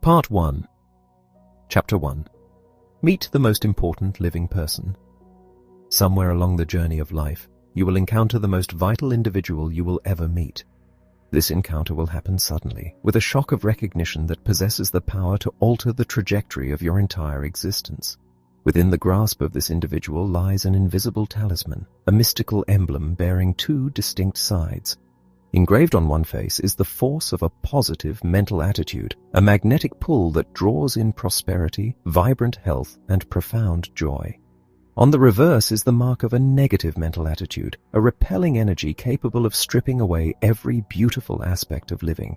Part 1. Chapter 1. Meet the most important living person. Somewhere along the journey of life, you will encounter the most vital individual you will ever meet. This encounter will happen suddenly, with a shock of recognition that possesses the power to alter the trajectory of your entire existence. Within the grasp of this individual lies an invisible talisman, a mystical emblem bearing two distinct sides. Engraved on one face is the force of a positive mental attitude, a magnetic pull that draws in prosperity, vibrant health, and profound joy. On the reverse is the mark of a negative mental attitude, a repelling energy capable of stripping away every beautiful aspect of living.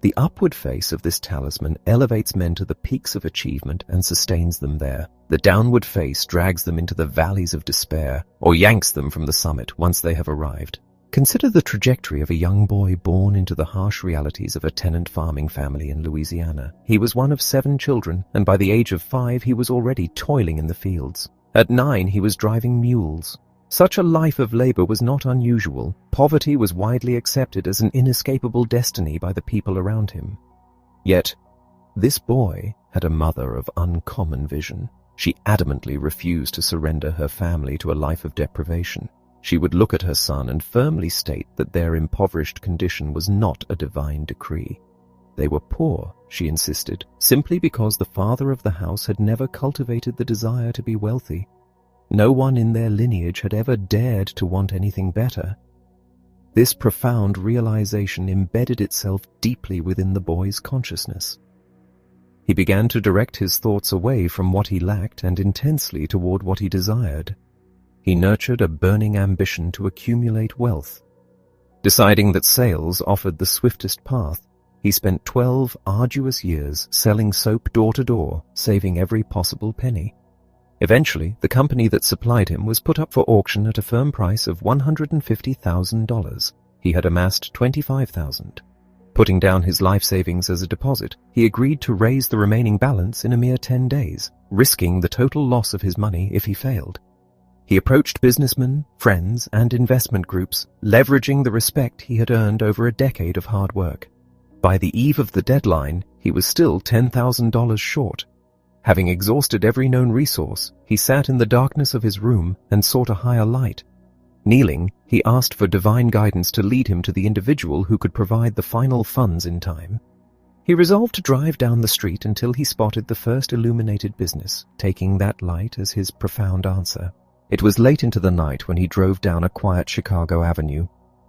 The upward face of this talisman elevates men to the peaks of achievement and sustains them there. The downward face drags them into the valleys of despair, or yanks them from the summit once they have arrived. Consider the trajectory of a young boy born into the harsh realities of a tenant farming family in Louisiana. He was one of 7 children, and by the age of 5 he was already toiling in the fields. At 9 he was driving mules. Such a life of labor was not unusual. Poverty was widely accepted as an inescapable destiny by the people around him. Yet, this boy had a mother of uncommon vision. She adamantly refused to surrender her family to a life of deprivation. She would look at her son and firmly state that their impoverished condition was not a divine decree. They were poor, she insisted, simply because the father of the house had never cultivated the desire to be wealthy. No one in their lineage had ever dared to want anything better. This profound realization embedded itself deeply within the boy's consciousness. He began to direct his thoughts away from what he lacked and intensely toward what he desired. He nurtured a burning ambition to accumulate wealth. Deciding that sales offered the swiftest path, he spent 12 arduous years selling soap door to door, saving every possible penny. Eventually, the company that supplied him was put up for auction at a firm price of $150,000. He had amassed $25,000. Putting down his life savings as a deposit, he agreed to raise the remaining balance in a mere 10 days, risking the total loss of his money if he failed. He approached businessmen, friends, and investment groups, leveraging the respect he had earned over a decade of hard work. By the eve of the deadline, he was still $10,000 short. Having exhausted every known resource, he sat in the darkness of his room and sought a higher light. Kneeling, he asked for divine guidance to lead him to the individual who could provide the final funds in time. He resolved to drive down the street until he spotted the first illuminated business, taking that light as his profound answer. It was late into the night when he drove down a quiet Chicago avenue.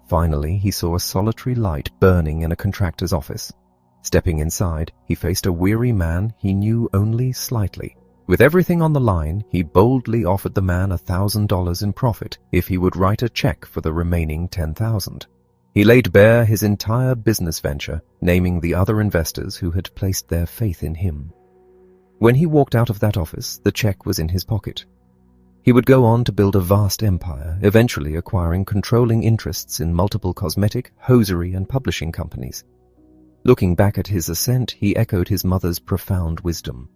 Finally, he saw a solitary light burning in a contractor's office. Stepping inside, he faced a weary man he knew only slightly. With everything on the line, he boldly offered the man $1,000 in profit if he would write a check for the remaining $10,000. He laid bare his entire business venture, naming the other investors who had placed their faith in him. When he walked out of that office, the check was in his pocket. He would go on to build a vast empire, eventually acquiring controlling interests in multiple cosmetic, hosiery, and publishing companies. Looking back at his ascent, he echoed his mother's profound wisdom.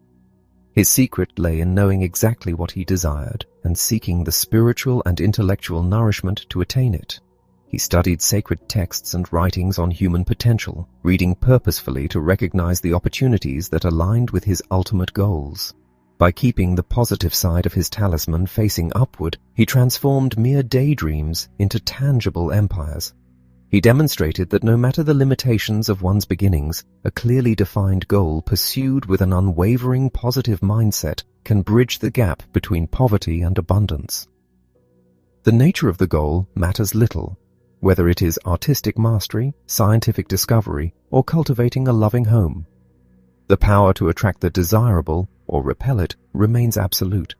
His secret lay in knowing exactly what he desired and seeking the spiritual and intellectual nourishment to attain it. He studied sacred texts and writings on human potential, reading purposefully to recognize the opportunities that aligned with his ultimate goals. By keeping the positive side of his talisman facing upward, he transformed mere daydreams into tangible empires. He demonstrated that no matter the limitations of one's beginnings, a clearly defined goal pursued with an unwavering positive mindset can bridge the gap between poverty and abundance. The nature of the goal matters little, whether it is artistic mastery, scientific discovery, or cultivating a loving home. The power to attract the desirable or repel it remains absolute.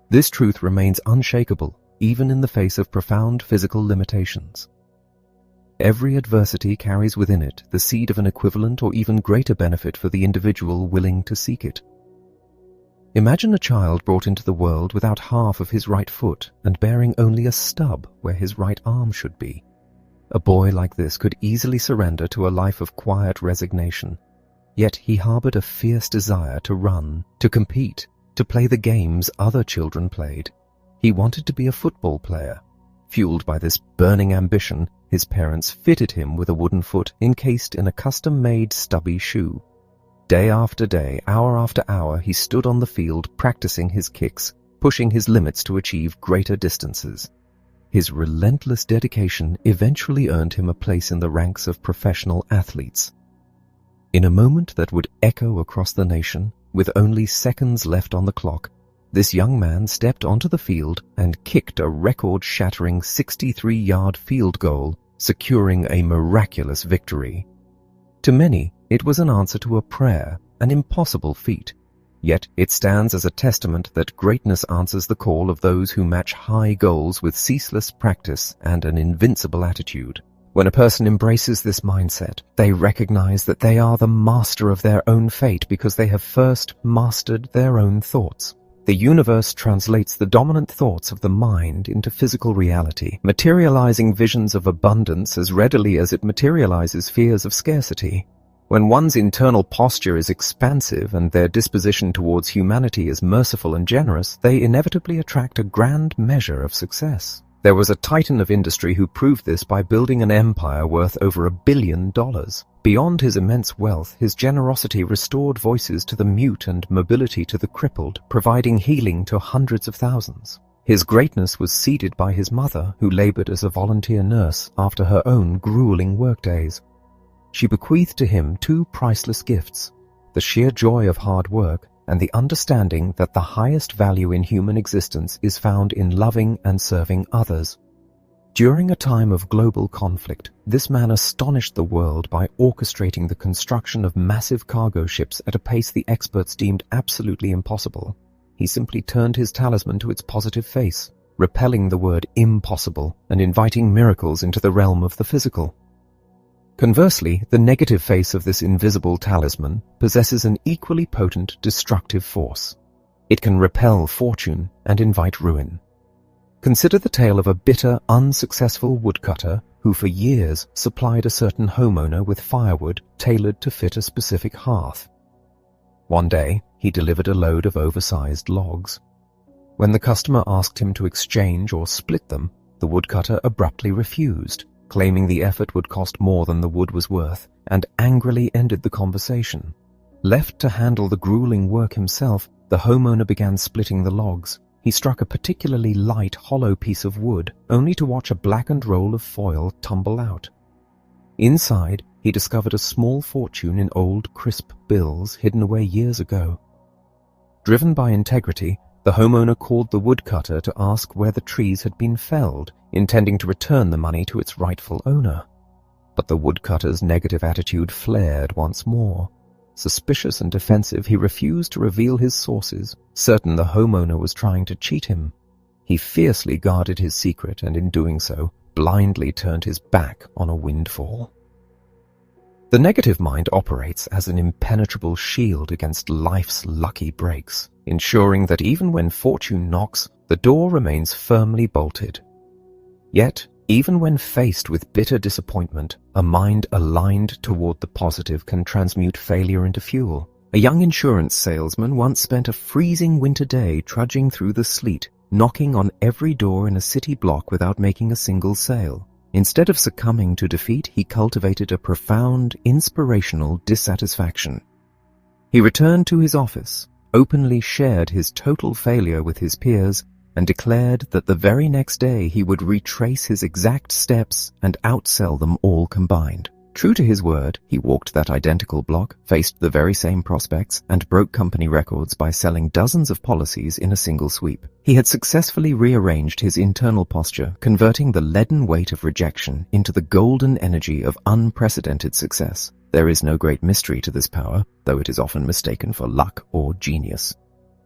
This truth remains unshakable, even in the face of profound physical limitations. Every adversity carries within it the seed of an equivalent or even greater benefit for the individual willing to seek it. Imagine a child brought into the world without half of his right foot and bearing only a stub where his right arm should be. A boy like this could easily surrender to a life of quiet resignation. Yet he harbored a fierce desire to run, to compete, to play the games other children played. He wanted to be a football player. Fueled by this burning ambition, his parents fitted him with a wooden foot encased in a custom-made stubby shoe. Day after day, hour after hour, he stood on the field practicing his kicks, pushing his limits to achieve greater distances. His relentless dedication eventually earned him a place in the ranks of professional athletes. In a moment that would echo across the nation, with only seconds left on the clock, this young man stepped onto the field and kicked a record-shattering 63-yard field goal, securing a miraculous victory. To many, it was an answer to a prayer, an impossible feat. Yet it stands as a testament that greatness answers the call of those who match high goals with ceaseless practice and an invincible attitude. When a person embraces this mindset, they recognize that they are the master of their own fate because they have first mastered their own thoughts. The universe translates the dominant thoughts of the mind into physical reality, materializing visions of abundance as readily as it materializes fears of scarcity. When one's internal posture is expansive and their disposition towards humanity is merciful and generous, they inevitably attract a grand measure of success. There was a titan of industry who proved this by building an empire worth over $1 billion. Beyond his immense wealth, his generosity restored voices to the mute and mobility to the crippled, providing healing to hundreds of thousands. His greatness was seeded by his mother, who labored as a volunteer nurse after her own grueling workdays. She bequeathed to him two priceless gifts: the sheer joy of hard work and the understanding that the highest value in human existence is found in loving and serving others. During a time of global conflict, this man astonished the world by orchestrating the construction of massive cargo ships at a pace the experts deemed absolutely impossible. He simply turned his talisman to its positive face, repelling the word impossible and inviting miracles into the realm of the physical. Conversely, the negative face of this invisible talisman possesses an equally potent destructive force. It can repel fortune and invite ruin. Consider the tale of a bitter, unsuccessful woodcutter who for years supplied a certain homeowner with firewood tailored to fit a specific hearth. One day, he delivered a load of oversized logs. When the customer asked him to exchange or split them, the woodcutter abruptly refused, claiming the effort would cost more than the wood was worth, and angrily ended the conversation. Left to handle the grueling work himself, the homeowner began splitting the logs. He struck a particularly light, hollow piece of wood, only to watch a blackened roll of foil tumble out. Inside, he discovered a small fortune in old, crisp bills hidden away years ago. Driven by integrity, the homeowner called the woodcutter to ask where the trees had been felled, intending to return the money to its rightful owner. But the woodcutter's negative attitude flared once more. Suspicious and defensive, he refused to reveal his sources, certain the homeowner was trying to cheat him. He fiercely guarded his secret and in doing so, blindly turned his back on a windfall. The negative mind operates as an impenetrable shield against life's lucky breaks, ensuring that even when fortune knocks, the door remains firmly bolted. Yet, even when faced with bitter disappointment, a mind aligned toward the positive can transmute failure into fuel. A young insurance salesman once spent a freezing winter day trudging through the sleet, knocking on every door in a city block without making a single sale. Instead of succumbing to defeat, he cultivated a profound, inspirational dissatisfaction. He returned to his office, openly shared his total failure with his peers, and declared that the very next day he would retrace his exact steps and outsell them all combined. True to his word, he walked that identical block, faced the very same prospects, and broke company records by selling dozens of policies in a single sweep. He had successfully rearranged his internal posture, converting the leaden weight of rejection into the golden energy of unprecedented success. There is no great mystery to this power, though it is often mistaken for luck or genius.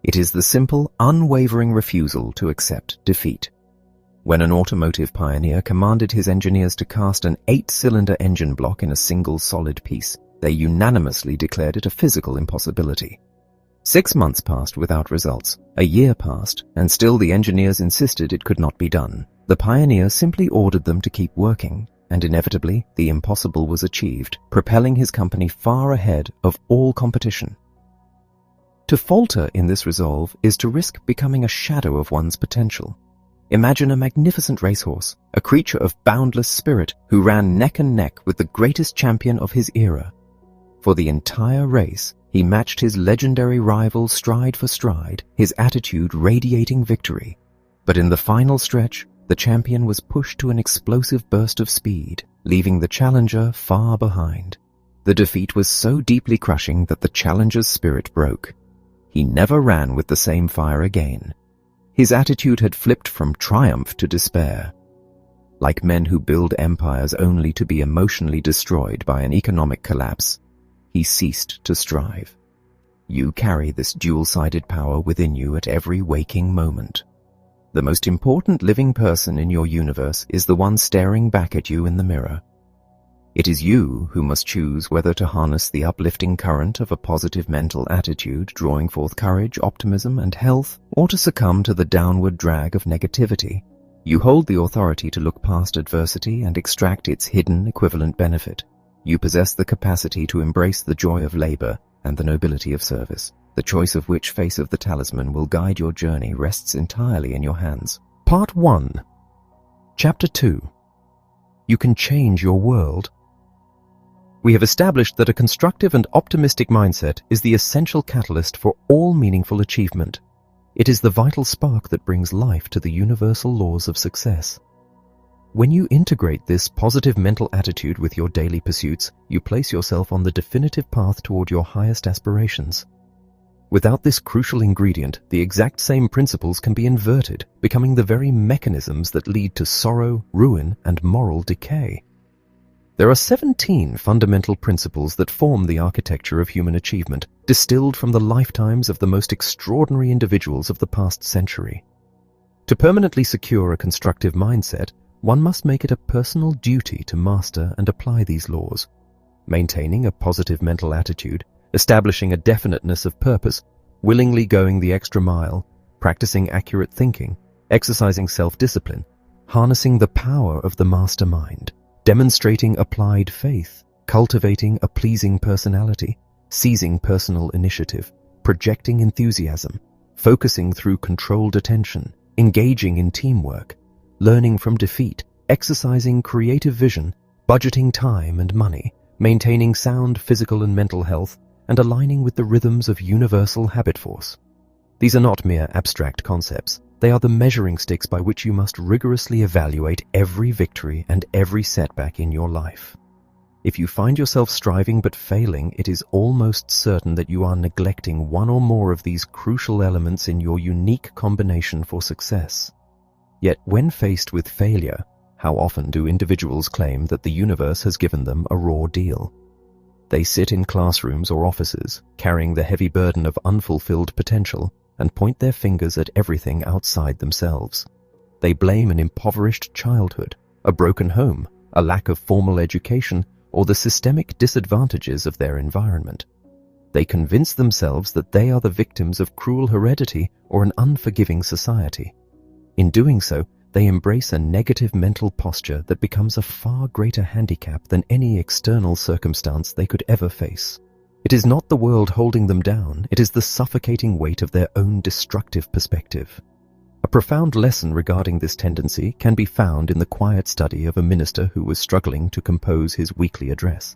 It is the simple, unwavering refusal to accept defeat. When an automotive pioneer commanded his engineers to cast an 8-cylinder engine block in a single solid piece, they unanimously declared it a physical impossibility. 6 months passed without results. A year passed, and still the engineers insisted it could not be done. The pioneer simply ordered them to keep working, and inevitably the impossible was achieved, propelling his company far ahead of all competition. To falter in this resolve is to risk becoming a shadow of one's potential. Imagine a magnificent racehorse, a creature of boundless spirit who ran neck and neck with the greatest champion of his era. For the entire race, He matched his legendary rival stride for stride, his attitude radiating victory. But in the final stretch, the champion was pushed to an explosive burst of speed, leaving the challenger far behind. The defeat was so deeply crushing that the challenger's spirit broke. He never ran with the same fire again. His attitude had flipped from triumph to despair. Like men who build empires only to be emotionally destroyed by an economic collapse, he ceased to strive. You carry this dual-sided power within you at every waking moment. The most important living person in your universe is the one staring back at you in the mirror. It is you who must choose whether to harness the uplifting current of a positive mental attitude, drawing forth courage, optimism, and health, or to succumb to the downward drag of negativity. You hold the authority to look past adversity and extract its hidden equivalent benefit. You possess the capacity to embrace the joy of labor and the nobility of service. The choice of which face of the talisman will guide your journey rests entirely in your hands. Part 1. Chapter 2. You can change your world. We have established that a constructive and optimistic mindset is the essential catalyst for all meaningful achievement. It is the vital spark that brings life to the universal laws of success. When you integrate this positive mental attitude with your daily pursuits, you place yourself on the definitive path toward your highest aspirations. Without this crucial ingredient, the exact same principles can be inverted, becoming the very mechanisms that lead to sorrow, ruin, and moral decay. There are 17 fundamental principles that form the architecture of human achievement, distilled from the lifetimes of the most extraordinary individuals of the past century. To permanently secure a constructive mindset, one must make it a personal duty to master and apply these laws. Maintaining a positive mental attitude, establishing a definiteness of purpose, willingly going the extra mile, practicing accurate thinking, exercising self-discipline, harnessing the power of the mastermind, demonstrating applied faith, cultivating a pleasing personality, seizing personal initiative, projecting enthusiasm, focusing through controlled attention, engaging in teamwork, learning from defeat, exercising creative vision, budgeting time and money, maintaining sound physical and mental health, and aligning with the rhythms of universal habit force. These are not mere abstract concepts. They are the measuring sticks by which you must rigorously evaluate every victory and every setback in your life. If you find yourself striving but failing, it is almost certain that you are neglecting one or more of these crucial elements in your unique combination for success. Yet when faced with failure, how often do individuals claim that the universe has given them a raw deal? They sit in classrooms or offices, carrying the heavy burden of unfulfilled potential, and point their fingers at everything outside themselves. They blame an impoverished childhood, a broken home, a lack of formal education, or the systemic disadvantages of their environment. They convince themselves that they are the victims of cruel heredity or an unforgiving society. In doing so, they embrace a negative mental posture that becomes a far greater handicap than any external circumstance they could ever face. It is not the world holding them down, it is the suffocating weight of their own destructive perspective. A profound lesson regarding this tendency can be found in the quiet study of a minister who was struggling to compose his weekly address.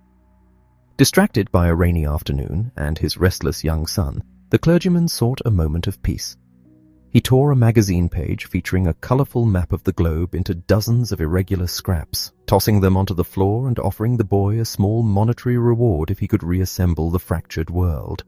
Distracted by a rainy afternoon and his restless young son, the clergyman sought a moment of peace. He tore a magazine page featuring a colorful map of the globe into dozens of irregular scraps, tossing them onto the floor and offering the boy a small monetary reward if he could reassemble the fractured world.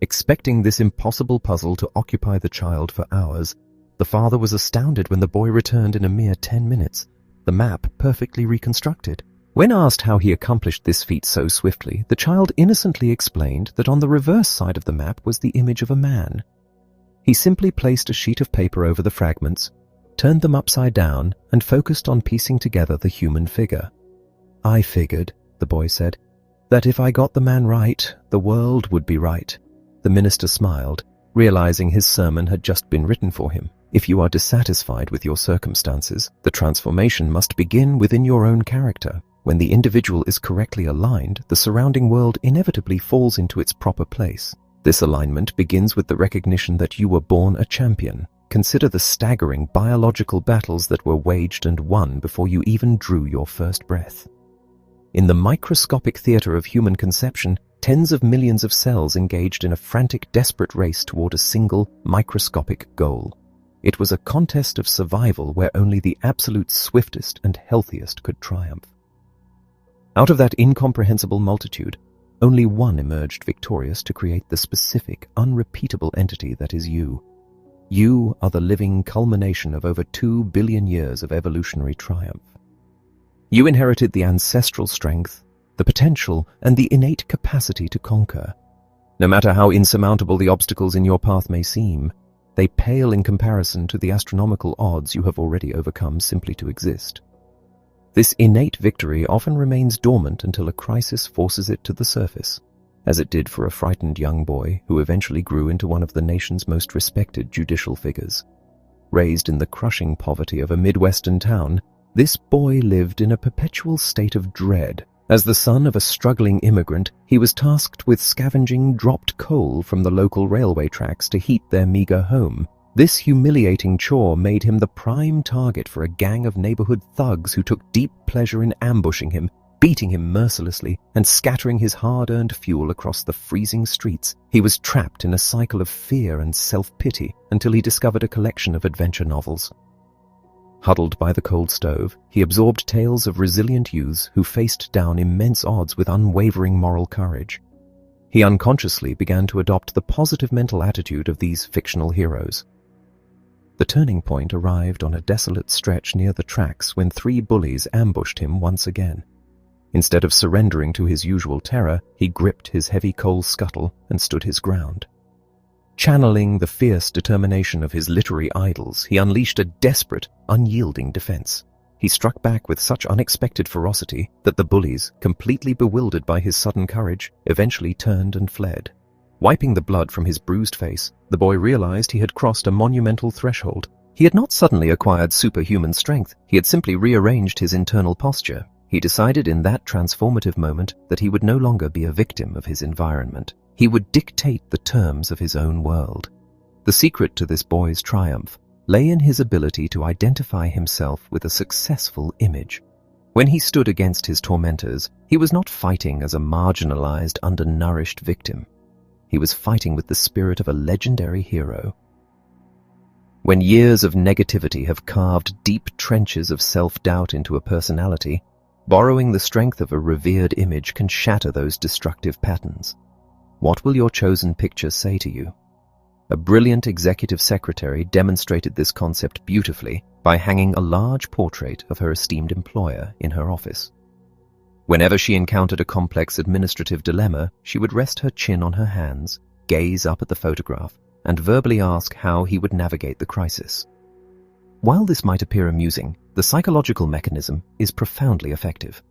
Expecting this impossible puzzle to occupy the child for hours, the father was astounded when the boy returned in a mere 10 minutes, the map perfectly reconstructed. When asked how he accomplished this feat so swiftly, the child innocently explained that on the reverse side of the map was the image of a man. He simply placed a sheet of paper over the fragments, turned them upside down, and focused on piecing together the human figure. "I figured," the boy said, "that if I got the man right, the world would be right." The minister smiled, realizing his sermon had just been written for him. If you are dissatisfied with your circumstances, the transformation must begin within your own character. When the individual is correctly aligned, the surrounding world inevitably falls into its proper place. This alignment begins with the recognition that you were born a champion. Consider the staggering biological battles that were waged and won before you even drew your first breath. In the microscopic theater of human conception, tens of millions of cells engaged in a frantic, desperate race toward a single, microscopic goal. It was a contest of survival where only the absolute swiftest and healthiest could triumph. Out of that incomprehensible multitude, only one emerged victorious to create the specific, unrepeatable entity that is you. You are the living culmination of over 2 billion years of evolutionary triumph. You inherited the ancestral strength, the potential, and the innate capacity to conquer. No matter how insurmountable the obstacles in your path may seem, they pale in comparison to the astronomical odds you have already overcome simply to exist. This innate victory often remains dormant until a crisis forces it to the surface, as it did for a frightened young boy who eventually grew into one of the nation's most respected judicial figures. Raised in the crushing poverty of a Midwestern town, this boy lived in a perpetual state of dread. As the son of a struggling immigrant, he was tasked with scavenging dropped coal from the local railway tracks to heat their meager home. This humiliating chore made him the prime target for a gang of neighborhood thugs who took deep pleasure in ambushing him, beating him mercilessly, and scattering his hard-earned fuel across the freezing streets. He was trapped in a cycle of fear and self-pity until he discovered a collection of adventure novels. Huddled by the cold stove, he absorbed tales of resilient youths who faced down immense odds with unwavering moral courage. He unconsciously began to adopt the positive mental attitude of these fictional heroes. The turning point arrived on a desolate stretch near the tracks when 3 bullies ambushed him once again. Instead of surrendering to his usual terror, he gripped his heavy coal scuttle and stood his ground. Channeling the fierce determination of his literary idols, he unleashed a desperate, unyielding defense. He struck back with such unexpected ferocity that the bullies, completely bewildered by his sudden courage, eventually turned and fled. Wiping the blood from his bruised face, the boy realized he had crossed a monumental threshold. He had not suddenly acquired superhuman strength, he had simply rearranged his internal posture. He decided in that transformative moment that he would no longer be a victim of his environment. He would dictate the terms of his own world. The secret to this boy's triumph lay in his ability to identify himself with a successful image. When he stood against his tormentors, he was not fighting as a marginalized, undernourished victim. He was fighting with the spirit of a legendary hero. When years of negativity have carved deep trenches of self-doubt into a personality, borrowing the strength of a revered image can shatter those destructive patterns. What will your chosen picture say to you? A brilliant executive secretary demonstrated this concept beautifully by hanging a large portrait of her esteemed employer in her office. Whenever she encountered a complex administrative dilemma, she would rest her chin on her hands, gaze up at the photograph, and verbally ask how he would navigate the crisis. While this might appear amusing, the psychological mechanism is profoundly effective.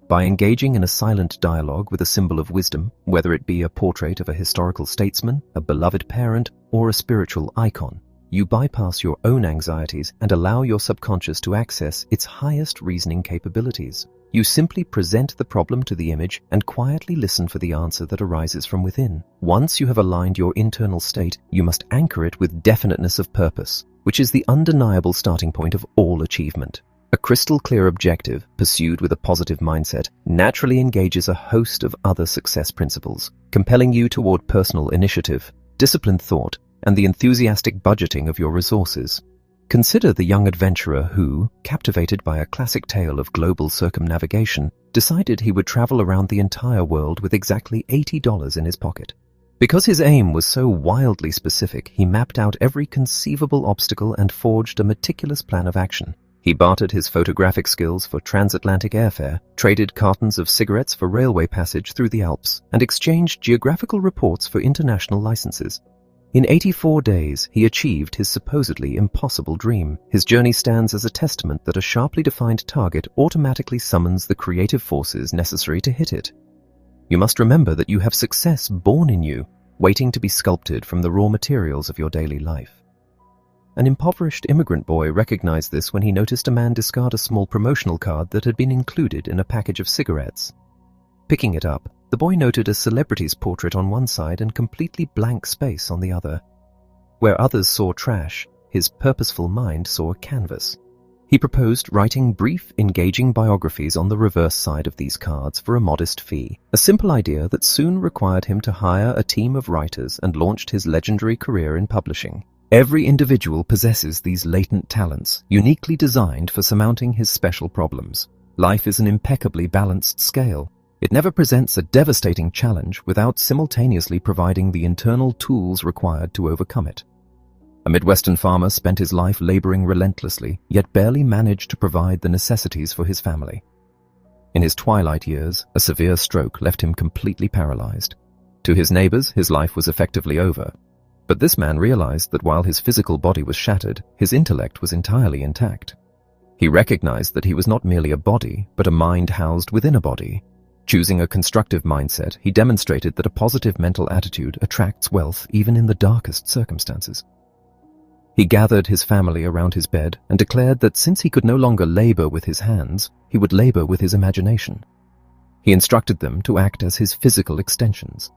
By engaging in a silent dialogue with a symbol of wisdom, whether it be a portrait of a historical statesman, a beloved parent, or a spiritual icon, you bypass your own anxieties and allow your subconscious to access its highest reasoning capabilities. You simply present the problem to the image and quietly listen for the answer that arises from within. Once you have aligned your internal state, you must anchor it with definiteness of purpose, which is the undeniable starting point of all achievement. A crystal-clear objective, pursued with a positive mindset, naturally engages a host of other success principles, compelling you toward personal initiative, disciplined thought, and the enthusiastic budgeting of your resources. Consider the young adventurer who, captivated by a classic tale of global circumnavigation, decided he would travel around the entire world with exactly $80 in his pocket. Because his aim was so wildly specific, he mapped out every conceivable obstacle and forged a meticulous plan of action. He bartered his photographic skills for transatlantic airfare, traded cartons of cigarettes for railway passage through the Alps, and exchanged geographical reports for international licenses. In 84 days, he achieved his supposedly impossible dream. His journey stands as a testament that a sharply defined target automatically summons the creative forces necessary to hit it. You must remember that you have success born in you, waiting to be sculpted from the raw materials of your daily life. An impoverished immigrant boy recognized this when he noticed a man discard a small promotional card that had been included in a package of cigarettes. Picking it up, the boy noted a celebrity's portrait on one side and completely blank space on the other. Where others saw trash, his purposeful mind saw a canvas. He proposed writing brief, engaging biographies on the reverse side of these cards for a modest fee, a simple idea that soon required him to hire a team of writers and launched his legendary career in publishing. Every individual possesses these latent talents, uniquely designed for surmounting his special problems. Life is an impeccably balanced scale. It never presents a devastating challenge without simultaneously providing the internal tools required to overcome it. A Midwestern farmer spent his life laboring relentlessly, yet barely managed to provide the necessities for his family. In his twilight years, a severe stroke left him completely paralyzed. To his neighbors, his life was effectively over. But this man realized that while his physical body was shattered, his intellect was entirely intact. He recognized that he was not merely a body, but a mind housed within a body. Choosing a constructive mindset, he demonstrated that a positive mental attitude attracts wealth even in the darkest circumstances. He gathered his family around his bed and declared that since he could no longer labor with his hands, he would labor with his imagination. He instructed them to act as his physical extensions.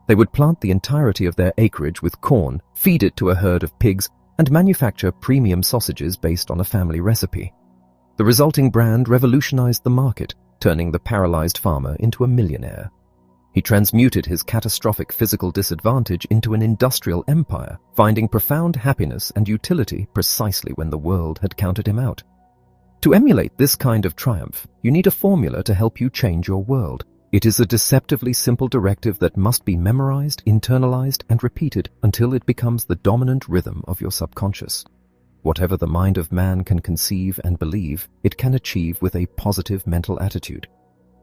They would plant the entirety of their acreage with corn, feed it to a herd of pigs, and manufacture premium sausages based on a family recipe. The resulting brand revolutionized the market, turning the paralyzed farmer into a millionaire. He transmuted his catastrophic physical disadvantage into an industrial empire, finding profound happiness and utility precisely when the world had counted him out. To emulate this kind of triumph, you need a formula to help you change your world. It is a deceptively simple directive that must be memorized, internalized, and repeated until it becomes the dominant rhythm of your subconscious. Whatever the mind of man can conceive and believe, it can achieve with a positive mental attitude.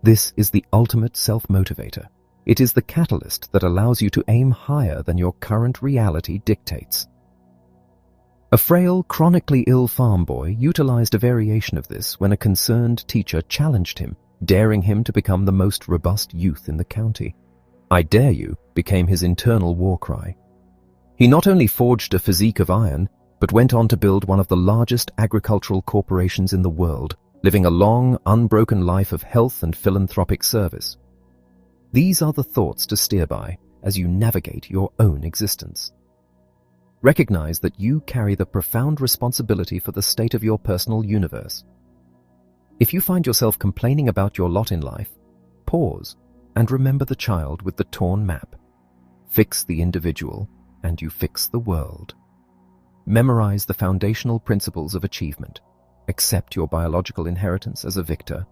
This is the ultimate self-motivator. It is the catalyst that allows you to aim higher than your current reality dictates. A frail, chronically ill farm boy utilized a variation of this when a concerned teacher challenged him, daring him to become the most robust youth in the county. "I dare you" became his internal war cry. He not only forged a physique of iron, but went on to build one of the largest agricultural corporations in the world, living a long, unbroken life of health and philanthropic service. These are the thoughts to steer by as you navigate your own existence. Recognize that you carry the profound responsibility for the state of your personal universe. If you find yourself complaining about your lot in life, pause and remember the child with the torn map. Fix the individual, and you fix the world. Memorize the foundational principles of achievement. Accept your biological inheritance as a victor.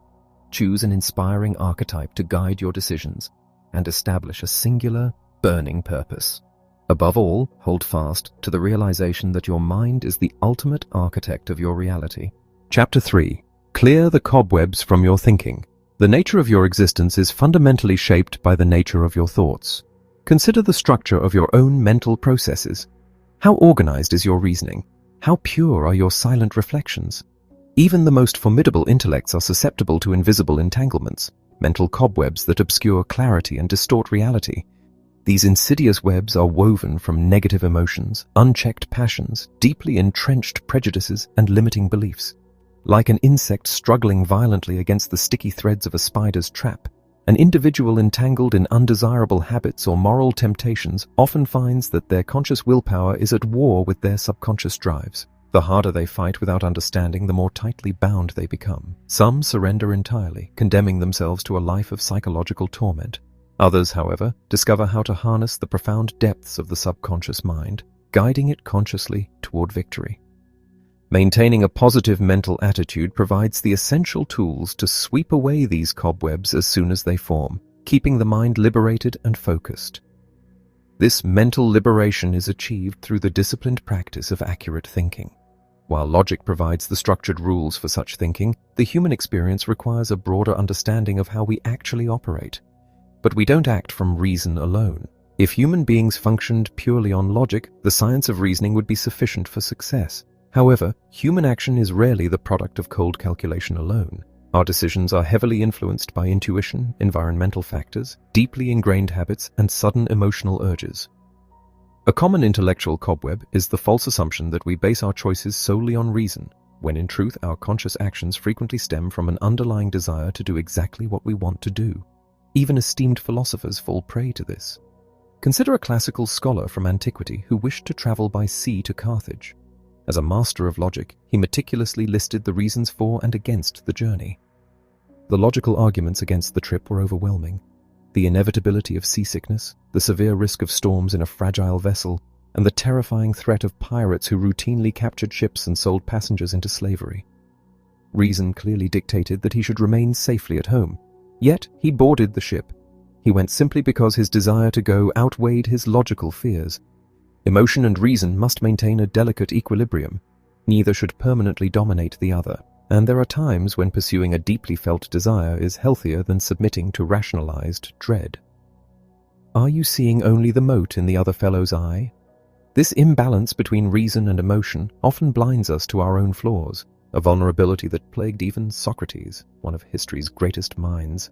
Choose an inspiring archetype to guide your decisions, and establish a singular, burning purpose. Above all, hold fast to the realization that your mind is the ultimate architect of your reality. Chapter 3. Clear the cobwebs from your thinking. The nature of your existence is fundamentally shaped by the nature of your thoughts. Consider the structure of your own mental processes. How organized is your reasoning? How pure are your silent reflections? Even the most formidable intellects are susceptible to invisible entanglements, mental cobwebs that obscure clarity and distort reality. These insidious webs are woven from negative emotions, unchecked passions, deeply entrenched prejudices, and limiting beliefs. Like an insect struggling violently against the sticky threads of a spider's trap, an individual entangled in undesirable habits or moral temptations often finds that their conscious willpower is at war with their subconscious drives. The harder they fight without understanding, the more tightly bound they become. Some surrender entirely, condemning themselves to a life of psychological torment. Others, however, discover how to harness the profound depths of the subconscious mind, guiding it consciously toward victory. Maintaining a positive mental attitude provides the essential tools to sweep away these cobwebs as soon as they form, keeping the mind liberated and focused. This mental liberation is achieved through the disciplined practice of accurate thinking. While logic provides the structured rules for such thinking, the human experience requires a broader understanding of how we actually operate. But we don't act from reason alone. If human beings functioned purely on logic, the science of reasoning would be sufficient for success. However, human action is rarely the product of cold calculation alone. Our decisions are heavily influenced by intuition, environmental factors, deeply ingrained habits, and sudden emotional urges. A common intellectual cobweb is the false assumption that we base our choices solely on reason, when in truth our conscious actions frequently stem from an underlying desire to do exactly what we want to do. Even esteemed philosophers fall prey to this. Consider a classical scholar from antiquity who wished to travel by sea to Carthage. As a master of logic, he meticulously listed the reasons for and against the journey. The logical arguments against the trip were overwhelming. The inevitability of seasickness, the severe risk of storms in a fragile vessel, and the terrifying threat of pirates who routinely captured ships and sold passengers into slavery. Reason clearly dictated that he should remain safely at home, yet he boarded the ship. He went simply because his desire to go outweighed his logical fears. Emotion and reason must maintain a delicate equilibrium. Neither should permanently dominate the other, and there are times when pursuing a deeply felt desire is healthier than submitting to rationalized dread. Are you seeing only the mote in the other fellow's eye? This imbalance between reason and emotion often blinds us to our own flaws, a vulnerability that plagued even Socrates, one of history's greatest minds.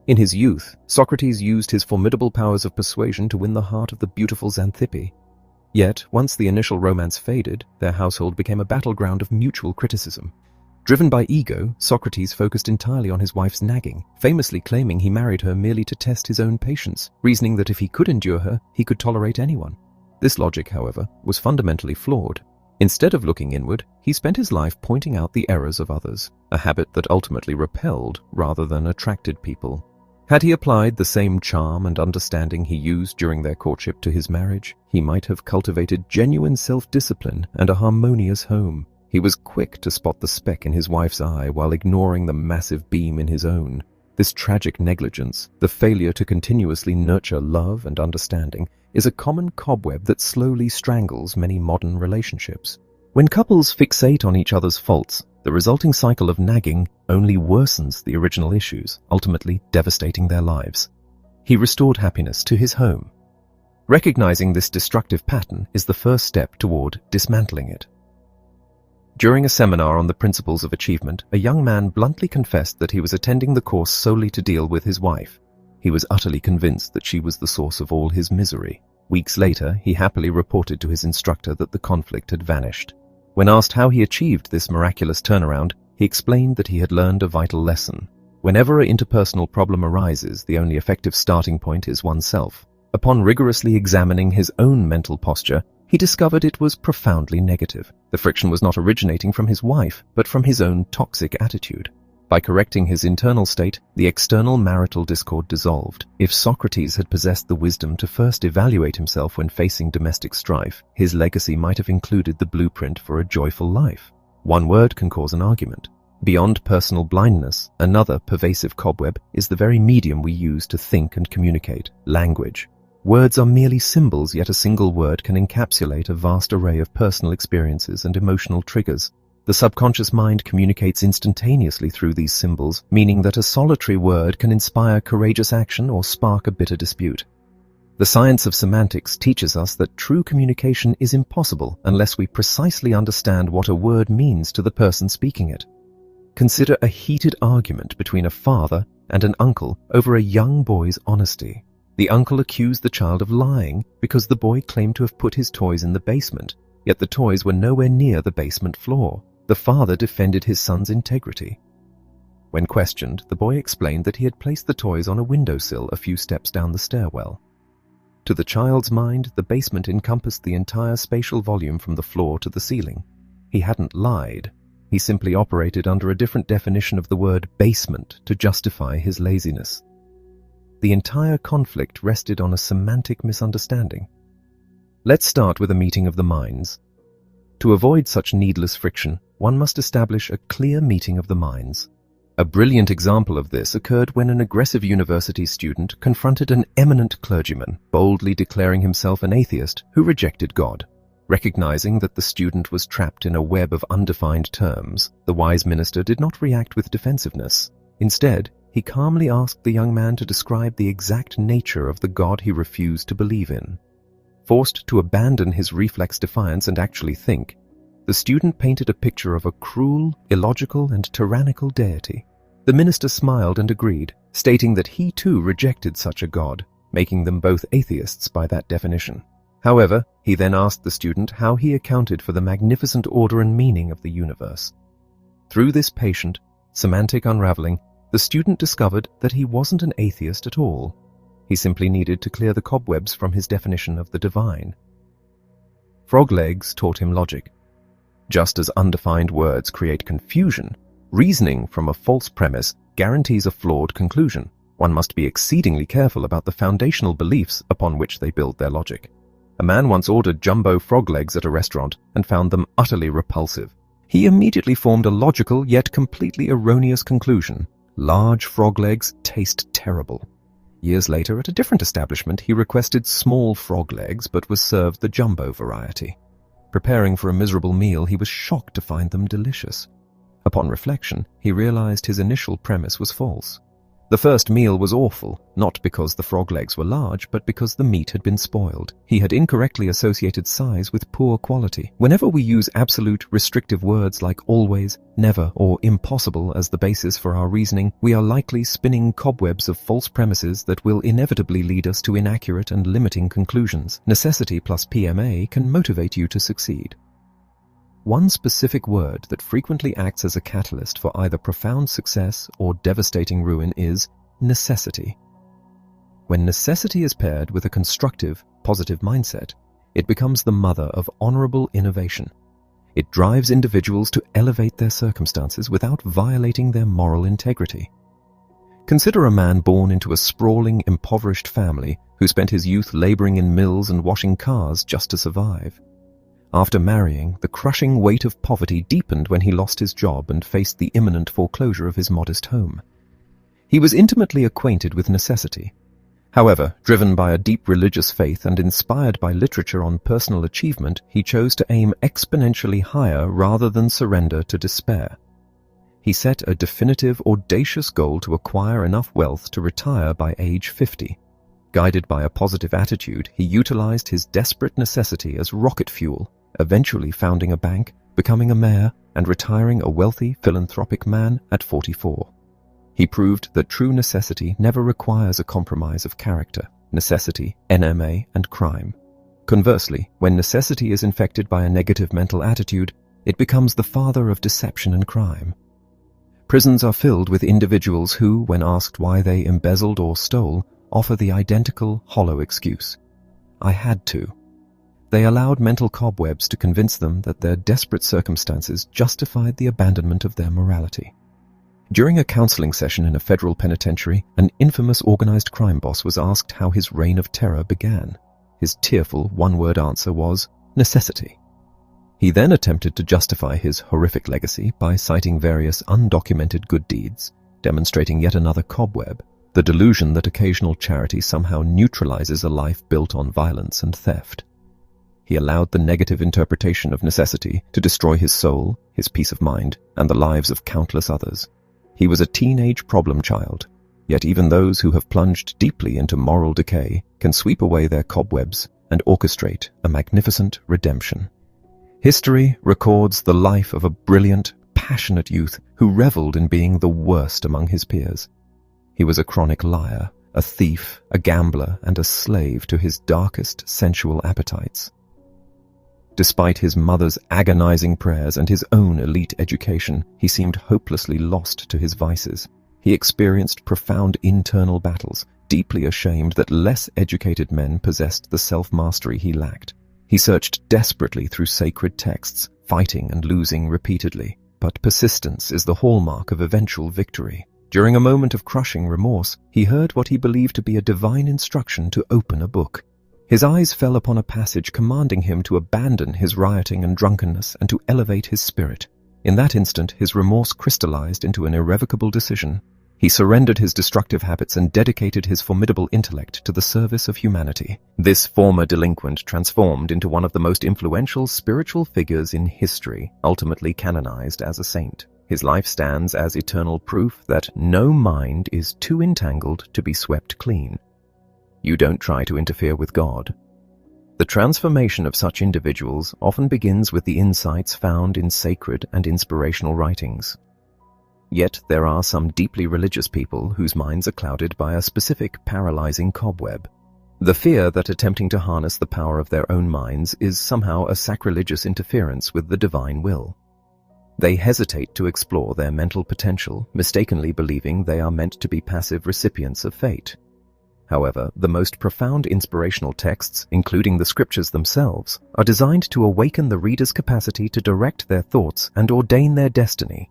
In his youth, Socrates used his formidable powers of persuasion to win the heart of the beautiful Xanthippe. Yet, once the initial romance faded, their household became a battleground of mutual criticism. Driven by ego, Socrates focused entirely on his wife's nagging, famously claiming he married her merely to test his own patience, reasoning that if he could endure her, he could tolerate anyone. This logic, however, was fundamentally flawed. Instead of looking inward, he spent his life pointing out the errors of others, a habit that ultimately repelled rather than attracted people. Had he applied the same charm and understanding he used during their courtship to his marriage, he might have cultivated genuine self-discipline and a harmonious home. He was quick to spot the speck in his wife's eye while ignoring the massive beam in his own. This tragic negligence, the failure to continuously nurture love and understanding, is a common cobweb that slowly strangles many modern relationships. When couples fixate on each other's faults, the resulting cycle of nagging only worsens the original issues, ultimately devastating their lives. He restored happiness to his home. Recognizing this destructive pattern is the first step toward dismantling it. During a seminar on the principles of achievement, a young man bluntly confessed that he was attending the course solely to deal with his wife. He was utterly convinced that she was the source of all his misery. Weeks later, he happily reported to his instructor that the conflict had vanished. When asked how he achieved this miraculous turnaround, he explained that he had learned a vital lesson. Whenever an interpersonal problem arises, the only effective starting point is oneself. Upon rigorously examining his own mental posture, he discovered it was profoundly negative. The friction was not originating from his wife, but from his own toxic attitude. By correcting his internal state, the external marital discord dissolved. If Socrates had possessed the wisdom to first evaluate himself when facing domestic strife, his legacy might have included the blueprint for a joyful life. One word can cause an argument. Beyond personal blindness, another pervasive cobweb is the very medium we use to think and communicate, language. Words are merely symbols, yet a single word can encapsulate a vast array of personal experiences and emotional triggers. The subconscious mind communicates instantaneously through these symbols, meaning that a solitary word can inspire courageous action or spark a bitter dispute. The science of semantics teaches us that true communication is impossible unless we precisely understand what a word means to the person speaking it. Consider a heated argument between a father and an uncle over a young boy's honesty. The uncle accused the child of lying because the boy claimed to have put his toys in the basement, yet the toys were nowhere near the basement floor. The father defended his son's integrity. When questioned, the boy explained that he had placed the toys on a windowsill a few steps down the stairwell. To the child's mind, the basement encompassed the entire spatial volume from the floor to the ceiling. He hadn't lied. He simply operated under a different definition of the word basement to justify his laziness. The entire conflict rested on a semantic misunderstanding. Let's start with a meeting of the minds. To avoid such needless friction, one must establish a clear meeting of the minds. A brilliant example of this occurred when an aggressive university student confronted an eminent clergyman, boldly declaring himself an atheist who rejected God. Recognizing that the student was trapped in a web of undefined terms, the wise minister did not react with defensiveness. Instead, he calmly asked the young man to describe the exact nature of the God he refused to believe in. Forced to abandon his reflex defiance and actually think, the student painted a picture of a cruel, illogical, and tyrannical deity. The minister smiled and agreed, stating that he too rejected such a God, making them both atheists by that definition. However, he then asked the student how he accounted for the magnificent order and meaning of the universe. Through this patient, semantic unraveling, the student discovered that he wasn't an atheist at all. He simply needed to clear the cobwebs from his definition of the divine. Frog legs taught him logic. Just as undefined words create confusion, reasoning from a false premise guarantees a flawed conclusion. One must be exceedingly careful about the foundational beliefs upon which they build their logic. A man once ordered jumbo frog legs at a restaurant and found them utterly repulsive. He immediately formed a logical yet completely erroneous conclusion. Large frog legs taste terrible. Years later, at a different establishment, he requested small frog legs but was served the jumbo variety. Preparing for a miserable meal, he was shocked to find them delicious. Upon reflection, he realized his initial premise was false. The first meal was awful, not because the frog legs were large, but because the meat had been spoiled. He had incorrectly associated size with poor quality. Whenever we use absolute, restrictive words like always, never, or impossible as the basis for our reasoning, we are likely spinning cobwebs of false premises that will inevitably lead us to inaccurate and limiting conclusions. Necessity plus PMA can motivate you to succeed. One specific word that frequently acts as a catalyst for either profound success or devastating ruin is necessity. When necessity is paired with a constructive, positive mindset, it becomes the mother of honorable innovation. It drives individuals to elevate their circumstances without violating their moral integrity. Consider a man born into a sprawling, impoverished family who spent his youth laboring in mills and washing cars just to survive. After marrying, the crushing weight of poverty deepened when he lost his job and faced the imminent foreclosure of his modest home. He was intimately acquainted with necessity. However, driven by a deep religious faith and inspired by literature on personal achievement, he chose to aim exponentially higher rather than surrender to despair. He set a definitive, audacious goal to acquire enough wealth to retire by age 50. Guided by a positive attitude, he utilized his desperate necessity as rocket fuel, eventually founding a bank, becoming a mayor, and retiring a wealthy, philanthropic man at 44. He proved that true necessity never requires a compromise of character, necessity, NMA, and crime. Conversely, when necessity is infected by a negative mental attitude, it becomes the father of deception and crime. Prisons are filled with individuals who, when asked why they embezzled or stole, offer the identical, hollow excuse: "I had to." They allowed mental cobwebs to convince them that their desperate circumstances justified the abandonment of their morality. During a counseling session in a federal penitentiary, an infamous organized crime boss was asked how his reign of terror began. His tearful, one-word answer was necessity. He then attempted to justify his horrific legacy by citing various undocumented good deeds, demonstrating yet another cobweb: the delusion that occasional charity somehow neutralizes a life built on violence and theft. He allowed the negative interpretation of necessity to destroy his soul, his peace of mind, and the lives of countless others. He was a teenage problem child, yet even those who have plunged deeply into moral decay can sweep away their cobwebs and orchestrate a magnificent redemption. History records the life of a brilliant, passionate youth who reveled in being the worst among his peers. He was a chronic liar, a thief, a gambler, and a slave to his darkest sensual appetites. Despite his mother's agonizing prayers and his own elite education, he seemed hopelessly lost to his vices. He experienced profound internal battles, deeply ashamed that less educated men possessed the self-mastery he lacked. He searched desperately through sacred texts, fighting and losing repeatedly. But persistence is the hallmark of eventual victory. During a moment of crushing remorse, he heard what he believed to be a divine instruction to open a book. His eyes fell upon a passage commanding him to abandon his rioting and drunkenness and to elevate his spirit. In that instant, his remorse crystallized into an irrevocable decision. He surrendered his destructive habits and dedicated his formidable intellect to the service of humanity. This former delinquent transformed into one of the most influential spiritual figures in history, ultimately canonized as a saint. His life stands as eternal proof that no mind is too entangled to be swept clean. You don't try to interfere with God. The transformation of such individuals often begins with the insights found in sacred and inspirational writings. Yet there are some deeply religious people whose minds are clouded by a specific paralyzing cobweb: the fear that attempting to harness the power of their own minds is somehow a sacrilegious interference with the divine will. They hesitate to explore their mental potential, mistakenly believing they are meant to be passive recipients of fate. However, the most profound inspirational texts, including the scriptures themselves, are designed to awaken the reader's capacity to direct their thoughts and ordain their destiny.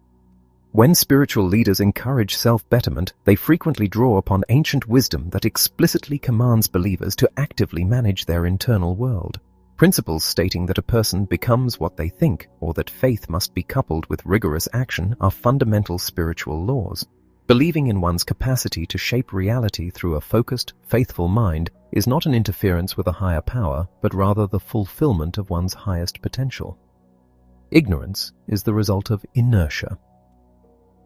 When spiritual leaders encourage self-betterment, they frequently draw upon ancient wisdom that explicitly commands believers to actively manage their internal world. Principles stating that a person becomes what they think, or that faith must be coupled with rigorous action, are fundamental spiritual laws. Believing in one's capacity to shape reality through a focused, faithful mind is not an interference with a higher power, but rather the fulfillment of one's highest potential. Ignorance is the result of inertia.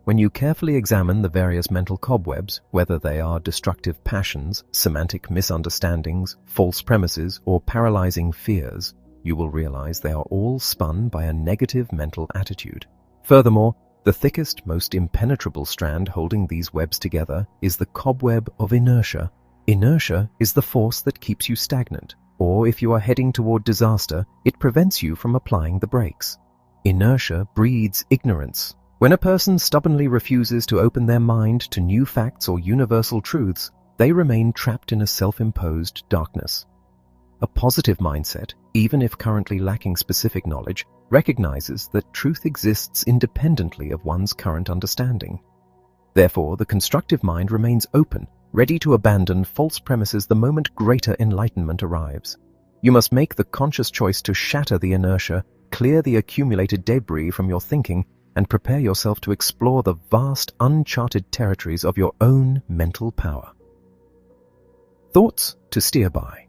When you carefully examine the various mental cobwebs, whether they are destructive passions, semantic misunderstandings, false premises, or paralyzing fears, you will realize they are all spun by a negative mental attitude. Furthermore, the thickest, most impenetrable strand holding these webs together is the cobweb of inertia. Inertia is the force that keeps you stagnant, or if you are heading toward disaster, it prevents you from applying the brakes. Inertia breeds ignorance. When a person stubbornly refuses to open their mind to new facts or universal truths, they remain trapped in a self-imposed darkness. A positive mindset, even if currently lacking specific knowledge, recognizes that truth exists independently of one's current understanding. Therefore, the constructive mind remains open, ready to abandon false premises the moment greater enlightenment arrives. You must make the conscious choice to shatter the inertia, clear the accumulated debris from your thinking, and prepare yourself to explore the vast, uncharted territories of your own mental power. Thoughts to steer by.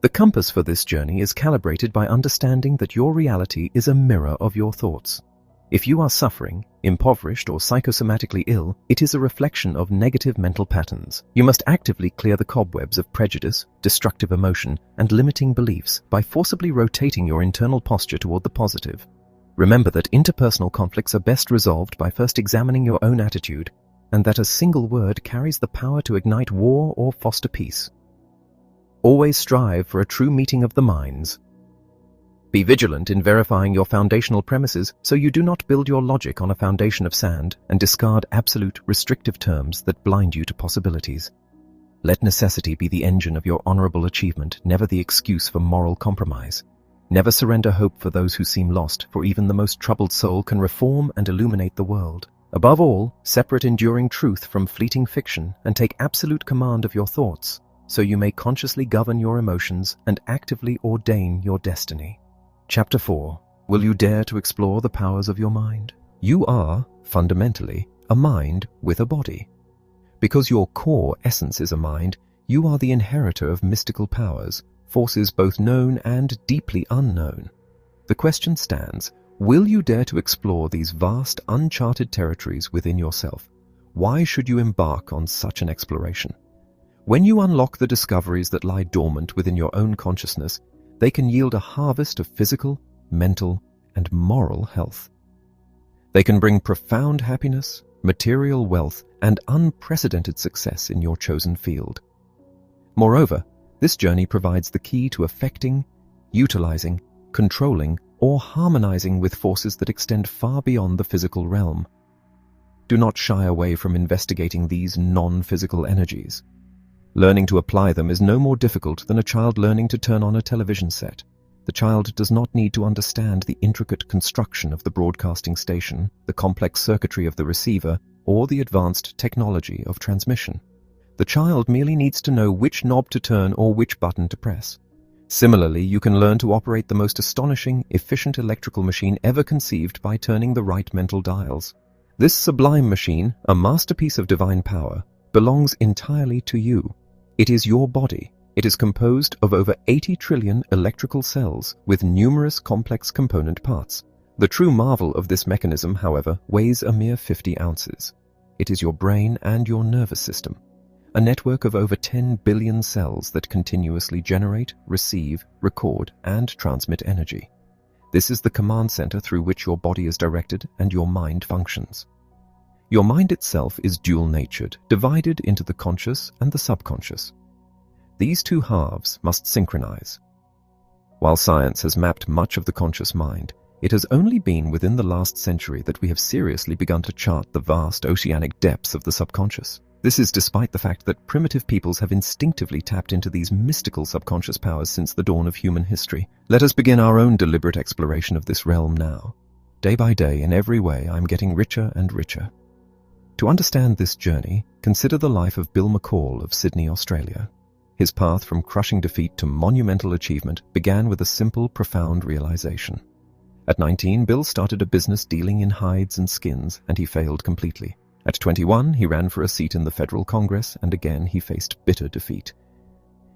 The compass for this journey is calibrated by understanding that your reality is a mirror of your thoughts. If you are suffering, impoverished, or psychosomatically ill, it is a reflection of negative mental patterns. You must actively clear the cobwebs of prejudice, destructive emotion, and limiting beliefs by forcibly rotating your internal posture toward the positive. Remember that interpersonal conflicts are best resolved by first examining your own attitude, and that a single word carries the power to ignite war or foster peace. Always strive for a true meeting of the minds. Be vigilant in verifying your foundational premises so you do not build your logic on a foundation of sand and discard absolute, restrictive terms that blind you to possibilities. Let necessity be the engine of your honorable achievement, never the excuse for moral compromise. Never surrender hope for those who seem lost, for even the most troubled soul can reform and illuminate the world. Above all, separate enduring truth from fleeting fiction and take absolute command of your thoughts, so you may consciously govern your emotions and actively ordain your destiny. Chapter 4. Will you dare to explore the powers of your mind? You are, fundamentally, a mind with a body. Because your core essence is a mind, you are the inheritor of mystical powers, forces both known and deeply unknown. The question stands, will you dare to explore these vast, uncharted territories within yourself? Why should you embark on such an exploration? When you unlock the discoveries that lie dormant within your own consciousness, they can yield a harvest of physical, mental, and moral health. They can bring profound happiness, material wealth, and unprecedented success in your chosen field. Moreover, this journey provides the key to affecting, utilizing, controlling, or harmonizing with forces that extend far beyond the physical realm. Do not shy away from investigating these non-physical energies. Learning to apply them is no more difficult than a child learning to turn on a television set. The child does not need to understand the intricate construction of the broadcasting station, the complex circuitry of the receiver, or the advanced technology of transmission. The child merely needs to know which knob to turn or which button to press. Similarly, you can learn to operate the most astonishing, efficient electrical machine ever conceived by turning the right mental dials. This sublime machine, a masterpiece of divine power, belongs entirely to you. It is your body. It is composed of over 80 trillion electrical cells with numerous complex component parts. The true marvel of this mechanism, however, weighs a mere 50 ounces. It is your brain and your nervous system, a network of over 10 billion cells that continuously generate, receive, record, and transmit energy. This is the command center through which your body is directed and your mind functions. Your mind itself is dual-natured, divided into the conscious and the subconscious. These two halves must synchronize. While science has mapped much of the conscious mind, it has only been within the last century that we have seriously begun to chart the vast oceanic depths of the subconscious. This is despite the fact that primitive peoples have instinctively tapped into these mystical subconscious powers since the dawn of human history. Let us begin our own deliberate exploration of this realm now. Day by day, in every way, I am getting richer and richer. To understand this journey, consider the life of Bill McCall of Sydney, Australia. His path from crushing defeat to monumental achievement began with a simple, profound realization. At 19, Bill started a business dealing in hides and skins, and he failed completely. At 21, he ran for a seat in the federal Congress, and again he faced bitter defeat.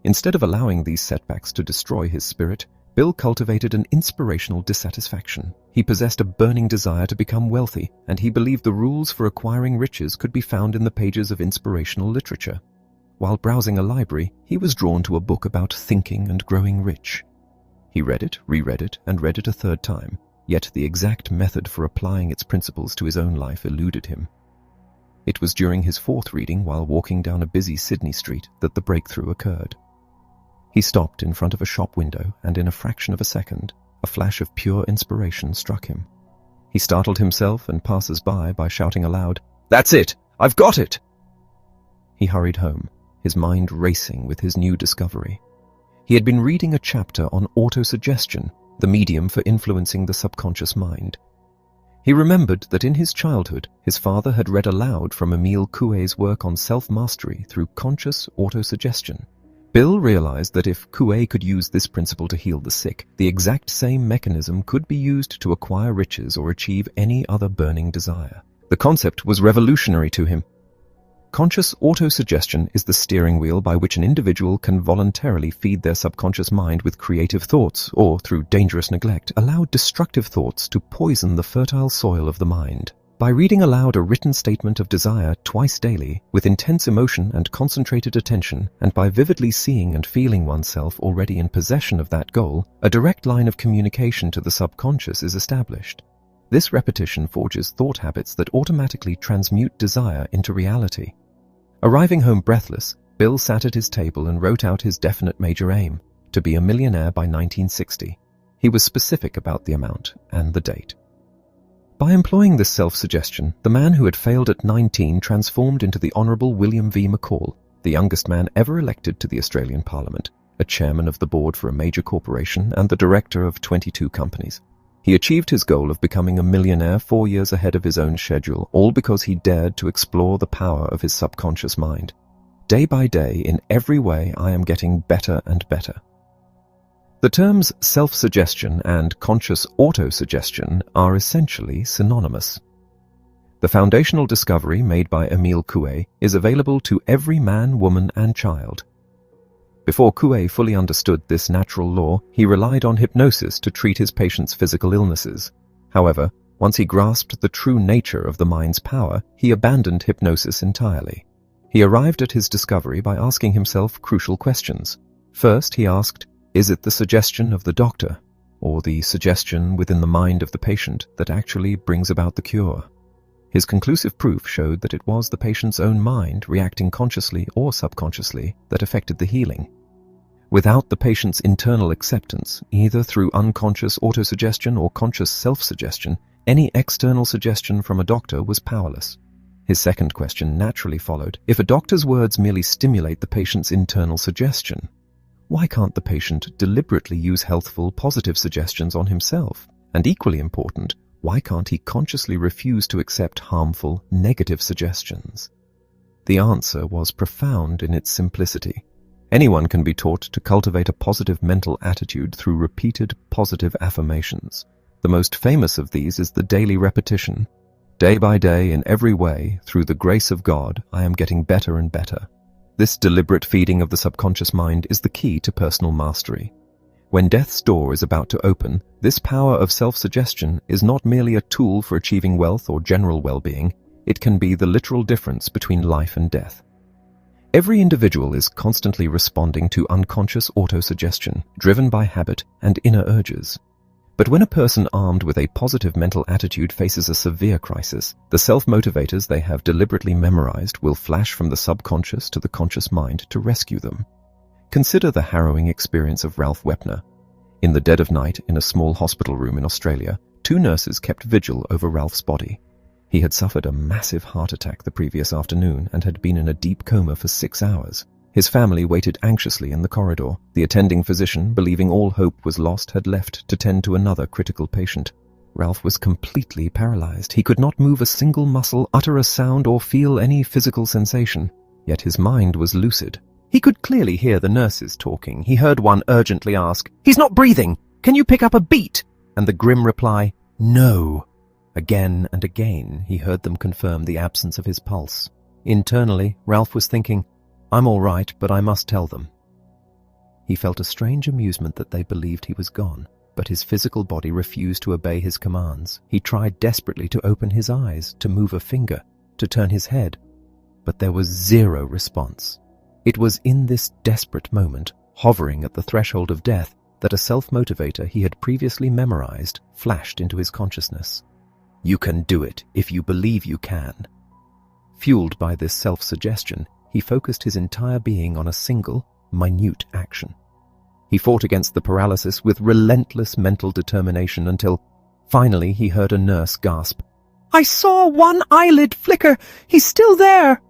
Instead of allowing these setbacks to destroy his spirit, Bill cultivated an inspirational dissatisfaction. He possessed a burning desire to become wealthy, and he believed the rules for acquiring riches could be found in the pages of inspirational literature. While browsing a library, he was drawn to a book about thinking and growing rich. He read it, reread it, and read it a third time, yet the exact method for applying its principles to his own life eluded him. It was during his fourth reading, while walking down a busy Sydney street, that the breakthrough occurred. He stopped in front of a shop window, and in a fraction of a second, a flash of pure inspiration struck him. He startled himself and passers-by by shouting aloud, "That's it! I've got it!" He hurried home, his mind racing with his new discovery. He had been reading a chapter on autosuggestion, the medium for influencing the subconscious mind. He remembered that in his childhood, his father had read aloud from Émile Coué's work on self-mastery through conscious autosuggestion. Bill realized that if Coué could use this principle to heal the sick, the exact same mechanism could be used to acquire riches or achieve any other burning desire. The concept was revolutionary to him. Conscious autosuggestion is the steering wheel by which an individual can voluntarily feed their subconscious mind with creative thoughts, or, through dangerous neglect, allow destructive thoughts to poison the fertile soil of the mind. By reading aloud a written statement of desire twice daily, with intense emotion and concentrated attention, and by vividly seeing and feeling oneself already in possession of that goal, a direct line of communication to the subconscious is established. This repetition forges thought habits that automatically transmute desire into reality. Arriving home breathless, Bill sat at his table and wrote out his definite major aim, to be a millionaire by 1960. He was specific about the amount and the date. By employing this self-suggestion, the man who had failed at 19 transformed into the Honourable William V. McCall, the youngest man ever elected to the Australian Parliament, a chairman of the board for a major corporation and the director of 22 companies. He achieved his goal of becoming a millionaire 4 years ahead of his own schedule, all because he dared to explore the power of his subconscious mind. Day by day, in every way, I am getting better and better. The terms self-suggestion and conscious autosuggestion are essentially synonymous. The foundational discovery made by Émile Coué is available to every man, woman, and child. Before Coué fully understood this natural law, he relied on hypnosis to treat his patients' physical illnesses. However, once he grasped the true nature of the mind's power, he abandoned hypnosis entirely. He arrived at his discovery by asking himself crucial questions. First, he asked, is it the suggestion of the doctor, or the suggestion within the mind of the patient that actually brings about the cure? His conclusive proof showed that it was the patient's own mind, reacting consciously or subconsciously, that affected the healing. Without the patient's internal acceptance, either through unconscious autosuggestion or conscious self-suggestion, any external suggestion from a doctor was powerless. His second question naturally followed. If a doctor's words merely stimulate the patient's internal suggestion, why can't the patient deliberately use healthful, positive suggestions on himself? And equally important, why can't he consciously refuse to accept harmful, negative suggestions? The answer was profound in its simplicity. Anyone can be taught to cultivate a positive mental attitude through repeated positive affirmations. The most famous of these is the daily repetition. Day by day, in every way, through the grace of God, I am getting better and better. This deliberate feeding of the subconscious mind is the key to personal mastery. When death's door is about to open, this power of self-suggestion is not merely a tool for achieving wealth or general well-being, it can be the literal difference between life and death. Every individual is constantly responding to unconscious autosuggestion, driven by habit and inner urges. But when a person armed with a positive mental attitude faces a severe crisis, the self-motivators they have deliberately memorized will flash from the subconscious to the conscious mind to rescue them. Consider the harrowing experience of Ralph Wepner. In the dead of night, in a small hospital room in Australia, 2 nurses kept vigil over Ralph's body. He had suffered a massive heart attack the previous afternoon and had been in a deep coma for 6 hours. His family waited anxiously in the corridor. The attending physician, believing all hope was lost, had left to tend to another critical patient. Ralph was completely paralyzed. He could not move a single muscle, utter a sound, or feel any physical sensation. Yet his mind was lucid. He could clearly hear the nurses talking. He heard one urgently ask, "He's not breathing! Can you pick up a beat?" And the grim reply, "No." Again and again he heard them confirm the absence of his pulse. Internally, Ralph was thinking, "I'm all right, but I must tell them." He felt a strange amusement that they believed he was gone, but his physical body refused to obey his commands. He tried desperately to open his eyes, to move a finger, to turn his head, but there was zero response. It was in this desperate moment, hovering at the threshold of death, that a self-motivator he had previously memorized flashed into his consciousness. "You can do it if you believe you can." Fueled by this self-suggestion, he focused his entire being on a single, minute action. He fought against the paralysis with relentless mental determination until, finally, he heard a nurse gasp, "I saw one eyelid flicker! He's still there!"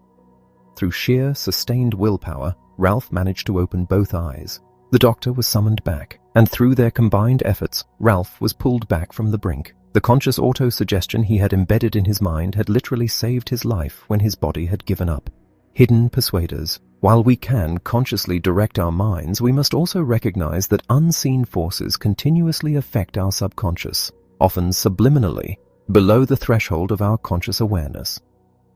Through sheer, sustained willpower, Ralph managed to open both eyes. The doctor was summoned back, and through their combined efforts, Ralph was pulled back from the brink. The conscious auto-suggestion he had embedded in his mind had literally saved his life when his body had given up. Hidden persuaders. While we can consciously direct our minds, we must also recognize that unseen forces continuously affect our subconscious, often subliminally, below the threshold of our conscious awareness.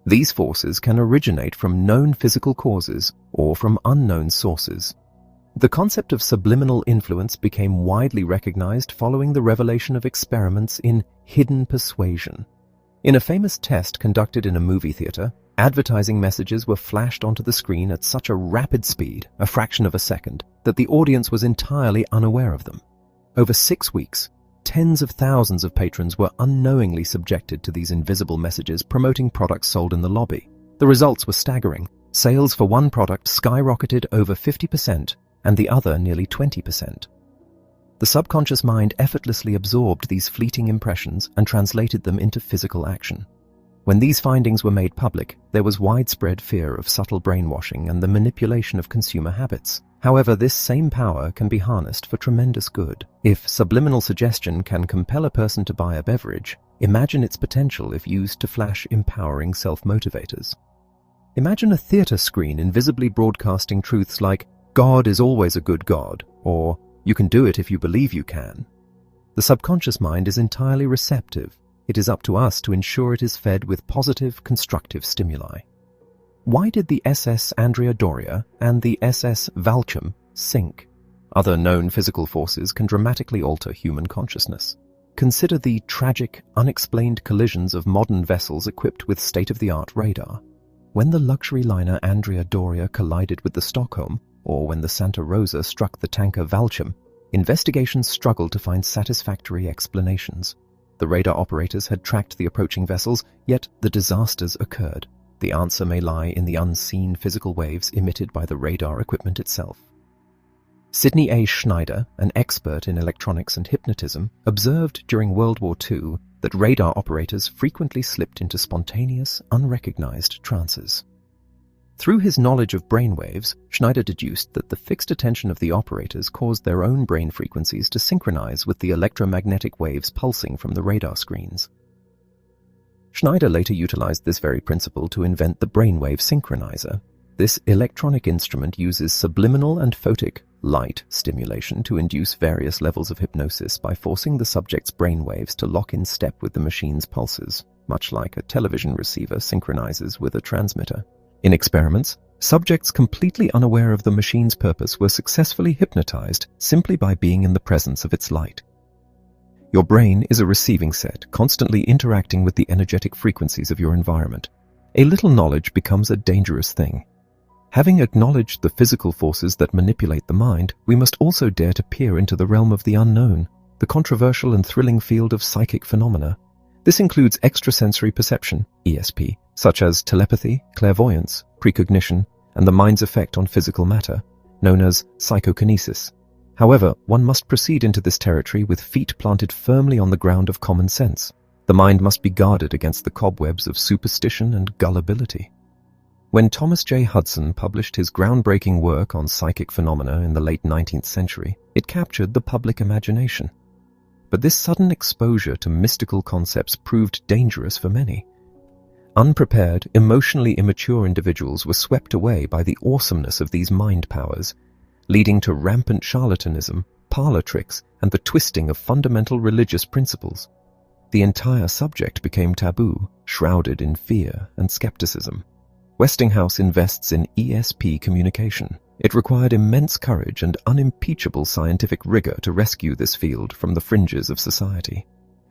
These forces can originate from known physical causes or from unknown sources. The concept of subliminal influence became widely recognized following the revelation of experiments in hidden persuasion. In a famous test conducted in a movie theater, advertising messages were flashed onto the screen at such a rapid speed, a fraction of a second, that the audience was entirely unaware of them. Over 6 weeks, tens of thousands of patrons were unknowingly subjected to these invisible messages promoting products sold in the lobby. The results were staggering. Sales for one product skyrocketed over 50%, and the other nearly 20%. The subconscious mind effortlessly absorbed these fleeting impressions and translated them into physical action. When these findings were made public, there was widespread fear of subtle brainwashing and the manipulation of consumer habits. However, this same power can be harnessed for tremendous good. If subliminal suggestion can compel a person to buy a beverage, imagine its potential if used to flash empowering self-motivators. Imagine a theater screen invisibly broadcasting truths like, "God is always a good God," or "You can do it if you believe you can." The subconscious mind is entirely receptive. It is up to us to ensure it is fed with positive, constructive stimuli. Why did the SS Andrea Doria and the SS Valchum sink? Other known physical forces can dramatically alter human consciousness. Consider the tragic, unexplained collisions of modern vessels equipped with state-of-the-art radar. When the luxury liner Andrea Doria collided with the Stockholm, or when the Santa Rosa struck the tanker Valchum, investigations struggled to find satisfactory explanations. The radar operators had tracked the approaching vessels, yet the disasters occurred. The answer may lie in the unseen physical waves emitted by the radar equipment itself. Sidney A. Schneider, an expert in electronics and hypnotism, observed during World War II that radar operators frequently slipped into spontaneous, unrecognized trances. Through his knowledge of brainwaves, Schneider deduced that the fixed attention of the operators caused their own brain frequencies to synchronize with the electromagnetic waves pulsing from the radar screens. Schneider later utilized this very principle to invent the brainwave synchronizer. This electronic instrument uses subliminal and photic light stimulation to induce various levels of hypnosis by forcing the subject's brainwaves to lock in step with the machine's pulses, much like a television receiver synchronizes with a transmitter. In experiments, subjects completely unaware of the machine's purpose were successfully hypnotized simply by being in the presence of its light. Your brain is a receiving set, constantly interacting with the energetic frequencies of your environment. A little knowledge becomes a dangerous thing. Having acknowledged the physical forces that manipulate the mind, we must also dare to peer into the realm of the unknown, the controversial and thrilling field of psychic phenomena. This includes extrasensory perception, ESP, such as telepathy, clairvoyance, precognition, and the mind's effect on physical matter, known as psychokinesis. However, one must proceed into this territory with feet planted firmly on the ground of common sense. The mind must be guarded against the cobwebs of superstition and gullibility. When Thomas J. Hudson published his groundbreaking work on psychic phenomena in the late 19th century, it captured the public imagination. But this sudden exposure to mystical concepts proved dangerous for many. Unprepared, emotionally immature individuals were swept away by the awesomeness of these mind powers, leading to rampant charlatanism, parlor tricks, and the twisting of fundamental religious principles. The entire subject became taboo, shrouded in fear and skepticism. Westinghouse invests in ESP communication. It required immense courage and unimpeachable scientific rigor to rescue this field from the fringes of society.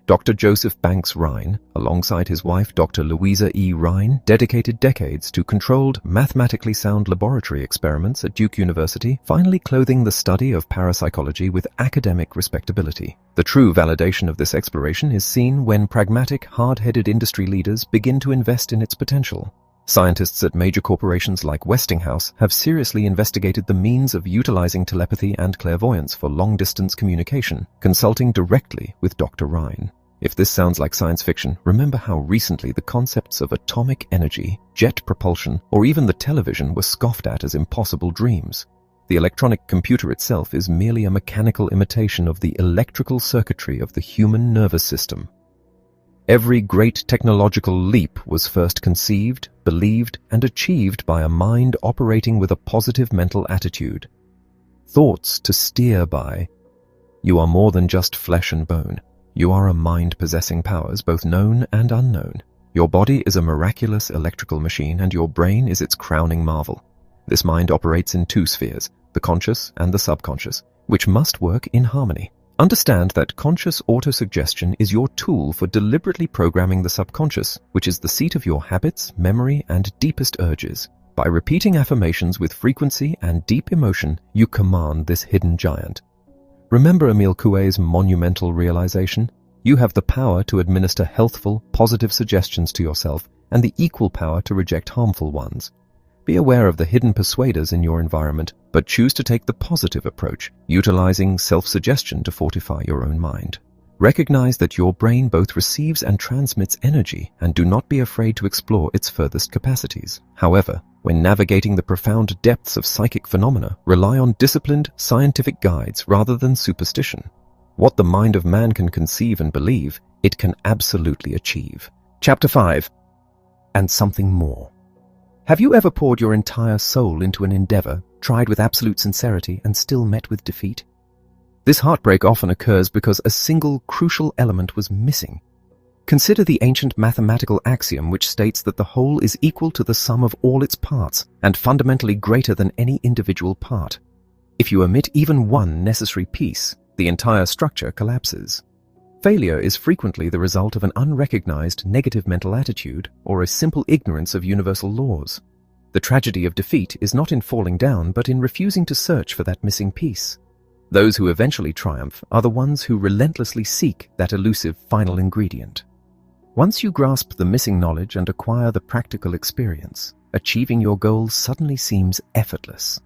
Dr. Joseph Banks Rhine, alongside his wife Dr. Louisa E. Rhine, dedicated decades to controlled, mathematically sound laboratory experiments at Duke University, finally clothing the study of parapsychology with academic respectability. The true validation of this exploration is seen when pragmatic, hard-headed industry leaders begin to invest in its potential. Scientists at major corporations like Westinghouse have seriously investigated the means of utilizing telepathy and clairvoyance for long-distance communication, consulting directly with Dr. Rhine. If this sounds like science fiction, remember how recently the concepts of atomic energy, jet propulsion, or even the television were scoffed at as impossible dreams. The electronic computer itself is merely a mechanical imitation of the electrical circuitry of the human nervous system. Every great technological leap was first conceived, believed, and achieved by a mind operating with a positive mental attitude. Thoughts to steer by. You are more than just flesh and bone. You are a mind possessing powers both known and unknown. Your body is a miraculous electrical machine and your brain is its crowning marvel. This mind operates in two spheres, the conscious and the subconscious, which must work in harmony. Understand that conscious autosuggestion is your tool for deliberately programming the subconscious, which is the seat of your habits, memory, and deepest urges. By repeating affirmations with frequency and deep emotion, you command this hidden giant. Remember Emile Coué's monumental realization? You have the power to administer healthful, positive suggestions to yourself and the equal power to reject harmful ones. Be aware of the hidden persuaders in your environment, but choose to take the positive approach, utilizing self-suggestion to fortify your own mind. Recognize that your brain both receives and transmits energy, and do not be afraid to explore its furthest capacities. However, when navigating the profound depths of psychic phenomena, rely on disciplined, scientific guides rather than superstition. What the mind of man can conceive and believe, it can absolutely achieve. Chapter 5. And something more. Have you ever poured your entire soul into an endeavor, tried with absolute sincerity, and still met with defeat? This heartbreak often occurs because a single crucial element was missing. Consider the ancient mathematical axiom which states that the whole is equal to the sum of all its parts, and fundamentally greater than any individual part. If you omit even one necessary piece, the entire structure collapses. Failure is frequently the result of an unrecognized negative mental attitude or a simple ignorance of universal laws. The tragedy of defeat is not in falling down, but in refusing to search for that missing piece. Those who eventually triumph are the ones who relentlessly seek that elusive final ingredient. Once you grasp the missing knowledge and acquire the practical experience, achieving your goals suddenly seems effortless.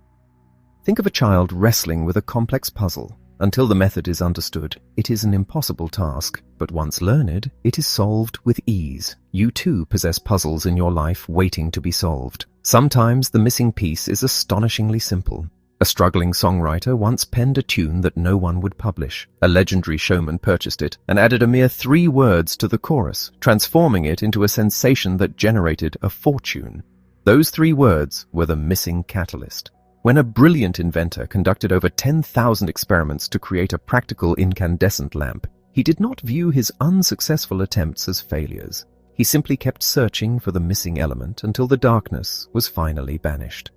Think of a child wrestling with a complex puzzle. Until the method is understood, it is an impossible task, but once learned, it is solved with ease. You too possess puzzles in your life waiting to be solved. Sometimes the missing piece is astonishingly simple. A struggling songwriter once penned a tune that no one would publish. A legendary showman purchased it and added a mere 3 words to the chorus, transforming it into a sensation that generated a fortune. Those 3 words were the missing catalyst. When a brilliant inventor conducted over 10,000 experiments to create a practical incandescent lamp, he did not view his unsuccessful attempts as failures. He simply kept searching for the missing element until the darkness was finally banished.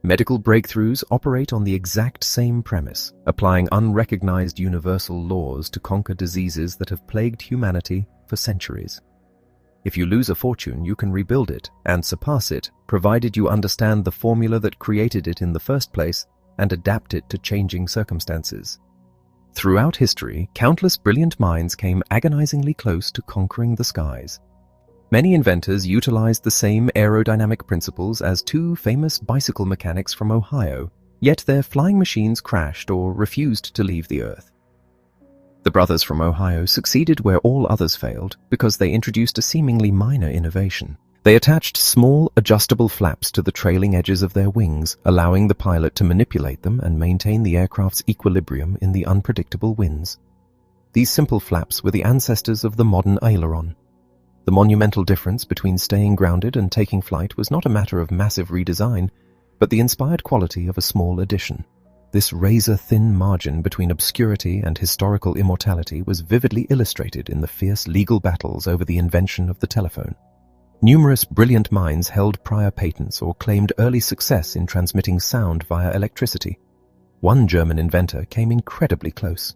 Medical breakthroughs operate on the exact same premise, applying unrecognized universal laws to conquer diseases that have plagued humanity for centuries. If you lose a fortune, you can rebuild it and surpass it, provided you understand the formula that created it in the first place and adapt it to changing circumstances. Throughout history, countless brilliant minds came agonizingly close to conquering the skies. Many inventors utilized the same aerodynamic principles as 2 famous bicycle mechanics from Ohio, yet their flying machines crashed or refused to leave the Earth. The brothers from Ohio succeeded where all others failed because they introduced a seemingly minor innovation. They attached small, adjustable flaps to the trailing edges of their wings, allowing the pilot to manipulate them and maintain the aircraft's equilibrium in the unpredictable winds. These simple flaps were the ancestors of the modern aileron. The monumental difference between staying grounded and taking flight was not a matter of massive redesign, but the inspired quality of a small addition. This razor-thin margin between obscurity and historical immortality was vividly illustrated in the fierce legal battles over the invention of the telephone. Numerous brilliant minds held prior patents or claimed early success in transmitting sound via electricity. One German inventor came incredibly close.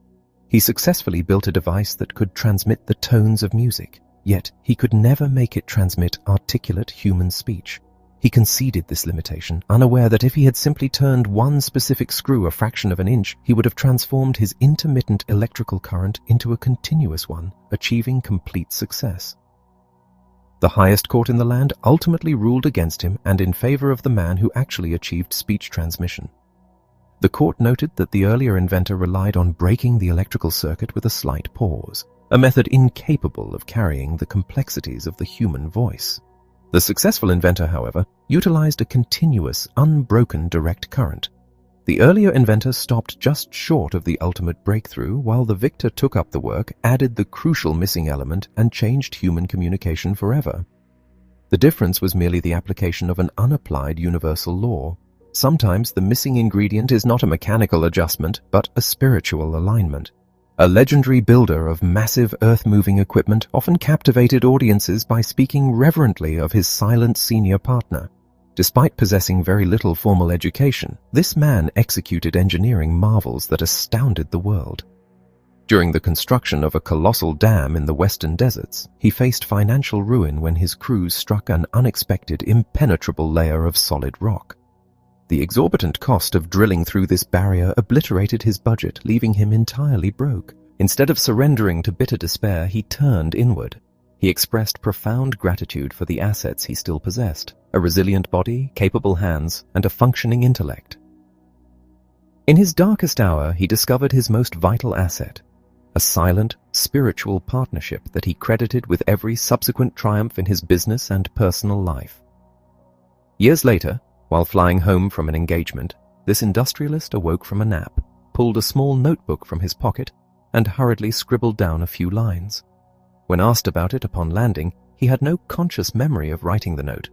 He successfully built a device that could transmit the tones of music, yet he could never make it transmit articulate human speech. He conceded this limitation, unaware that if he had simply turned one specific screw a fraction of an inch, he would have transformed his intermittent electrical current into a continuous one, achieving complete success. The highest court in the land ultimately ruled against him and in favor of the man who actually achieved speech transmission. The court noted that the earlier inventor relied on breaking the electrical circuit with a slight pause, a method incapable of carrying the complexities of the human voice. The successful inventor, however, utilized a continuous, unbroken direct current. The earlier inventor stopped just short of the ultimate breakthrough, while the victor took up the work, added the crucial missing element, and changed human communication forever. The difference was merely the application of an unapplied universal law. Sometimes the missing ingredient is not a mechanical adjustment, but a spiritual alignment. A legendary builder of massive earth-moving equipment often captivated audiences by speaking reverently of his silent senior partner. Despite possessing very little formal education, this man executed engineering marvels that astounded the world. During the construction of a colossal dam in the western deserts, he faced financial ruin when his crews struck an unexpected, impenetrable layer of solid rock. The exorbitant cost of drilling through this barrier obliterated his budget, leaving him entirely broke. Instead of surrendering to bitter despair, he turned inward. He expressed profound gratitude for the assets he still possessed: a resilient body, capable hands, and a functioning intellect. In his darkest hour, he discovered his most vital asset: a silent, spiritual partnership that he credited with every subsequent triumph in his business and personal life. Years later, while flying home from an engagement, this industrialist awoke from a nap, pulled a small notebook from his pocket, and hurriedly scribbled down a few lines. When asked about it upon landing, he had no conscious memory of writing the note.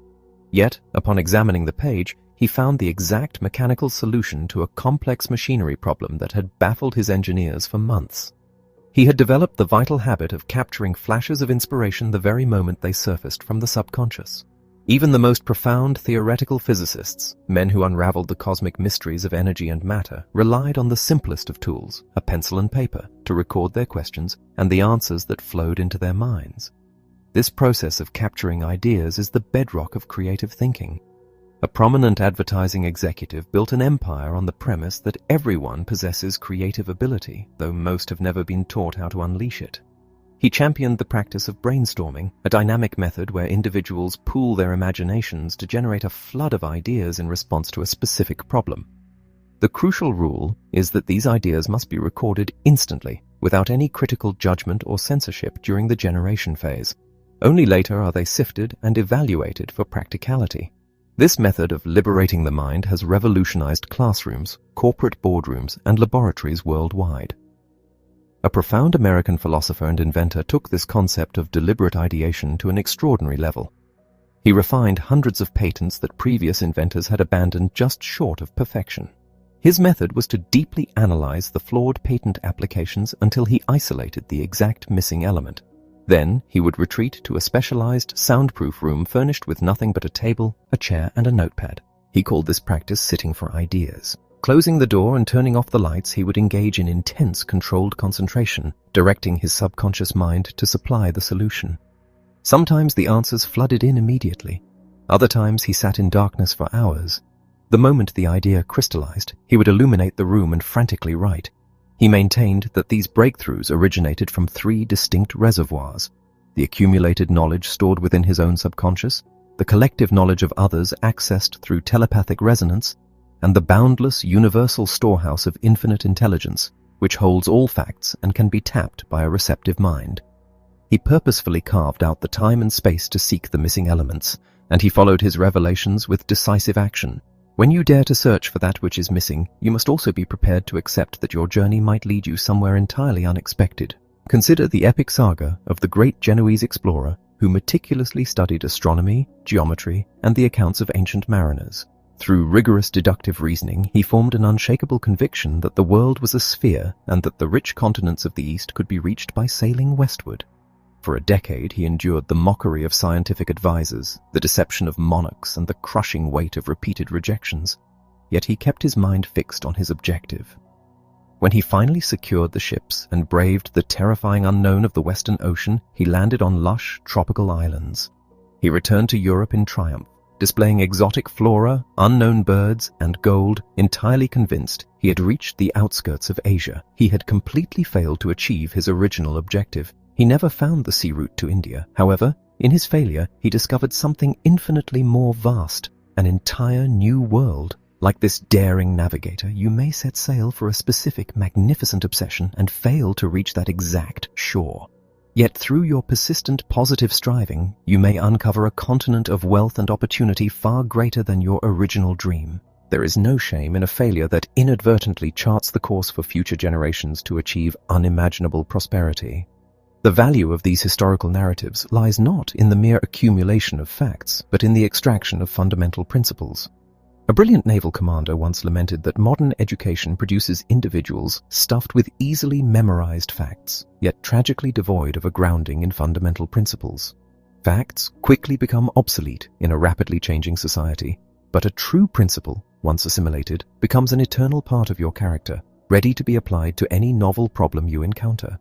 Yet, upon examining the page, he found the exact mechanical solution to a complex machinery problem that had baffled his engineers for months. He had developed the vital habit of capturing flashes of inspiration the very moment they surfaced from the subconscious. Even the most profound theoretical physicists, men who unraveled the cosmic mysteries of energy and matter, relied on the simplest of tools, a pencil and paper, to record their questions and the answers that flowed into their minds. This process of capturing ideas is the bedrock of creative thinking. A prominent advertising executive built an empire on the premise that everyone possesses creative ability, though most have never been taught how to unleash it. He championed the practice of brainstorming, a dynamic method where individuals pool their imaginations to generate a flood of ideas in response to a specific problem. The crucial rule is that these ideas must be recorded instantly, without any critical judgment or censorship during the generation phase. Only later are they sifted and evaluated for practicality. This method of liberating the mind has revolutionized classrooms, corporate boardrooms, and laboratories worldwide. A profound American philosopher and inventor took this concept of deliberate ideation to an extraordinary level. He refined hundreds of patents that previous inventors had abandoned just short of perfection. His method was to deeply analyze the flawed patent applications until he isolated the exact missing element. Then he would retreat to a specialized, soundproof room furnished with nothing but a table, a chair, and a notepad. He called this practice sitting for ideas. Closing the door and turning off the lights, he would engage in intense, controlled concentration, directing his subconscious mind to supply the solution. Sometimes the answers flooded in immediately. Other times he sat in darkness for hours. The moment the idea crystallized, he would illuminate the room and frantically write. He maintained that these breakthroughs originated from 3 distinct reservoirs: the accumulated knowledge stored within his own subconscious, the collective knowledge of others accessed through telepathic resonance, and the boundless universal storehouse of infinite intelligence. which holds all facts and can be tapped by a receptive mind. He purposefully carved out the time and space to seek the missing elements, and he followed his revelations with decisive action. When you dare to search for that which is missing, you must also be prepared to accept that your journey might lead you somewhere entirely unexpected. Consider the epic saga of the great Genoese explorer who meticulously studied astronomy, geometry, and the accounts of ancient mariners. Through rigorous deductive reasoning, he formed an unshakable conviction that the world was a sphere and that the rich continents of the East could be reached by sailing westward. For a decade, he endured the mockery of scientific advisors, the deception of monarchs, and the crushing weight of repeated rejections. Yet he kept his mind fixed on his objective. When he finally secured the ships and braved the terrifying unknown of the Western Ocean, he landed on lush, tropical islands. He returned to Europe in triumph, displaying exotic flora, unknown birds, and gold, entirely convinced he had reached the outskirts of Asia. He had completely failed to achieve his original objective. He never found the sea route to India. However, in his failure, he discovered something infinitely more vast, an entire new world. Like this daring navigator, you may set sail for a specific, magnificent obsession and fail to reach that exact shore. Yet through your persistent, positive striving, you may uncover a continent of wealth and opportunity far greater than your original dream. There is no shame in a failure that inadvertently charts the course for future generations to achieve unimaginable prosperity. The value of these historical narratives lies not in the mere accumulation of facts, but in the extraction of fundamental principles. A brilliant naval commander once lamented that modern education produces individuals stuffed with easily memorized facts, yet tragically devoid of a grounding in fundamental principles. Facts quickly become obsolete in a rapidly changing society, but a true principle, once assimilated, becomes an eternal part of your character, ready to be applied to any novel problem you encounter.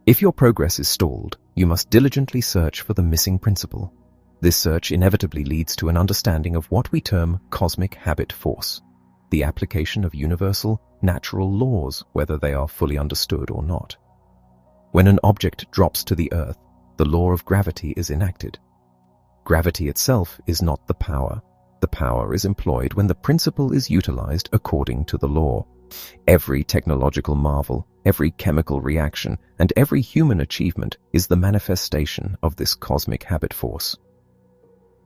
If your progress is stalled, you must diligently search for the missing principle. This search inevitably leads to an understanding of what we term cosmic habit force, the application of universal, natural laws, whether they are fully understood or not. When an object drops to the earth, the law of gravity is enacted. Gravity itself is not the power. The power is employed when the principle is utilized according to the law. Every technological marvel, every chemical reaction, and every human achievement is the manifestation of this cosmic habit force.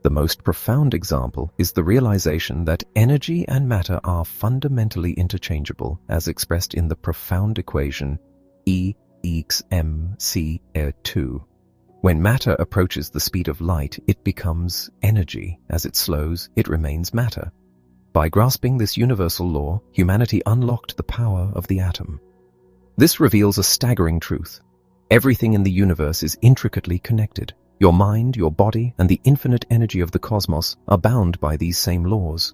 The most profound example is the realization that energy and matter are fundamentally interchangeable, as expressed in the profound equation E equals mc². When matter approaches the speed of light, it becomes energy. As it slows, it remains matter. By grasping this universal law, humanity unlocked the power of the atom. This reveals a staggering truth. Everything in the universe is intricately connected. Your mind, your body, and the infinite energy of the cosmos are bound by these same laws.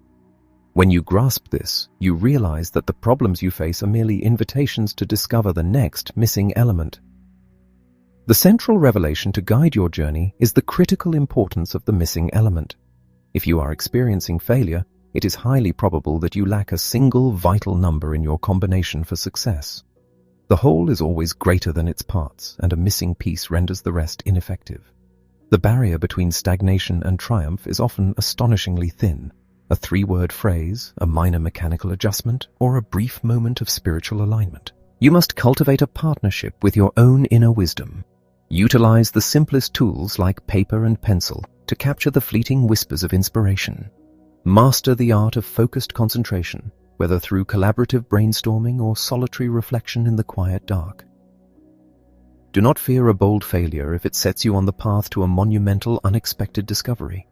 When you grasp this, you realize that the problems you face are merely invitations to discover the next missing element. The central revelation to guide your journey is the critical importance of the missing element. If you are experiencing failure, it is highly probable that you lack a single vital number in your combination for success. The whole is always greater than its parts, and a missing piece renders the rest ineffective. The barrier between stagnation and triumph is often astonishingly thin. A three-word phrase, a minor mechanical adjustment, or a brief moment of spiritual alignment. You must cultivate a partnership with your own inner wisdom. Utilize the simplest tools like paper and pencil to capture the fleeting whispers of inspiration. Master the art of focused concentration, whether through collaborative brainstorming or solitary reflection in the quiet dark. Do not fear a bold failure if it sets you on the path to a monumental, unexpected discovery.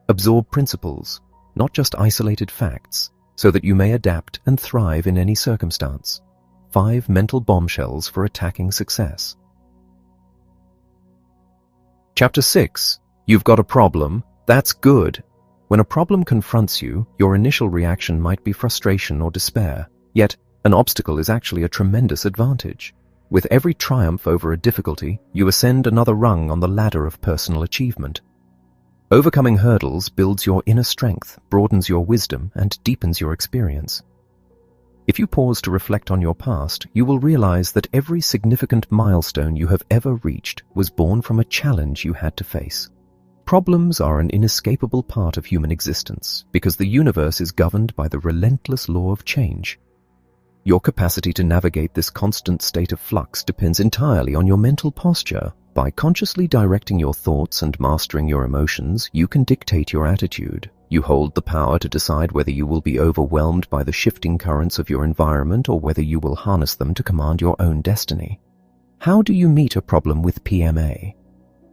Absorb principles, not just isolated facts, so that you may adapt and thrive in any circumstance. 5 mental bombshells for attacking success. Chapter 6. You've got a problem. That's good. When a problem confronts you, your initial reaction might be frustration or despair. Yet, an obstacle is actually a tremendous advantage. With every triumph over a difficulty, you ascend another rung on the ladder of personal achievement. Overcoming hurdles builds your inner strength, broadens your wisdom, and deepens your experience. If you pause to reflect on your past, you will realize that every significant milestone you have ever reached was born from a challenge you had to face. Problems are an inescapable part of human existence because the universe is governed by the relentless law of change. Your capacity to navigate this constant state of flux depends entirely on your mental posture. By consciously directing your thoughts and mastering your emotions, you can dictate your attitude. You hold the power to decide whether you will be overwhelmed by the shifting currents of your environment or whether you will harness them to command your own destiny. How do you meet a problem with PMA?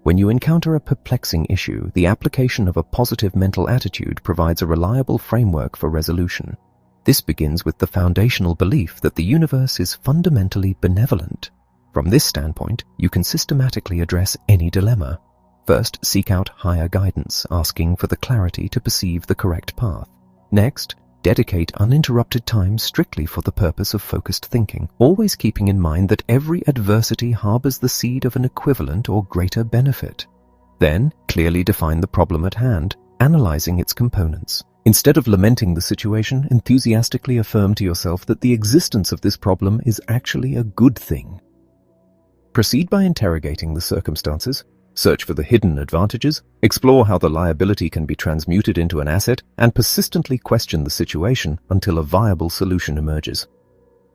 When you encounter a perplexing issue, the application of a positive mental attitude provides a reliable framework for resolution. This begins with the foundational belief that the universe is fundamentally benevolent. From this standpoint, you can systematically address any dilemma. First, seek out higher guidance, asking for the clarity to perceive the correct path. Next, dedicate uninterrupted time strictly for the purpose of focused thinking, always keeping in mind that every adversity harbors the seed of an equivalent or greater benefit. Then, clearly define the problem at hand, analyzing its components. Instead of lamenting the situation, enthusiastically affirm to yourself that the existence of this problem is actually a good thing. Proceed by interrogating the circumstances, search for the hidden advantages, explore how the liability can be transmuted into an asset, and persistently question the situation until a viable solution emerges.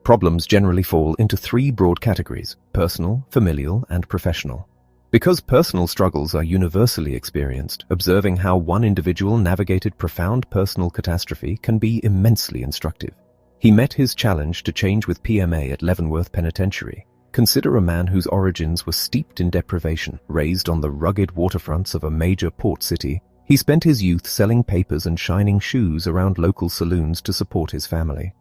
Problems generally fall into three broad categories: personal, familial, and professional. Because personal struggles are universally experienced, observing how one individual navigated profound personal catastrophe can be immensely instructive. He met his challenge to change with PMA at Leavenworth Penitentiary. Consider a man whose origins were steeped in deprivation. Raised on the rugged waterfronts of a major port city, he spent his youth selling papers and shining shoes around local saloons to support his family.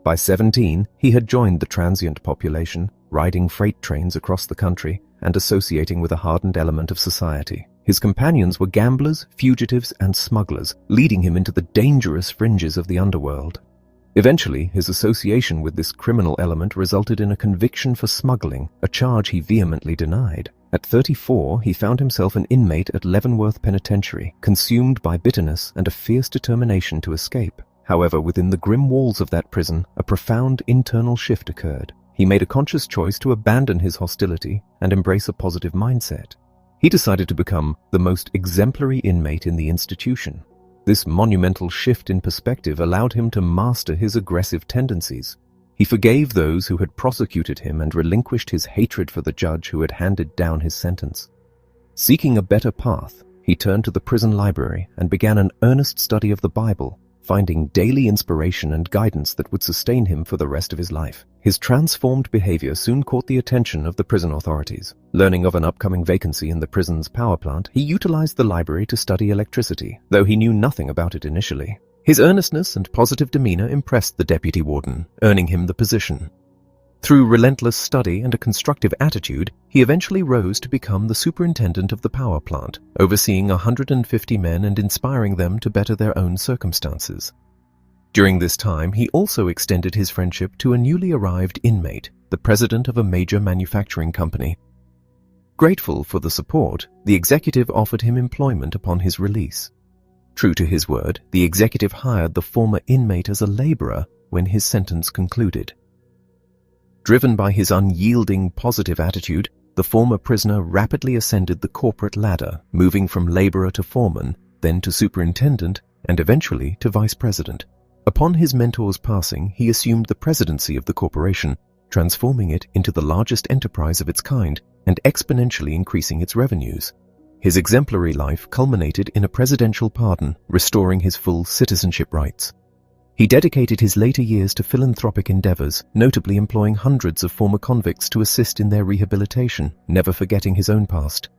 By 17, he had joined the transient population, riding freight trains across the country and associating with a hardened element of society. His companions were gamblers, fugitives, and smugglers, leading him into the dangerous fringes of the underworld. Eventually, his association with this criminal element resulted in a conviction for smuggling, a charge he vehemently denied. At 34, he found himself an inmate at Leavenworth Penitentiary, consumed by bitterness and a fierce determination to escape. However, within the grim walls of that prison, a profound internal shift occurred. He made a conscious choice to abandon his hostility and embrace a positive mindset. He decided to become the most exemplary inmate in the institution. This monumental shift in perspective allowed him to master his aggressive tendencies. He forgave those who had prosecuted him and relinquished his hatred for the judge who had handed down his sentence. Seeking a better path, he turned to the prison library and began an earnest study of the Bible, finding daily inspiration and guidance that would sustain him for the rest of his life. His transformed behavior soon caught the attention of the prison authorities. Learning of an upcoming vacancy in the prison's power plant, he utilized the library to study electricity, though he knew nothing about it initially. His earnestness and positive demeanor impressed the deputy warden, earning him the position. Through relentless study and a constructive attitude, he eventually rose to become the superintendent of the power plant, overseeing 150 men and inspiring them to better their own circumstances. During this time, he also extended his friendship to a newly arrived inmate, the president of a major manufacturing company. Grateful for the support, the executive offered him employment upon his release. True to his word, the executive hired the former inmate as a laborer when his sentence concluded. Driven by his unyielding positive attitude, the former prisoner rapidly ascended the corporate ladder, moving from laborer to foreman, then to superintendent, and eventually to vice president. Upon his mentor's passing, he assumed the presidency of the corporation, transforming it into the largest enterprise of its kind and exponentially increasing its revenues. His exemplary life culminated in a presidential pardon, restoring his full citizenship rights. He dedicated his later years to philanthropic endeavors, notably employing hundreds of former convicts to assist in their rehabilitation, never forgetting his own past.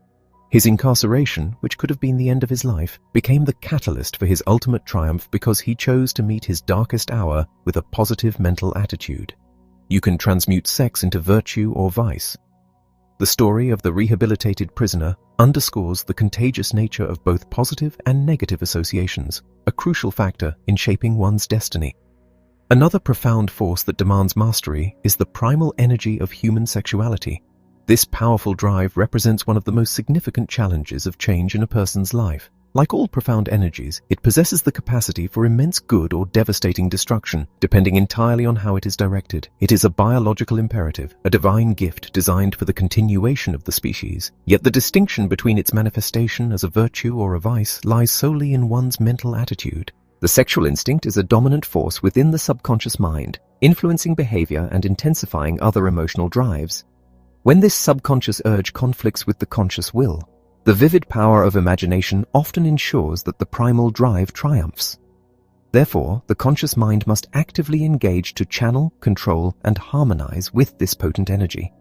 His incarceration, which could have been the end of his life, became the catalyst for his ultimate triumph because he chose to meet his darkest hour with a positive mental attitude. You can transmute sex into virtue or vice. The story of the rehabilitated prisoner underscores the contagious nature of both positive and negative associations, a crucial factor in shaping one's destiny. Another profound force that demands mastery is the primal energy of human sexuality. This powerful drive represents one of the most significant challenges of change in a person's life. Like all profound energies, it possesses the capacity for immense good or devastating destruction, depending entirely on how it is directed. It is a biological imperative, a divine gift designed for the continuation of the species. Yet the distinction between its manifestation as a virtue or a vice lies solely in one's mental attitude. The sexual instinct is a dominant force within the subconscious mind, influencing behavior and intensifying other emotional drives. When this subconscious urge conflicts with the conscious will, the vivid power of imagination often ensures that the primal drive triumphs. Therefore, the conscious mind must actively engage to channel, control, and harmonize with this potent energy.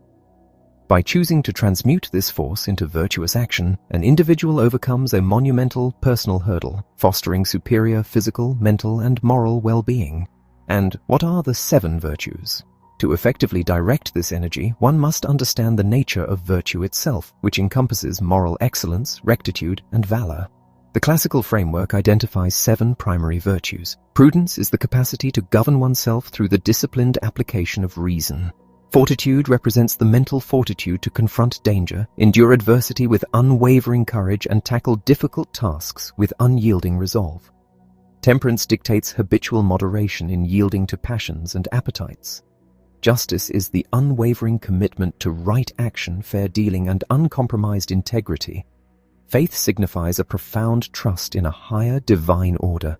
By choosing to transmute this force into virtuous action, an individual overcomes a monumental personal hurdle, fostering superior physical, mental, and moral well-being. And what are the 7 virtues? To effectively direct this energy, one must understand the nature of virtue itself, which encompasses moral excellence, rectitude, and valor. The classical framework identifies 7 primary virtues. Prudence is the capacity to govern oneself through the disciplined application of reason. Fortitude represents the mental fortitude to confront danger, endure adversity with unwavering courage, and tackle difficult tasks with unyielding resolve. Temperance dictates habitual moderation in yielding to passions and appetites. Justice is the unwavering commitment to right action, fair dealing, and uncompromised integrity. Faith signifies a profound trust in a higher divine order.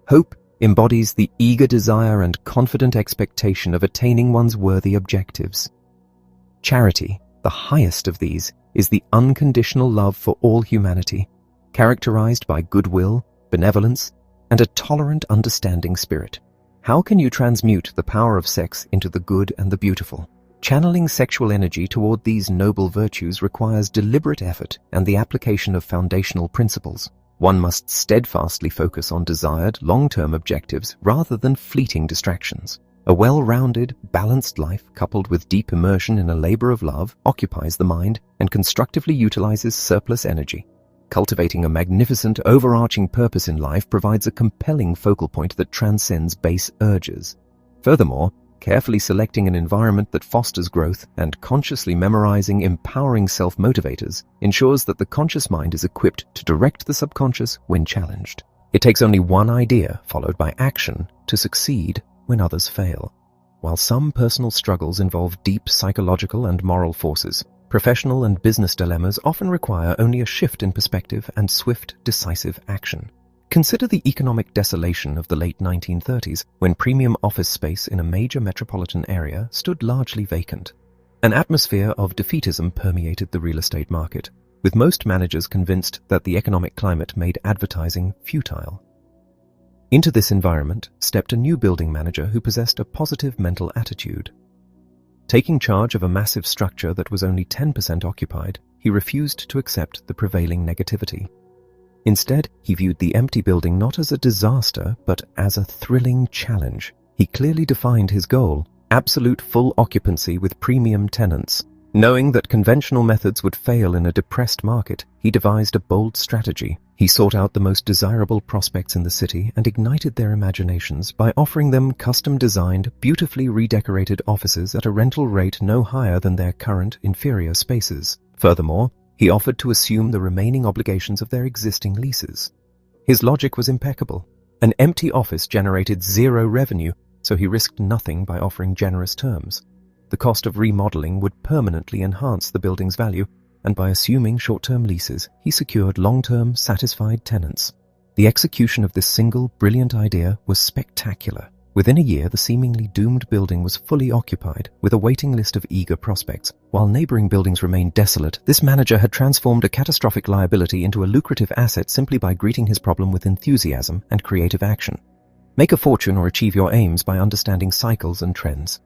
Hope embodies the eager desire and confident expectation of attaining one's worthy objectives. Charity, the highest of these, is the unconditional love for all humanity, characterized by goodwill, benevolence, and a tolerant, understanding spirit. How can you transmute the power of sex into the good and the beautiful? Channeling sexual energy toward these noble virtues requires deliberate effort and the application of foundational principles. One must steadfastly focus on desired, long-term objectives rather than fleeting distractions. A well-rounded, balanced life coupled with deep immersion in a labor of love occupies the mind and constructively utilizes surplus energy. Cultivating a magnificent, overarching purpose in life provides a compelling focal point that transcends base urges. Furthermore, carefully selecting an environment that fosters growth and consciously memorizing empowering self-motivators ensures that the conscious mind is equipped to direct the subconscious when challenged. It takes only one idea, followed by action, to succeed when others fail. While some personal struggles involve deep psychological and moral forces, professional and business dilemmas often require only a shift in perspective and swift, decisive action. Consider the economic desolation of the late 1930s, when premium office space in a major metropolitan area stood largely vacant. An atmosphere of defeatism permeated the real estate market, with most managers convinced that the economic climate made advertising futile. Into this environment stepped a new building manager who possessed a positive mental attitude. Taking charge of a massive structure that was only 10% occupied, he refused to accept the prevailing negativity. Instead, he viewed the empty building not as a disaster, but as a thrilling challenge. He clearly defined his goal: absolute full occupancy with premium tenants. Knowing that conventional methods would fail in a depressed market, he devised a bold strategy. He sought out the most desirable prospects in the city and ignited their imaginations by offering them custom-designed, beautifully redecorated offices at a rental rate no higher than their current inferior spaces. Furthermore, he offered to assume the remaining obligations of their existing leases. His logic was impeccable. An empty office generated zero revenue, so he risked nothing by offering generous terms. The cost of remodeling would permanently enhance the building's value, and by assuming short-term leases, he secured long-term, satisfied tenants. The execution of this single, brilliant idea was spectacular. Within a year, the seemingly doomed building was fully occupied, with a waiting list of eager prospects. While neighboring buildings remained desolate, this manager had transformed a catastrophic liability into a lucrative asset simply by greeting his problem with enthusiasm and creative action. Make a fortune or achieve your aims by understanding cycles and trends.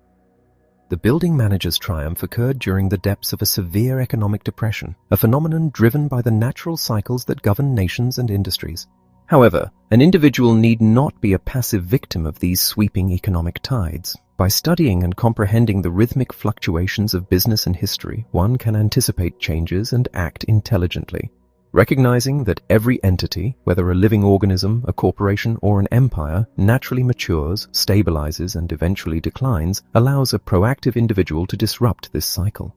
The building manager's triumph occurred during the depths of a severe economic depression, a phenomenon driven by the natural cycles that govern nations and industries. However, an individual need not be a passive victim of these sweeping economic tides. By studying and comprehending the rhythmic fluctuations of business and history, one can anticipate changes and act intelligently. Recognizing that every entity, whether a living organism, a corporation, or an empire, naturally matures, stabilizes, and eventually declines, allows a proactive individual to disrupt this cycle.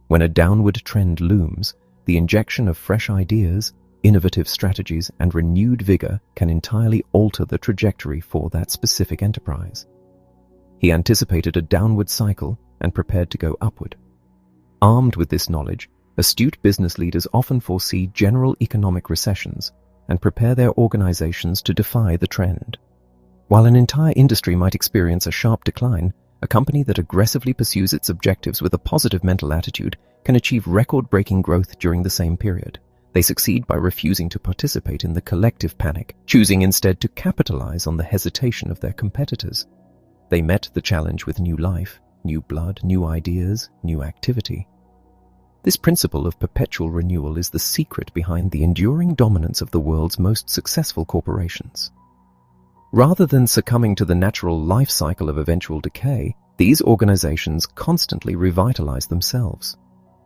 When a downward trend looms, the injection of fresh ideas, innovative strategies, and renewed vigor can entirely alter the trajectory for that specific enterprise. He anticipated a downward cycle and prepared to go upward. Armed with this knowledge, astute business leaders often foresee general economic recessions and prepare their organizations to defy the trend. While an entire industry might experience a sharp decline, a company that aggressively pursues its objectives with a positive mental attitude can achieve record-breaking growth during the same period. They succeed by refusing to participate in the collective panic, choosing instead to capitalize on the hesitation of their competitors. They met the challenge with new life, new blood, new ideas, new activity. This principle of perpetual renewal is the secret behind the enduring dominance of the world's most successful corporations. Rather than succumbing to the natural life cycle of eventual decay, these organizations constantly revitalize themselves.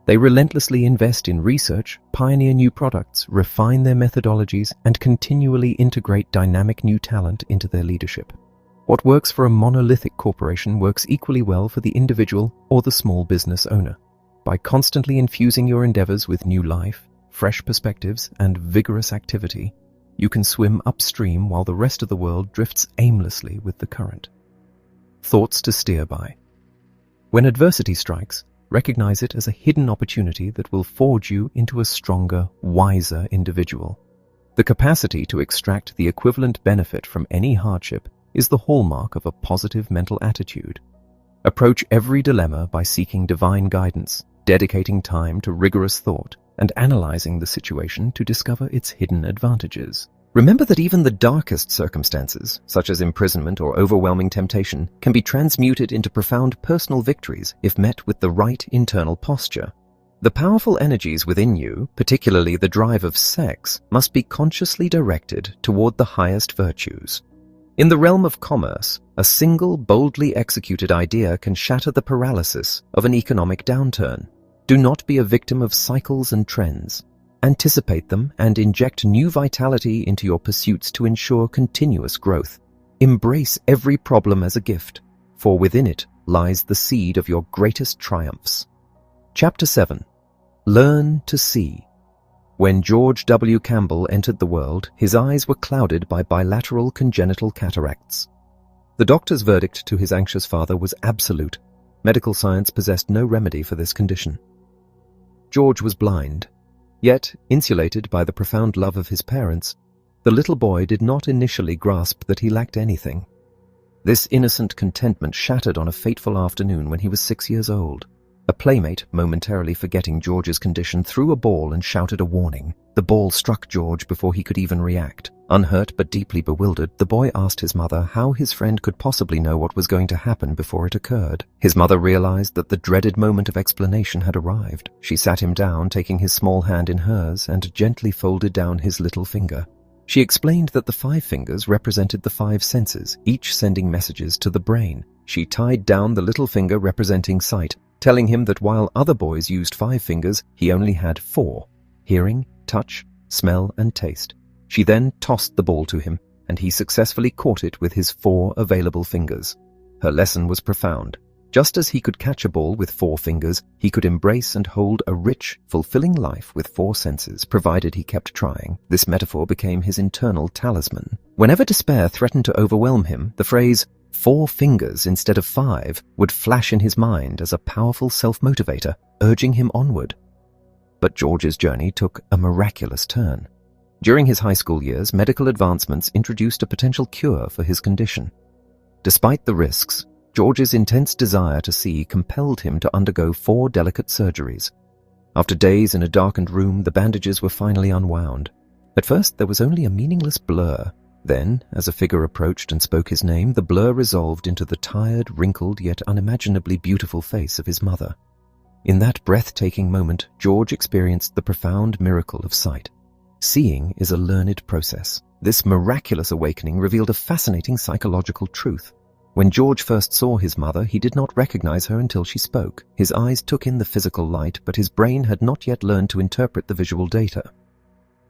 They relentlessly invest in research, pioneer new products, refine their methodologies, and continually integrate dynamic new talent into their leadership. What works for a monolithic corporation works equally well for the individual or the small business owner. By constantly infusing your endeavors with new life, fresh perspectives, and vigorous activity, you can swim upstream while the rest of the world drifts aimlessly with the current. Thoughts to steer by. When adversity strikes, recognize it as a hidden opportunity that will forge you into a stronger, wiser individual. The capacity to extract the equivalent benefit from any hardship is the hallmark of a positive mental attitude. Approach every dilemma by seeking divine guidance, dedicating time to rigorous thought, and analyzing the situation to discover its hidden advantages. Remember that even the darkest circumstances, such as imprisonment or overwhelming temptation, can be transmuted into profound personal victories if met with the right internal posture. The powerful energies within you, particularly the drive of sex, must be consciously directed toward the highest virtues. In the realm of commerce, a single boldly executed idea can shatter the paralysis of an economic downturn. Do not be a victim of cycles and trends. Anticipate them and inject new vitality into your pursuits to ensure continuous growth. Embrace every problem as a gift, for within it lies the seed of your greatest triumphs. Chapter 7. Learn to see. When George W. Campbell entered the world, his eyes were clouded by bilateral congenital cataracts. The doctor's verdict to his anxious father was absolute. Medical science possessed no remedy for this condition. George was blind. Yet, insulated by the profound love of his parents, the little boy did not initially grasp that he lacked anything. This innocent contentment shattered on a fateful afternoon when he was 6 years old. A playmate, momentarily forgetting George's condition, threw a ball and shouted a warning. The ball struck George before he could even react. Unhurt but deeply bewildered, the boy asked his mother how his friend could possibly know what was going to happen before it occurred. His mother realized that the dreaded moment of explanation had arrived. She sat him down, taking his small hand in hers, and gently folded down his little finger. She explained that the 5 fingers represented the 5 senses, each sending messages to the brain. She tied down the little finger representing sight, telling him that while other boys used 5 fingers, he only had 4: hearing, touch, smell, and taste. She then tossed the ball to him, and he successfully caught it with his 4 available fingers. Her lesson was profound. Just as he could catch a ball with 4 fingers, he could embrace and hold a rich, fulfilling life with 4 senses, provided he kept trying. This metaphor became his internal talisman. Whenever despair threatened to overwhelm him, the phrase, 4 fingers instead of 5, would flash in his mind as a powerful self-motivator, urging him onward. But George's journey took a miraculous turn. During his high school years, medical advancements introduced a potential cure for his condition. Despite the risks, George's intense desire to see compelled him to undergo 4 delicate surgeries. After days in a darkened room, the bandages were finally unwound. At first, there was only a meaningless blur. Then, as a figure approached and spoke his name, the blur resolved into the tired, wrinkled, yet unimaginably beautiful face of his mother. In that breathtaking moment, George experienced the profound miracle of sight. Seeing is a learned process. This miraculous awakening revealed a fascinating psychological truth. When George first saw his mother, he did not recognize her until she spoke. His eyes took in the physical light, but his brain had not yet learned to interpret the visual data.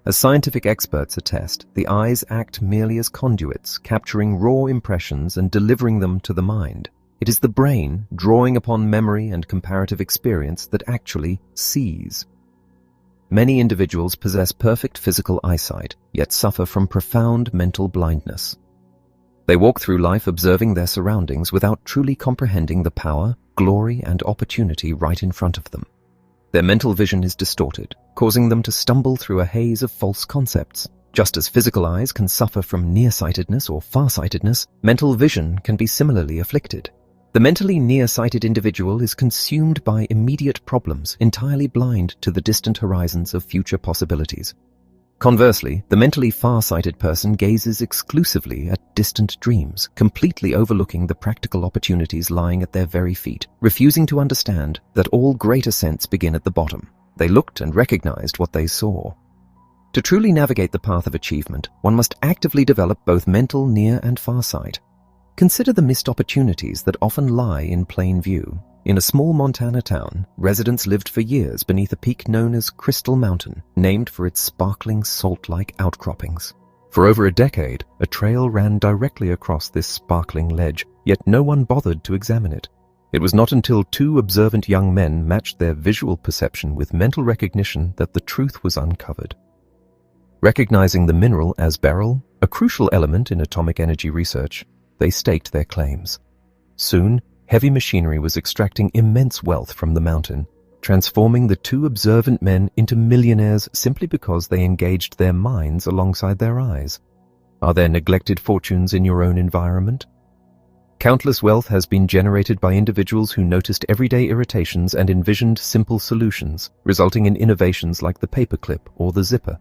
As scientific experts attest, the eyes act merely as conduits, capturing raw impressions and delivering them to the mind. It is the brain, drawing upon memory and comparative experience, that actually sees. Many individuals possess perfect physical eyesight, yet suffer from profound mental blindness. They walk through life observing their surroundings without truly comprehending the power, glory, and opportunity right in front of them. Their mental vision is distorted, causing them to stumble through a haze of false concepts. Just as physical eyes can suffer from nearsightedness or farsightedness, mental vision can be similarly afflicted. The mentally nearsighted individual is consumed by immediate problems, entirely blind to the distant horizons of future possibilities. Conversely, the mentally far-sighted person gazes exclusively at distant dreams, completely overlooking the practical opportunities lying at their very feet, refusing to understand that all great ascents begin at the bottom. They looked and recognized what they saw. To truly navigate the path of achievement, one must actively develop both mental near and far sight. Consider the missed opportunities that often lie in plain view. In a small Montana town, residents lived for years beneath a peak known as Crystal Mountain, named for its sparkling salt-like outcroppings. For over a decade, a trail ran directly across this sparkling ledge, yet no one bothered to examine it. It was not until two observant young men matched their visual perception with mental recognition that the truth was uncovered. Recognizing the mineral as beryl, a crucial element in atomic energy research, they staked their claims. Soon, heavy machinery was extracting immense wealth from the mountain, transforming the two observant men into millionaires simply because they engaged their minds alongside their eyes. Are there neglected fortunes in your own environment? Countless wealth has been generated by individuals who noticed everyday irritations and envisioned simple solutions, resulting in innovations like the paperclip or the zipper.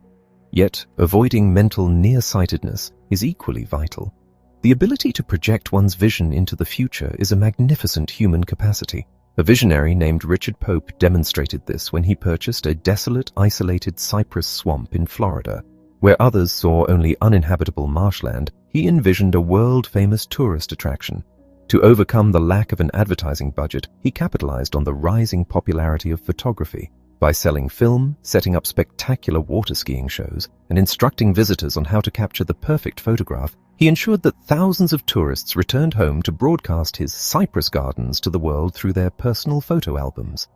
Yet, avoiding mental nearsightedness is equally vital. The ability to project one's vision into the future is a magnificent human capacity. A visionary named Richard Pope demonstrated this when he purchased a desolate, isolated cypress swamp in Florida. Where others saw only uninhabitable marshland, he envisioned a world-famous tourist attraction. To overcome the lack of an advertising budget, he capitalized on the rising popularity of photography. By selling film, setting up spectacular water skiing shows, and instructing visitors on how to capture the perfect photograph, he ensured that thousands of tourists returned home to broadcast his cypress gardens to the world through their personal photo albums.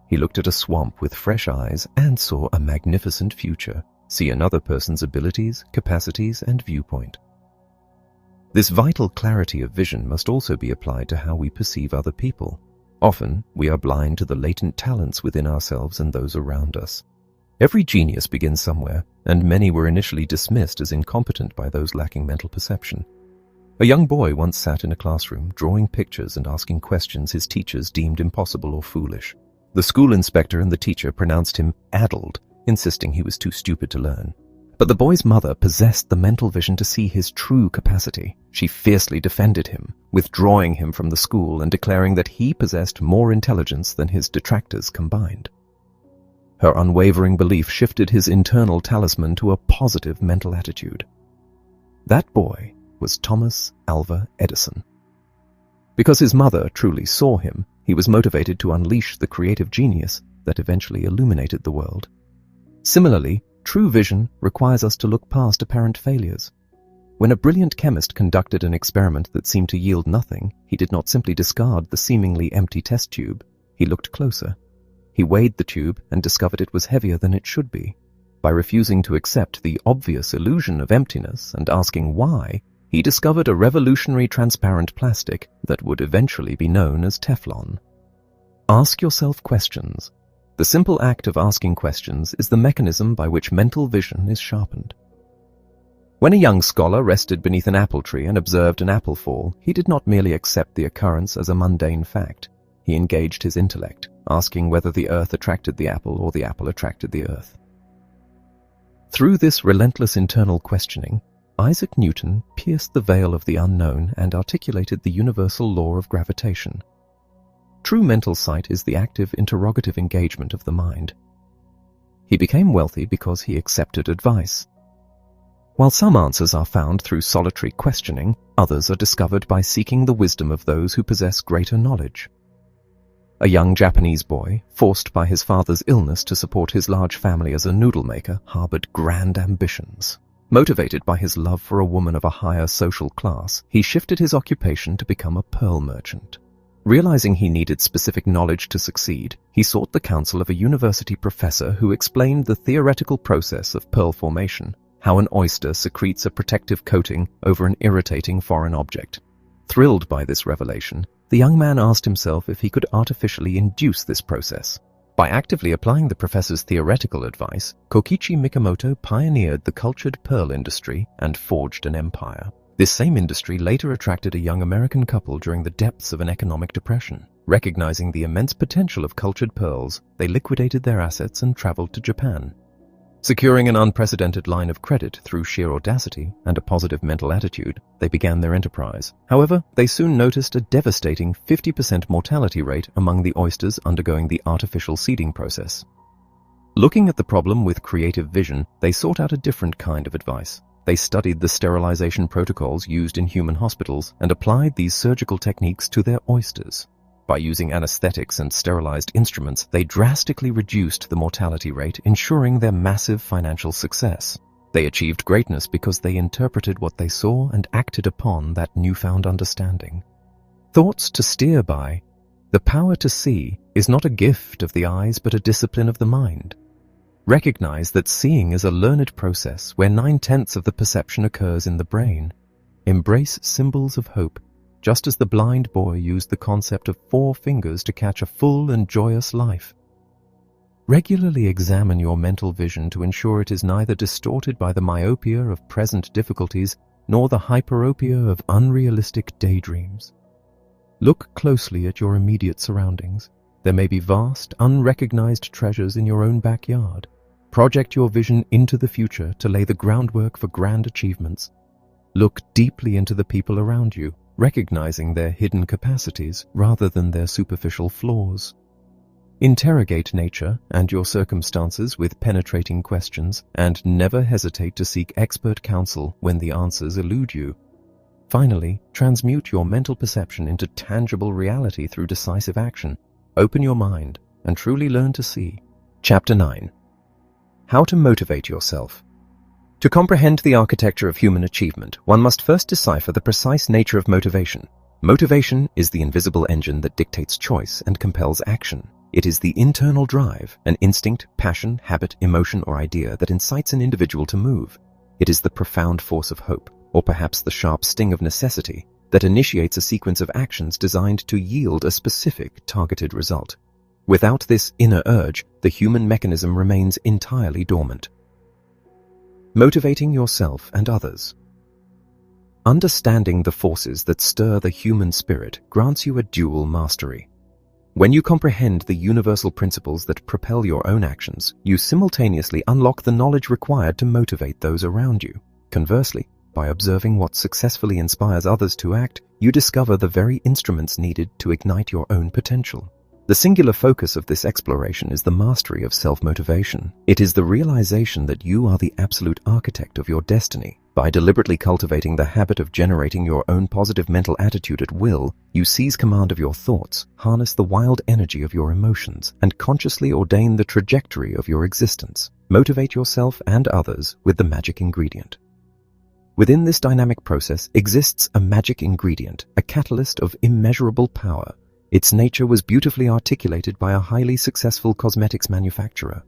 He looked at a swamp with fresh eyes and saw a magnificent future. See another person's abilities, capacities, and viewpoint. This vital clarity of vision must also be applied to how we perceive other people. Often, we are blind to the latent talents within ourselves and those around us. Every genius begins somewhere, and many were initially dismissed as incompetent by those lacking mental perception. A young boy once sat in a classroom, drawing pictures and asking questions his teachers deemed impossible or foolish. The school inspector and the teacher pronounced him addled, insisting he was too stupid to learn. But the boy's mother possessed the mental vision to see his true capacity. She fiercely defended him, withdrawing him from the school and declaring that he possessed more intelligence than his detractors combined. Her unwavering belief shifted his internal talisman to a positive mental attitude. That boy was Thomas Alva Edison. Because his mother truly saw him, he was motivated to unleash the creative genius that eventually illuminated the world. Similarly, true vision requires us to look past apparent failures. When a brilliant chemist conducted an experiment that seemed to yield nothing, he did not simply discard the seemingly empty test tube. He looked closer. He weighed the tube and discovered it was heavier than it should be. By refusing to accept the obvious illusion of emptiness and asking why, he discovered a revolutionary transparent plastic that would eventually be known as Teflon. Ask yourself questions. The simple act of asking questions is the mechanism by which mental vision is sharpened. When a young scholar rested beneath an apple tree and observed an apple fall, he did not merely accept the occurrence as a mundane fact. He engaged his intellect, asking whether the earth attracted the apple or the apple attracted the earth. Through this relentless internal questioning, Isaac Newton pierced the veil of the unknown and articulated the universal law of gravitation. True mental sight is the active interrogative engagement of the mind. He became wealthy because he accepted advice. While some answers are found through solitary questioning, others are discovered by seeking the wisdom of those who possess greater knowledge. A young Japanese boy, forced by his father's illness to support his large family as a noodle maker, harbored grand ambitions. Motivated by his love for a woman of a higher social class, he shifted his occupation to become a pearl merchant. Realizing he needed specific knowledge to succeed, he sought the counsel of a university professor who explained the theoretical process of pearl formation, how an oyster secretes a protective coating over an irritating foreign object. Thrilled by this revelation, the young man asked himself if he could artificially induce this process. By actively applying the professor's theoretical advice, Kokichi Mikamoto pioneered the cultured pearl industry and forged an empire. This same industry later attracted a young American couple during the depths of an economic depression. Recognizing the immense potential of cultured pearls, they liquidated their assets and traveled to Japan. Securing an unprecedented line of credit through sheer audacity and a positive mental attitude, they began their enterprise. However, they soon noticed a devastating 50% mortality rate among the oysters undergoing the artificial seeding process. Looking at the problem with creative vision, they sought out a different kind of advice. They studied the sterilization protocols used in human hospitals and applied these surgical techniques to their oysters. By using anesthetics and sterilized instruments, they drastically reduced the mortality rate, ensuring their massive financial success. They achieved greatness because they interpreted what they saw and acted upon that newfound understanding. Thoughts to steer by. The power to see is not a gift of the eyes but a discipline of the mind. Recognize that seeing is a learned process where 9/10 of the perception occurs in the brain. Embrace symbols of hope, just as the blind boy used the concept of 4 fingers to catch a full and joyous life. Regularly examine your mental vision to ensure it is neither distorted by the myopia of present difficulties nor the hyperopia of unrealistic daydreams. Look closely at your immediate surroundings. There may be vast, unrecognized treasures in your own backyard. Project your vision into the future to lay the groundwork for grand achievements. Look deeply into the people around you, recognizing their hidden capacities rather than their superficial flaws. Interrogate nature and your circumstances with penetrating questions, and never hesitate to seek expert counsel when the answers elude you. Finally, transmute your mental perception into tangible reality through decisive action. Open your mind and truly learn to see. Chapter 9. How to motivate yourself. To comprehend the architecture of human achievement, one must first decipher the precise nature of motivation. Motivation is the invisible engine that dictates choice and compels action. It is the internal drive, an instinct, passion, habit, emotion, or idea that incites an individual to move. It is the profound force of hope, or perhaps the sharp sting of necessity, that initiates a sequence of actions designed to yield a specific, targeted result. Without this inner urge, the human mechanism remains entirely dormant. Motivating yourself and others. Understanding the forces that stir the human spirit grants you a dual mastery. When you comprehend the universal principles that propel your own actions, you simultaneously unlock the knowledge required to motivate those around you. Conversely, by observing what successfully inspires others to act, you discover the very instruments needed to ignite your own potential. The singular focus of this exploration is the mastery of self-motivation. It is the realization that you are the absolute architect of your destiny. By deliberately cultivating the habit of generating your own positive mental attitude at will, you seize command of your thoughts, harness the wild energy of your emotions, and consciously ordain the trajectory of your existence. Motivate yourself and others with the magic ingredient. Within this dynamic process exists a magic ingredient, a catalyst of immeasurable power. Its nature was beautifully articulated by a highly successful cosmetics manufacturer.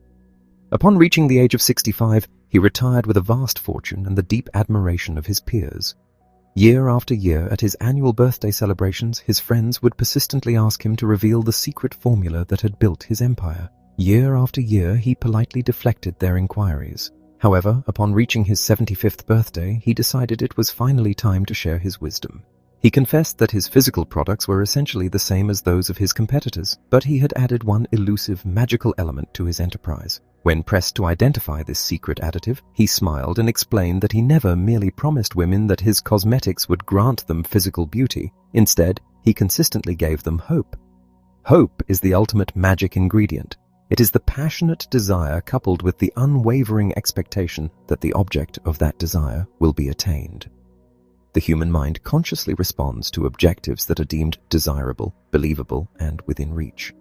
Upon reaching the age of 65, he retired with a vast fortune and the deep admiration of his peers. Year after year, at his annual birthday celebrations, his friends would persistently ask him to reveal the secret formula that had built his empire. Year after year, he politely deflected their inquiries. However, upon reaching his 75th birthday, he decided it was finally time to share his wisdom. He confessed that his physical products were essentially the same as those of his competitors, but he had added one elusive, magical element to his enterprise. When pressed to identify this secret additive, he smiled and explained that he never merely promised women that his cosmetics would grant them physical beauty. Instead, he consistently gave them hope. Hope is the ultimate magic ingredient. It is the passionate desire coupled with the unwavering expectation that the object of that desire will be attained. The human mind consciously responds to objectives that are deemed desirable, believable, and within reach.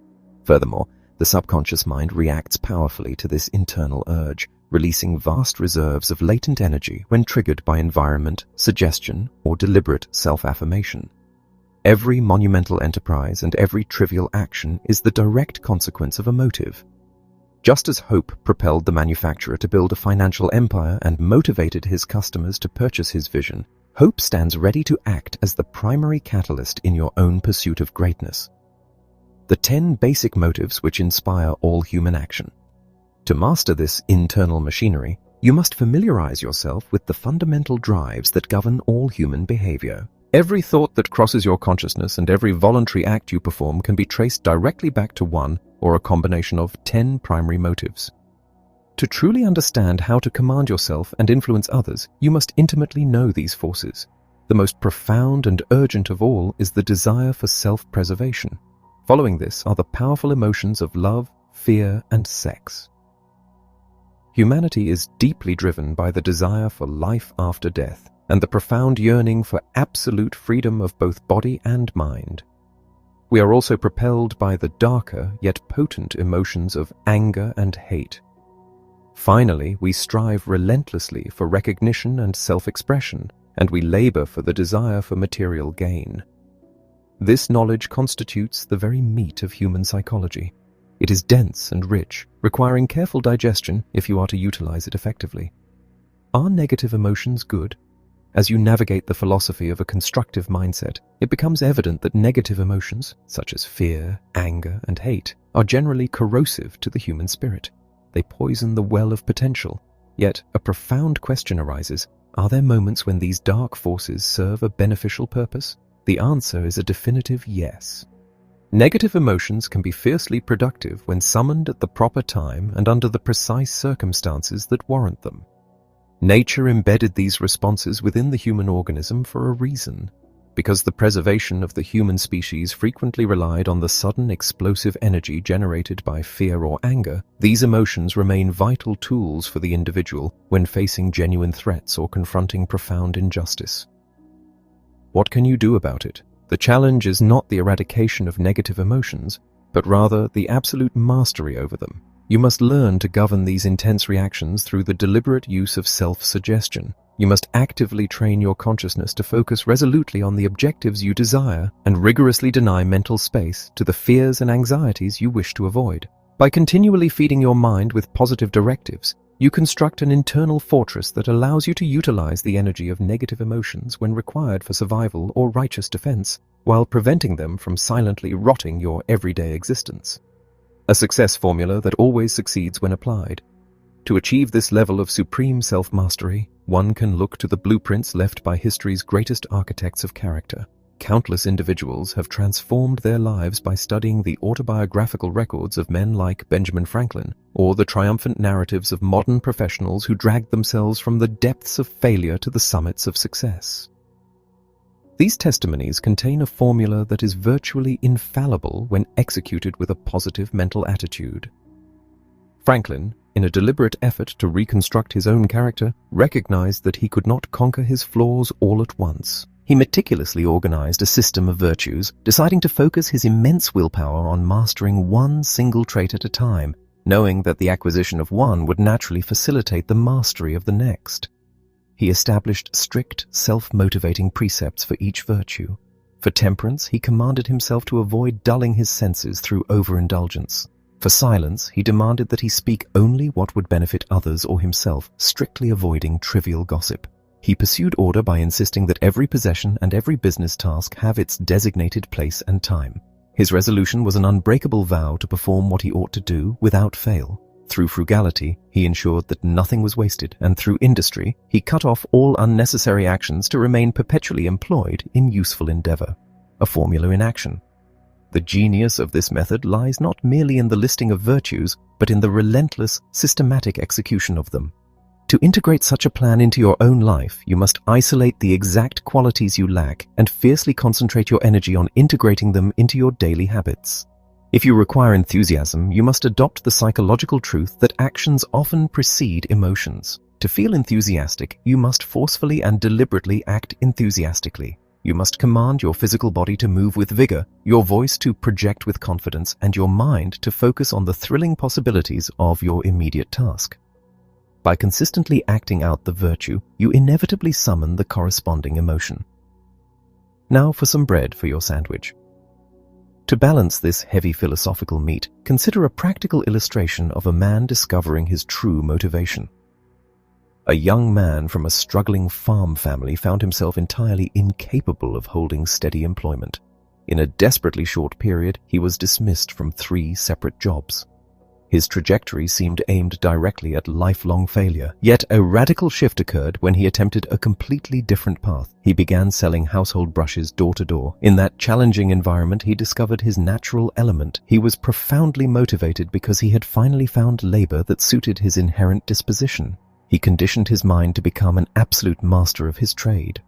Furthermore, the subconscious mind reacts powerfully to this internal urge, releasing vast reserves of latent energy when triggered by environment, suggestion, or deliberate self-affirmation. Every monumental enterprise and every trivial action is the direct consequence of a motive. Just as hope propelled the manufacturer to build a financial empire and motivated his customers to purchase his vision, hope stands ready to act as the primary catalyst in your own pursuit of greatness. the 10 basic motives which inspire all human action. To master this internal machinery, you must familiarize yourself with the fundamental drives that govern all human behavior. Every thought that crosses your consciousness and every voluntary act you perform can be traced directly back to one or a combination of 10 primary motives. To truly understand how to command yourself and influence others, you must intimately know these forces. The most profound and urgent of all is the desire for self-preservation. Following this are the powerful emotions of love, fear, and sex. Humanity is deeply driven by the desire for life after death and the profound yearning for absolute freedom of both body and mind. We are also propelled by the darker yet potent emotions of anger and hate. Finally, we strive relentlessly for recognition and self-expression, and we labor for the desire for material gain. This knowledge constitutes the very meat of human psychology. It is dense and rich, requiring careful digestion if you are to utilize it effectively. Are negative emotions good? As you navigate the philosophy of a constructive mindset, it becomes evident that negative emotions, such as fear, anger, and hate, are generally corrosive to the human spirit. They poison the well of potential. Yet, a profound question arises: are there moments when these dark forces serve a beneficial purpose? The answer is a definitive yes. Negative emotions can be fiercely productive when summoned at the proper time and under the precise circumstances that warrant them. Nature embedded these responses within the human organism for a reason. Because the preservation of the human species frequently relied on the sudden explosive energy generated by fear or anger, these emotions remain vital tools for the individual when facing genuine threats or confronting profound injustice. What can you do about it? The challenge is not the eradication of negative emotions, but rather the absolute mastery over them. You must learn to govern these intense reactions through the deliberate use of self-suggestion. You must actively train your consciousness to focus resolutely on the objectives you desire and rigorously deny mental space to the fears and anxieties you wish to avoid. By continually feeding your mind with positive directives, you construct an internal fortress that allows you to utilize the energy of negative emotions when required for survival or righteous defense, while preventing them from silently rotting your everyday existence. A success formula that always succeeds when applied. To achieve this level of supreme self-mastery, one can look to the blueprints left by history's greatest architects of character. Countless individuals have transformed their lives by studying the autobiographical records of men like Benjamin Franklin, or the triumphant narratives of modern professionals who dragged themselves from the depths of failure to the summits of success. These testimonies contain a formula that is virtually infallible when executed with a positive mental attitude. Franklin, in a deliberate effort to reconstruct his own character, recognized that he could not conquer his flaws all at once. He meticulously organized a system of virtues, deciding to focus his immense willpower on mastering one single trait at a time, knowing that the acquisition of one would naturally facilitate the mastery of the next. He established strict, self-motivating precepts for each virtue. For temperance, he commanded himself to avoid dulling his senses through overindulgence. For silence, he demanded that he speak only what would benefit others or himself, strictly avoiding trivial gossip. He pursued order by insisting that every possession and every business task have its designated place and time. His resolution was an unbreakable vow to perform what he ought to do without fail. Through frugality, he ensured that nothing was wasted, and through industry, he cut off all unnecessary actions to remain perpetually employed in useful endeavor. A formula in action. The genius of this method lies not merely in the listing of virtues, but in the relentless, systematic execution of them. To integrate such a plan into your own life, you must isolate the exact qualities you lack and fiercely concentrate your energy on integrating them into your daily habits. If you require enthusiasm, you must adopt the psychological truth that actions often precede emotions. To feel enthusiastic, you must forcefully and deliberately act enthusiastically. You must command your physical body to move with vigor, your voice to project with confidence, and your mind to focus on the thrilling possibilities of your immediate task. By consistently acting out the virtue, you inevitably summon the corresponding emotion. Now for some bread for your sandwich. To balance this heavy philosophical meat, consider a practical illustration of a man discovering his true motivation. A young man from a struggling farm family found himself entirely incapable of holding steady employment. In a desperately short period, he was dismissed from 3 separate jobs. His trajectory seemed aimed directly at lifelong failure, yet a radical shift occurred when he attempted a completely different path. He began selling household brushes door to door. In that challenging environment, he discovered his natural element. He was profoundly motivated because he had finally found labor that suited his inherent disposition. He conditioned his mind to become an absolute master of his trade.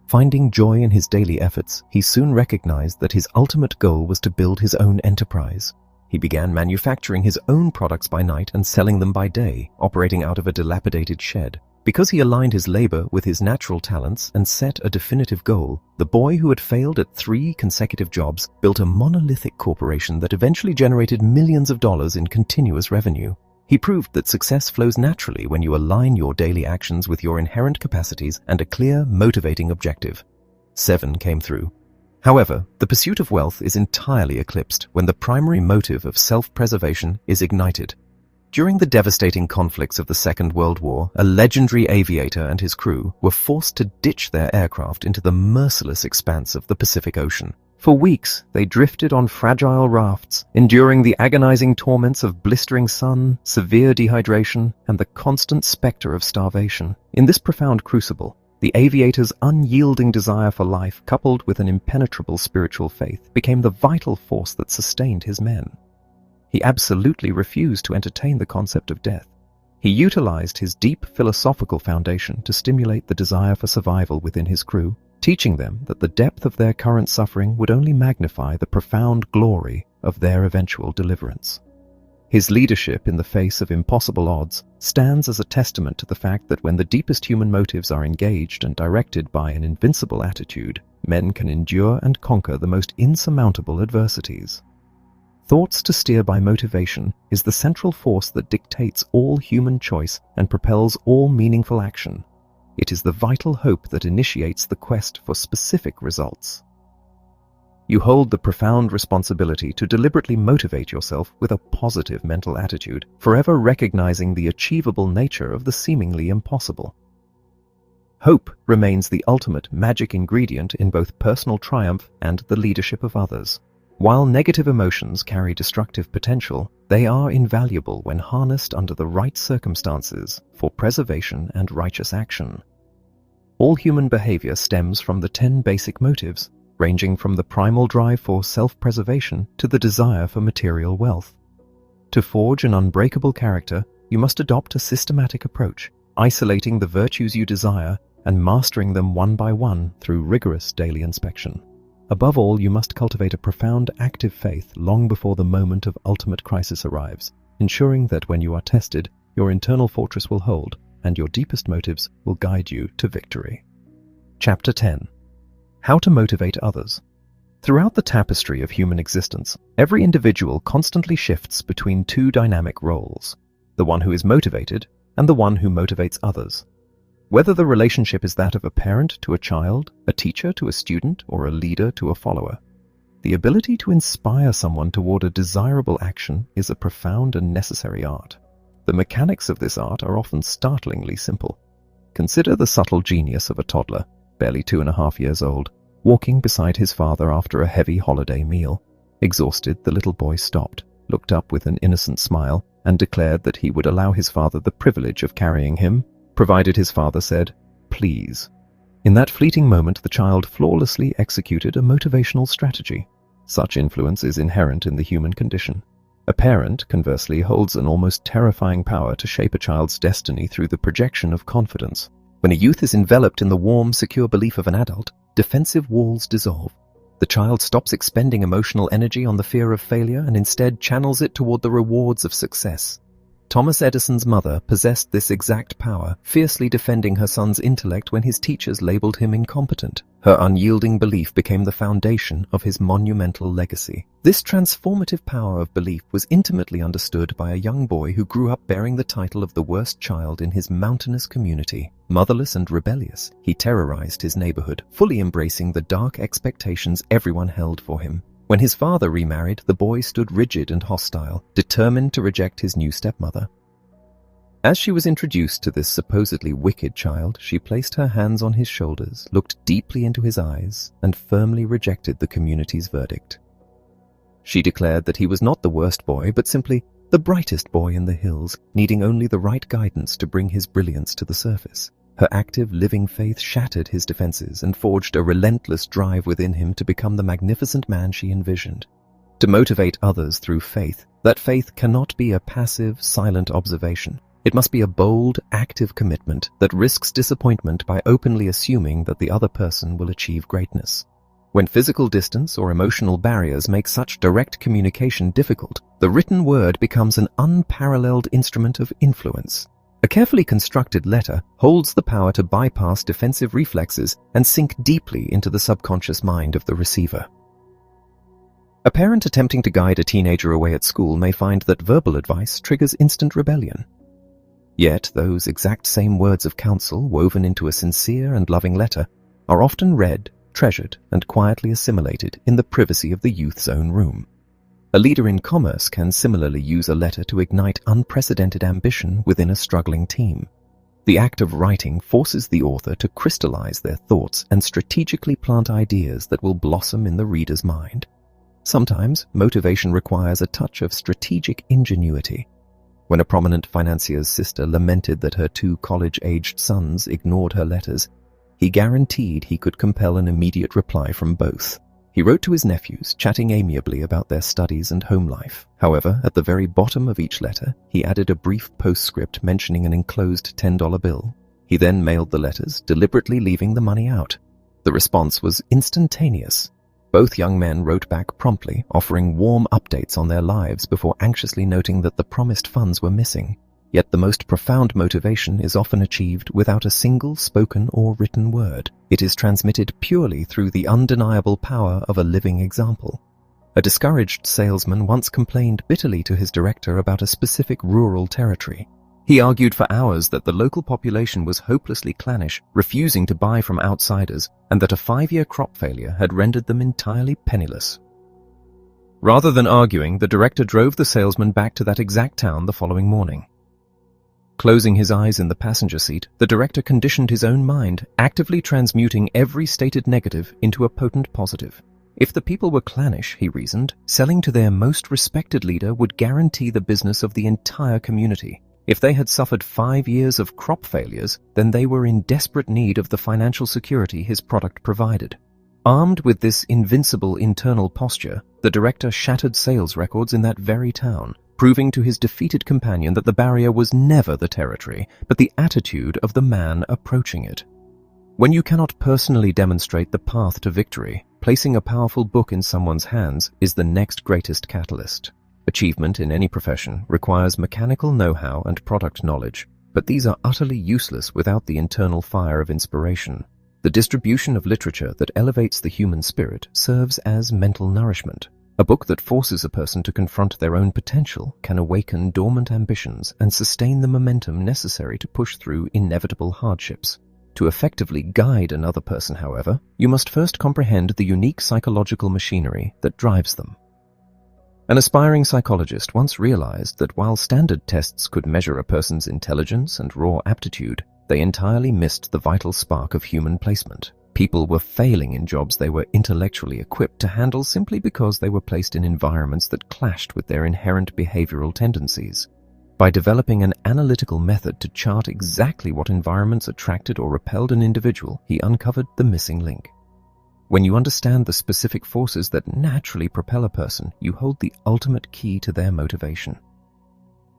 Finding joy in his daily efforts, he soon recognized that his ultimate goal was to build his own enterprise. He began manufacturing his own products by night and selling them by day, operating out of a dilapidated shed. Because he aligned his labor with his natural talents and set a definitive goal, the boy who had failed at 3 consecutive jobs built a monolithic corporation that eventually generated millions of dollars in continuous revenue. He proved that success flows naturally when you align your daily actions with your inherent capacities and a clear, motivating objective. 7 came through. However, the pursuit of wealth is entirely eclipsed when the primary motive of self-preservation is ignited. During the devastating conflicts of the Second World War, a legendary aviator and his crew were forced to ditch their aircraft into the merciless expanse of the Pacific Ocean. For weeks, they drifted on fragile rafts, enduring the agonizing torments of blistering sun, severe dehydration, and the constant specter of starvation. In this profound crucible, the aviator's unyielding desire for life, coupled with an impenetrable spiritual faith, became the vital force that sustained his men. He absolutely refused to entertain the concept of death. He utilized his deep philosophical foundation to stimulate the desire for survival within his crew, teaching them that the depth of their current suffering would only magnify the profound glory of their eventual deliverance. His leadership in the face of impossible odds stands as a testament to the fact that when the deepest human motives are engaged and directed by an invincible attitude, men can endure and conquer the most insurmountable adversities. Thoughts to steer by motivation is the central force that dictates all human choice and propels all meaningful action. It is the vital hope that initiates the quest for specific results. You hold the profound responsibility to deliberately motivate yourself with a positive mental attitude, forever recognizing the achievable nature of the seemingly impossible. Hope remains the ultimate magic ingredient in both personal triumph and the leadership of others. While negative emotions carry destructive potential, they are invaluable when harnessed under the right circumstances for preservation and righteous action. All human behavior stems from the 10 basic motives, ranging from the primal drive for self-preservation to the desire for material wealth. To forge an unbreakable character, you must adopt a systematic approach, isolating the virtues you desire and mastering them one by one through rigorous daily inspection. Above all, you must cultivate a profound active faith long before the moment of ultimate crisis arrives, ensuring that when you are tested, your internal fortress will hold and your deepest motives will guide you to victory. Chapter 10. How to motivate others. Throughout the tapestry of human existence, every individual constantly shifts between 2 dynamic roles, the one who is motivated and the one who motivates others. Whether the relationship is that of a parent to a child, a teacher to a student, or a leader to a follower, the ability to inspire someone toward a desirable action is a profound and necessary art. The mechanics of this art are often startlingly simple. Consider the subtle genius of a toddler, barely 2.5 years old, walking beside his father after a heavy holiday meal. Exhausted, the little boy stopped, looked up with an innocent smile, and declared that he would allow his father the privilege of carrying him, provided his father said, "Please." In that fleeting moment, the child flawlessly executed a motivational strategy. Such influence is inherent in the human condition. A parent, conversely, holds an almost terrifying power to shape a child's destiny through the projection of confidence. When a youth is enveloped in the warm, secure belief of an adult, defensive walls dissolve. The child stops expending emotional energy on the fear of failure and instead channels it toward the rewards of success. Thomas Edison's mother possessed this exact power, fiercely defending her son's intellect when his teachers labeled him incompetent. Her unyielding belief became the foundation of his monumental legacy. This transformative power of belief was intimately understood by a young boy who grew up bearing the title of the worst child in his mountainous community. Motherless and rebellious, he terrorized his neighborhood, fully embracing the dark expectations everyone held for him. When his father remarried, the boy stood rigid and hostile, determined to reject his new stepmother. As she was introduced to this supposedly wicked child, she placed her hands on his shoulders, looked deeply into his eyes, and firmly rejected the community's verdict. She declared that he was not the worst boy, but simply the brightest boy in the hills, needing only the right guidance to bring his brilliance to the surface. Her active, living faith shattered his defenses and forged a relentless drive within him to become the magnificent man she envisioned. To motivate others through faith, that faith cannot be a passive, silent observation. It must be a bold, active commitment that risks disappointment by openly assuming that the other person will achieve greatness. When physical distance or emotional barriers make such direct communication difficult, the written word becomes an unparalleled instrument of influence. A carefully constructed letter holds the power to bypass defensive reflexes and sink deeply into the subconscious mind of the receiver. A parent attempting to guide a teenager away at school may find that verbal advice triggers instant rebellion. Yet those exact same words of counsel, woven into a sincere and loving letter, are often read, treasured, and quietly assimilated in the privacy of the youth's own room. A leader in commerce can similarly use a letter to ignite unprecedented ambition within a struggling team. The act of writing forces the author to crystallize their thoughts and strategically plant ideas that will blossom in the reader's mind. Sometimes, motivation requires a touch of strategic ingenuity. When a prominent financier's sister lamented that her 2 college-aged sons ignored her letters, he guaranteed he could compel an immediate reply from both. He wrote to his nephews, chatting amiably about their studies and home life. However, at the very bottom of each letter, he added a brief postscript mentioning an enclosed $10 bill. He then mailed the letters, deliberately leaving the money out. The response was instantaneous. Both young men wrote back promptly, offering warm updates on their lives before anxiously noting that the promised funds were missing. Yet the most profound motivation is often achieved without a single spoken or written word. It is transmitted purely through the undeniable power of a living example. A discouraged salesman once complained bitterly to his director about a specific rural territory. He argued for hours that the local population was hopelessly clannish, refusing to buy from outsiders, and that a 5-year crop failure had rendered them entirely penniless. Rather than arguing, the director drove the salesman back to that exact town the following morning. Closing his eyes in the passenger seat, the director conditioned his own mind, actively transmuting every stated negative into a potent positive. If the people were clannish, he reasoned, selling to their most respected leader would guarantee the business of the entire community. If they had suffered 5 years of crop failures, then they were in desperate need of the financial security his product provided. Armed with this invincible internal posture, the director shattered sales records in that very town, proving to his defeated companion that the barrier was never the territory, but the attitude of the man approaching it. When you cannot personally demonstrate the path to victory, placing a powerful book in someone's hands is the next greatest catalyst. Achievement in any profession requires mechanical know-how and product knowledge, but these are utterly useless without the internal fire of inspiration. The distribution of literature that elevates the human spirit serves as mental nourishment. A book that forces a person to confront their own potential can awaken dormant ambitions and sustain the momentum necessary to push through inevitable hardships. To effectively guide another person, however, you must first comprehend the unique psychological machinery that drives them. An aspiring psychologist once realized that while standard tests could measure a person's intelligence and raw aptitude, they entirely missed the vital spark of human placement. People were failing in jobs they were intellectually equipped to handle simply because they were placed in environments that clashed with their inherent behavioral tendencies. By developing an analytical method to chart exactly what environments attracted or repelled an individual, he uncovered the missing link. When you understand the specific forces that naturally propel a person, you hold the ultimate key to their motivation.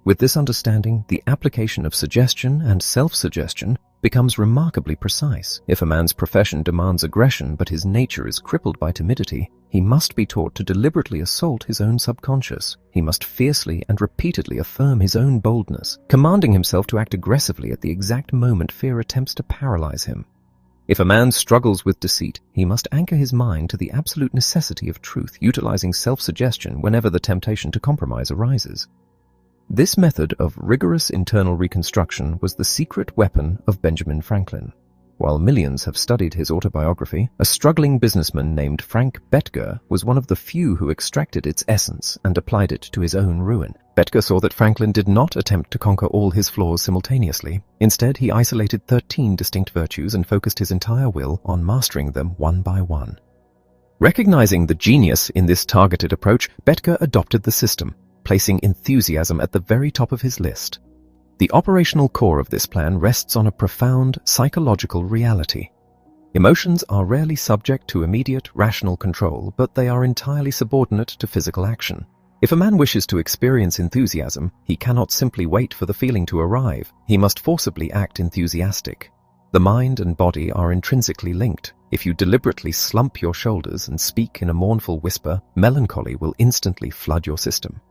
With this understanding, the application of suggestion and self-suggestion becomes remarkably precise. If a man's profession demands aggression but his nature is crippled by timidity, he must be taught to deliberately assault his own subconscious. He must fiercely and repeatedly affirm his own boldness, commanding himself to act aggressively at the exact moment fear attempts to paralyze him. If a man struggles with deceit, he must anchor his mind to the absolute necessity of truth, utilizing self-suggestion whenever the temptation to compromise arises. This method of rigorous internal reconstruction was the secret weapon of Benjamin Franklin. While millions have studied his autobiography, a struggling businessman named Frank Betger was one of the few who extracted its essence and applied it to his own ruin. Betger saw that Franklin did not attempt to conquer all his flaws simultaneously. Instead, he isolated 13 distinct virtues and focused his entire will on mastering them one by one. Recognizing the genius in this targeted approach, Betger adopted the system, placing enthusiasm at the very top of his list. The operational core of this plan rests on a profound psychological reality. Emotions are rarely subject to immediate, rational control, but they are entirely subordinate to physical action. If a man wishes to experience enthusiasm, he cannot simply wait for the feeling to arrive. He must forcibly act enthusiastic. The mind and body are intrinsically linked. If you deliberately slump your shoulders and speak in a mournful whisper, melancholy will instantly flood your system.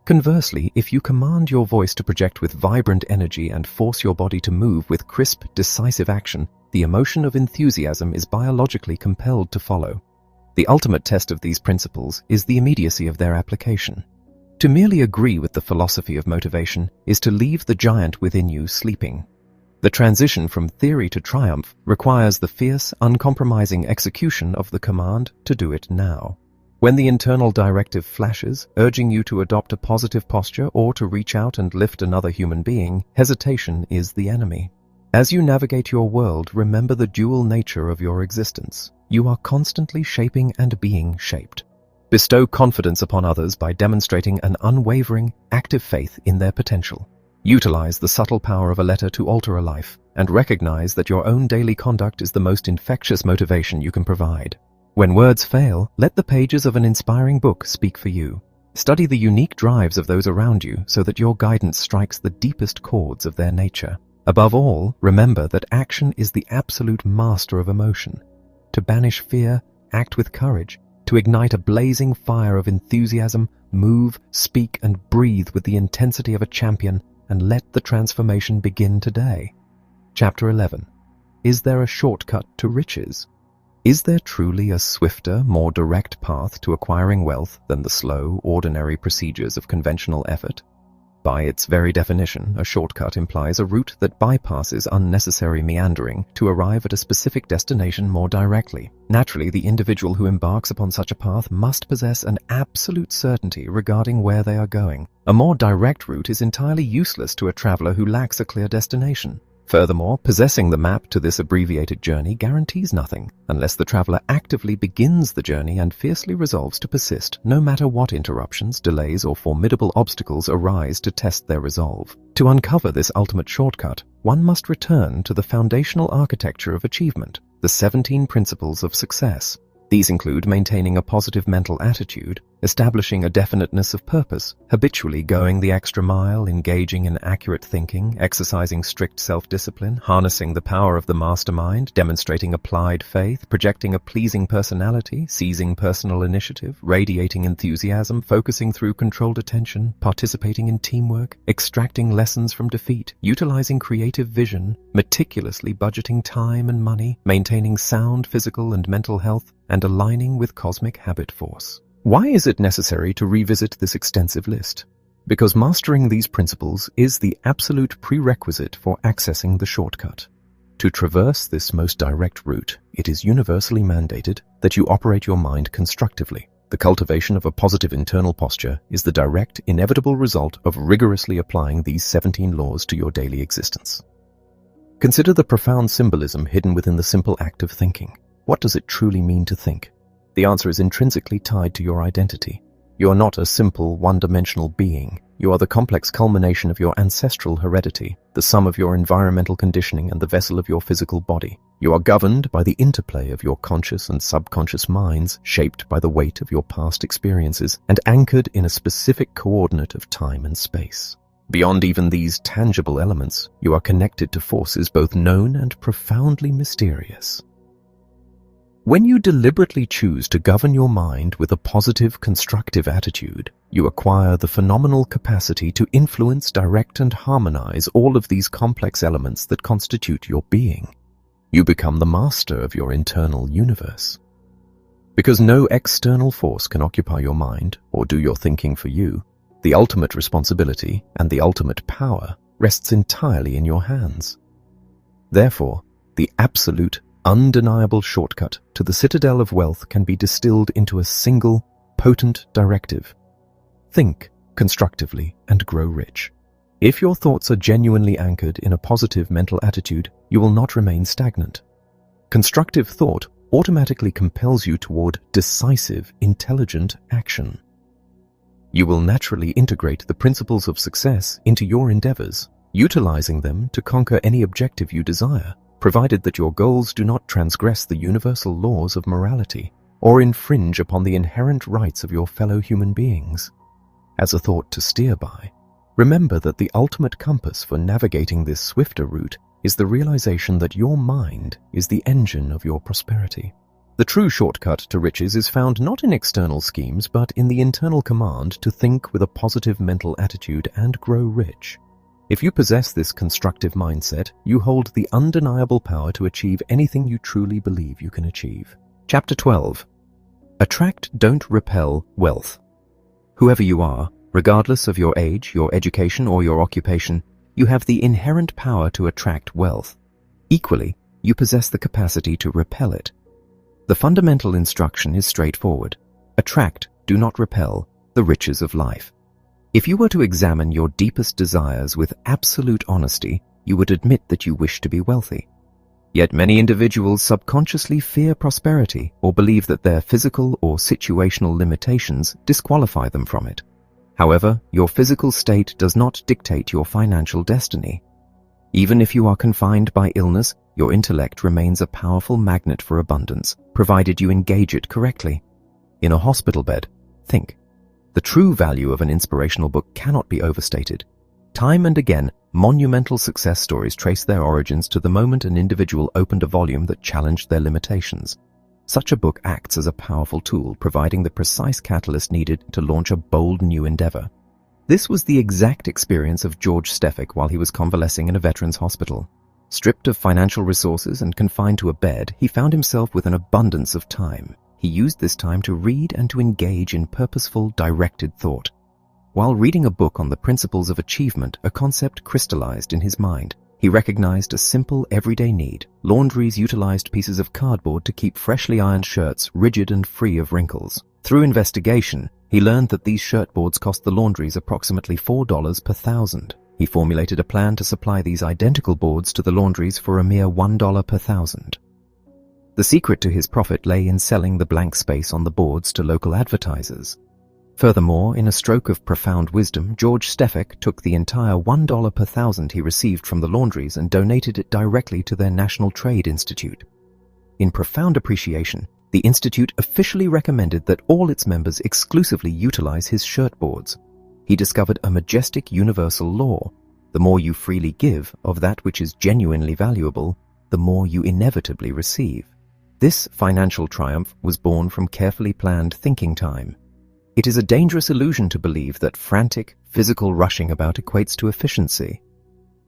Conversely, if you command your voice to project with vibrant energy and force your body to move with crisp, decisive action, the emotion of enthusiasm is biologically compelled to follow. The ultimate test of these principles is the immediacy of their application. To merely agree with the philosophy of motivation is to leave the giant within you sleeping. The transition from theory to triumph requires the fierce, uncompromising execution of the command to do it now. When the internal directive flashes, urging you to adopt a positive posture or to reach out and lift another human being, hesitation is the enemy. As you navigate your world, remember the dual nature of your existence. You are constantly shaping and being shaped. Bestow confidence upon others by demonstrating an unwavering, active faith in their potential. Utilize the subtle power of a letter to alter a life, and recognize that your own daily conduct is the most infectious motivation you can provide. When words fail, let the pages of an inspiring book speak for you. Study the unique drives of those around you so that your guidance strikes the deepest chords of their nature. Above all, remember that action is the absolute master of emotion. To banish fear, act with courage. To ignite a blazing fire of enthusiasm, move, speak, and breathe with the intensity of a champion, and let the transformation begin today. Chapter 11. Is there a shortcut to riches? Is there truly a swifter, more direct path to acquiring wealth than the slow, ordinary procedures of conventional effort? By its very definition, a shortcut implies a route that bypasses unnecessary meandering to arrive at a specific destination more directly. Naturally, the individual who embarks upon such a path must possess an absolute certainty regarding where they are going. A more direct route is entirely useless to a traveler who lacks a clear destination. Furthermore, possessing the map to this abbreviated journey guarantees nothing, unless the traveler actively begins the journey and fiercely resolves to persist, no matter what interruptions, delays, or formidable obstacles arise to test their resolve. To uncover this ultimate shortcut, one must return to the foundational architecture of achievement, the 17 principles of success. These include maintaining a positive mental attitude, establishing a definiteness of purpose, habitually going the extra mile, engaging in accurate thinking, exercising strict self-discipline, harnessing the power of the mastermind, demonstrating applied faith, projecting a pleasing personality, seizing personal initiative, radiating enthusiasm, focusing through controlled attention, participating in teamwork, extracting lessons from defeat, utilizing creative vision, meticulously budgeting time and money, maintaining sound physical and mental health, and aligning with cosmic habit force. Why is it necessary to revisit this extensive list? Because mastering these principles is the absolute prerequisite for accessing the shortcut. To traverse this most direct route, it is universally mandated that you operate your mind constructively. The cultivation of a positive internal posture is the direct, inevitable result of rigorously applying these 17 laws to your daily existence. Consider the profound symbolism hidden within the simple act of thinking. What does it truly mean to think? The answer is intrinsically tied to your identity. You are not a simple, one-dimensional being. You are the complex culmination of your ancestral heredity, the sum of your environmental conditioning and the vessel of your physical body. You are governed by the interplay of your conscious and subconscious minds, shaped by the weight of your past experiences, and anchored in a specific coordinate of time and space. Beyond even these tangible elements, you are connected to forces both known and profoundly mysterious. When you deliberately choose to govern your mind with a positive, constructive attitude, you acquire the phenomenal capacity to influence, direct, and harmonize all of these complex elements that constitute your being. You become the master of your internal universe. Because no external force can occupy your mind or do your thinking for you, the ultimate responsibility and the ultimate power rests entirely in your hands. Therefore, The absolute, undeniable shortcut to the citadel of wealth can be distilled into a single, potent directive. Think constructively and grow rich. If your thoughts are genuinely anchored in a positive mental attitude, you will not remain stagnant. Constructive thought automatically compels you toward decisive, intelligent action. You will naturally integrate the principles of success into your endeavors, utilizing them to conquer any objective you desire, provided that your goals do not transgress the universal laws of morality or infringe upon the inherent rights of your fellow human beings. As a thought to steer by, remember that the ultimate compass for navigating this swifter route is the realization that your mind is the engine of your prosperity. The true shortcut to riches is found not in external schemes, but in the internal command to think with a positive mental attitude and grow rich. If you possess this constructive mindset, you hold the undeniable power to achieve anything you truly believe you can achieve. Chapter 12. Attract, don't repel wealth. Whoever you are, regardless of your age, your education, or your occupation, you have the inherent power to attract wealth. Equally, you possess the capacity to repel it. The fundamental instruction is straightforward. Attract, do not repel, the riches of life. If you were to examine your deepest desires with absolute honesty, you would admit that you wish to be wealthy. Yet many individuals subconsciously fear prosperity or believe that their physical or situational limitations disqualify them from it. However, your physical state does not dictate your financial destiny. Even if you are confined by illness, your intellect remains a powerful magnet for abundance, provided you engage it correctly. In a hospital bed, think. The true value of an inspirational book cannot be overstated. Time and again, monumental success stories trace their origins to the moment an individual opened a volume that challenged their limitations. Such a book acts as a powerful tool, providing the precise catalyst needed to launch a bold new endeavor. This was the exact experience of George Stefik while he was convalescing in a veterans hospital. Stripped of financial resources and confined to a bed, he found himself with an abundance of time. He used this time to read and to engage in purposeful, directed thought. While reading a book on the principles of achievement, a concept crystallized in his mind. He recognized a simple, everyday need. Laundries utilized pieces of cardboard to keep freshly ironed shirts rigid and free of wrinkles. Through investigation, he learned that these shirtboards cost the laundries approximately $4 per thousand. He formulated a plan to supply these identical boards to the laundries for a mere $1 per thousand. The secret to his profit lay in selling the blank space on the boards to local advertisers. Furthermore, in a stroke of profound wisdom, George Stefik took the entire $1 per thousand he received from the laundries and donated it directly to their National Trade Institute. In profound appreciation, the institute officially recommended that all its members exclusively utilize his shirtboards. He discovered a majestic universal law. The more you freely give of that which is genuinely valuable, the more you inevitably receive. This financial triumph was born from carefully planned thinking time. It is a dangerous illusion to believe that frantic, physical rushing about equates to efficiency.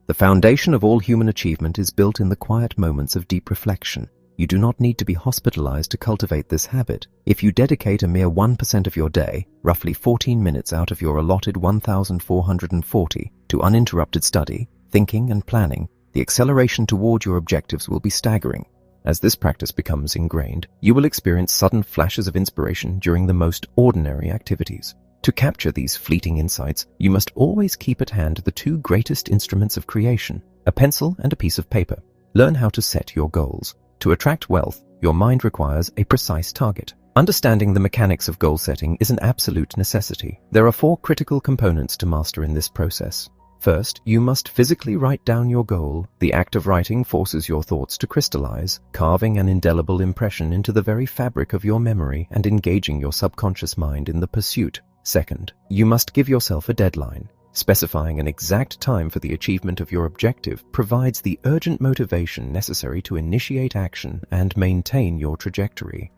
The foundation of all human achievement is built in the quiet moments of deep reflection. You do not need to be hospitalized to cultivate this habit. If you dedicate a mere 1% of your day, roughly 14 minutes out of your allotted 1,440, to uninterrupted study, thinking and planning, the acceleration toward your objectives will be staggering. As this practice becomes ingrained, you will experience sudden flashes of inspiration during the most ordinary activities. To capture these fleeting insights, you must always keep at hand the two greatest instruments of creation, a pencil and a piece of paper. Learn how to set your goals. To attract wealth, your mind requires a precise target. Understanding the mechanics of goal setting is an absolute necessity. There are 4 critical components to master in this process. First, you must physically write down your goal. The act of writing forces your thoughts to crystallize, carving an indelible impression into the very fabric of your memory and engaging your subconscious mind in the pursuit. Second, you must give yourself a deadline. Specifying an exact time for the achievement of your objective provides the urgent motivation necessary to initiate action and maintain your trajectory.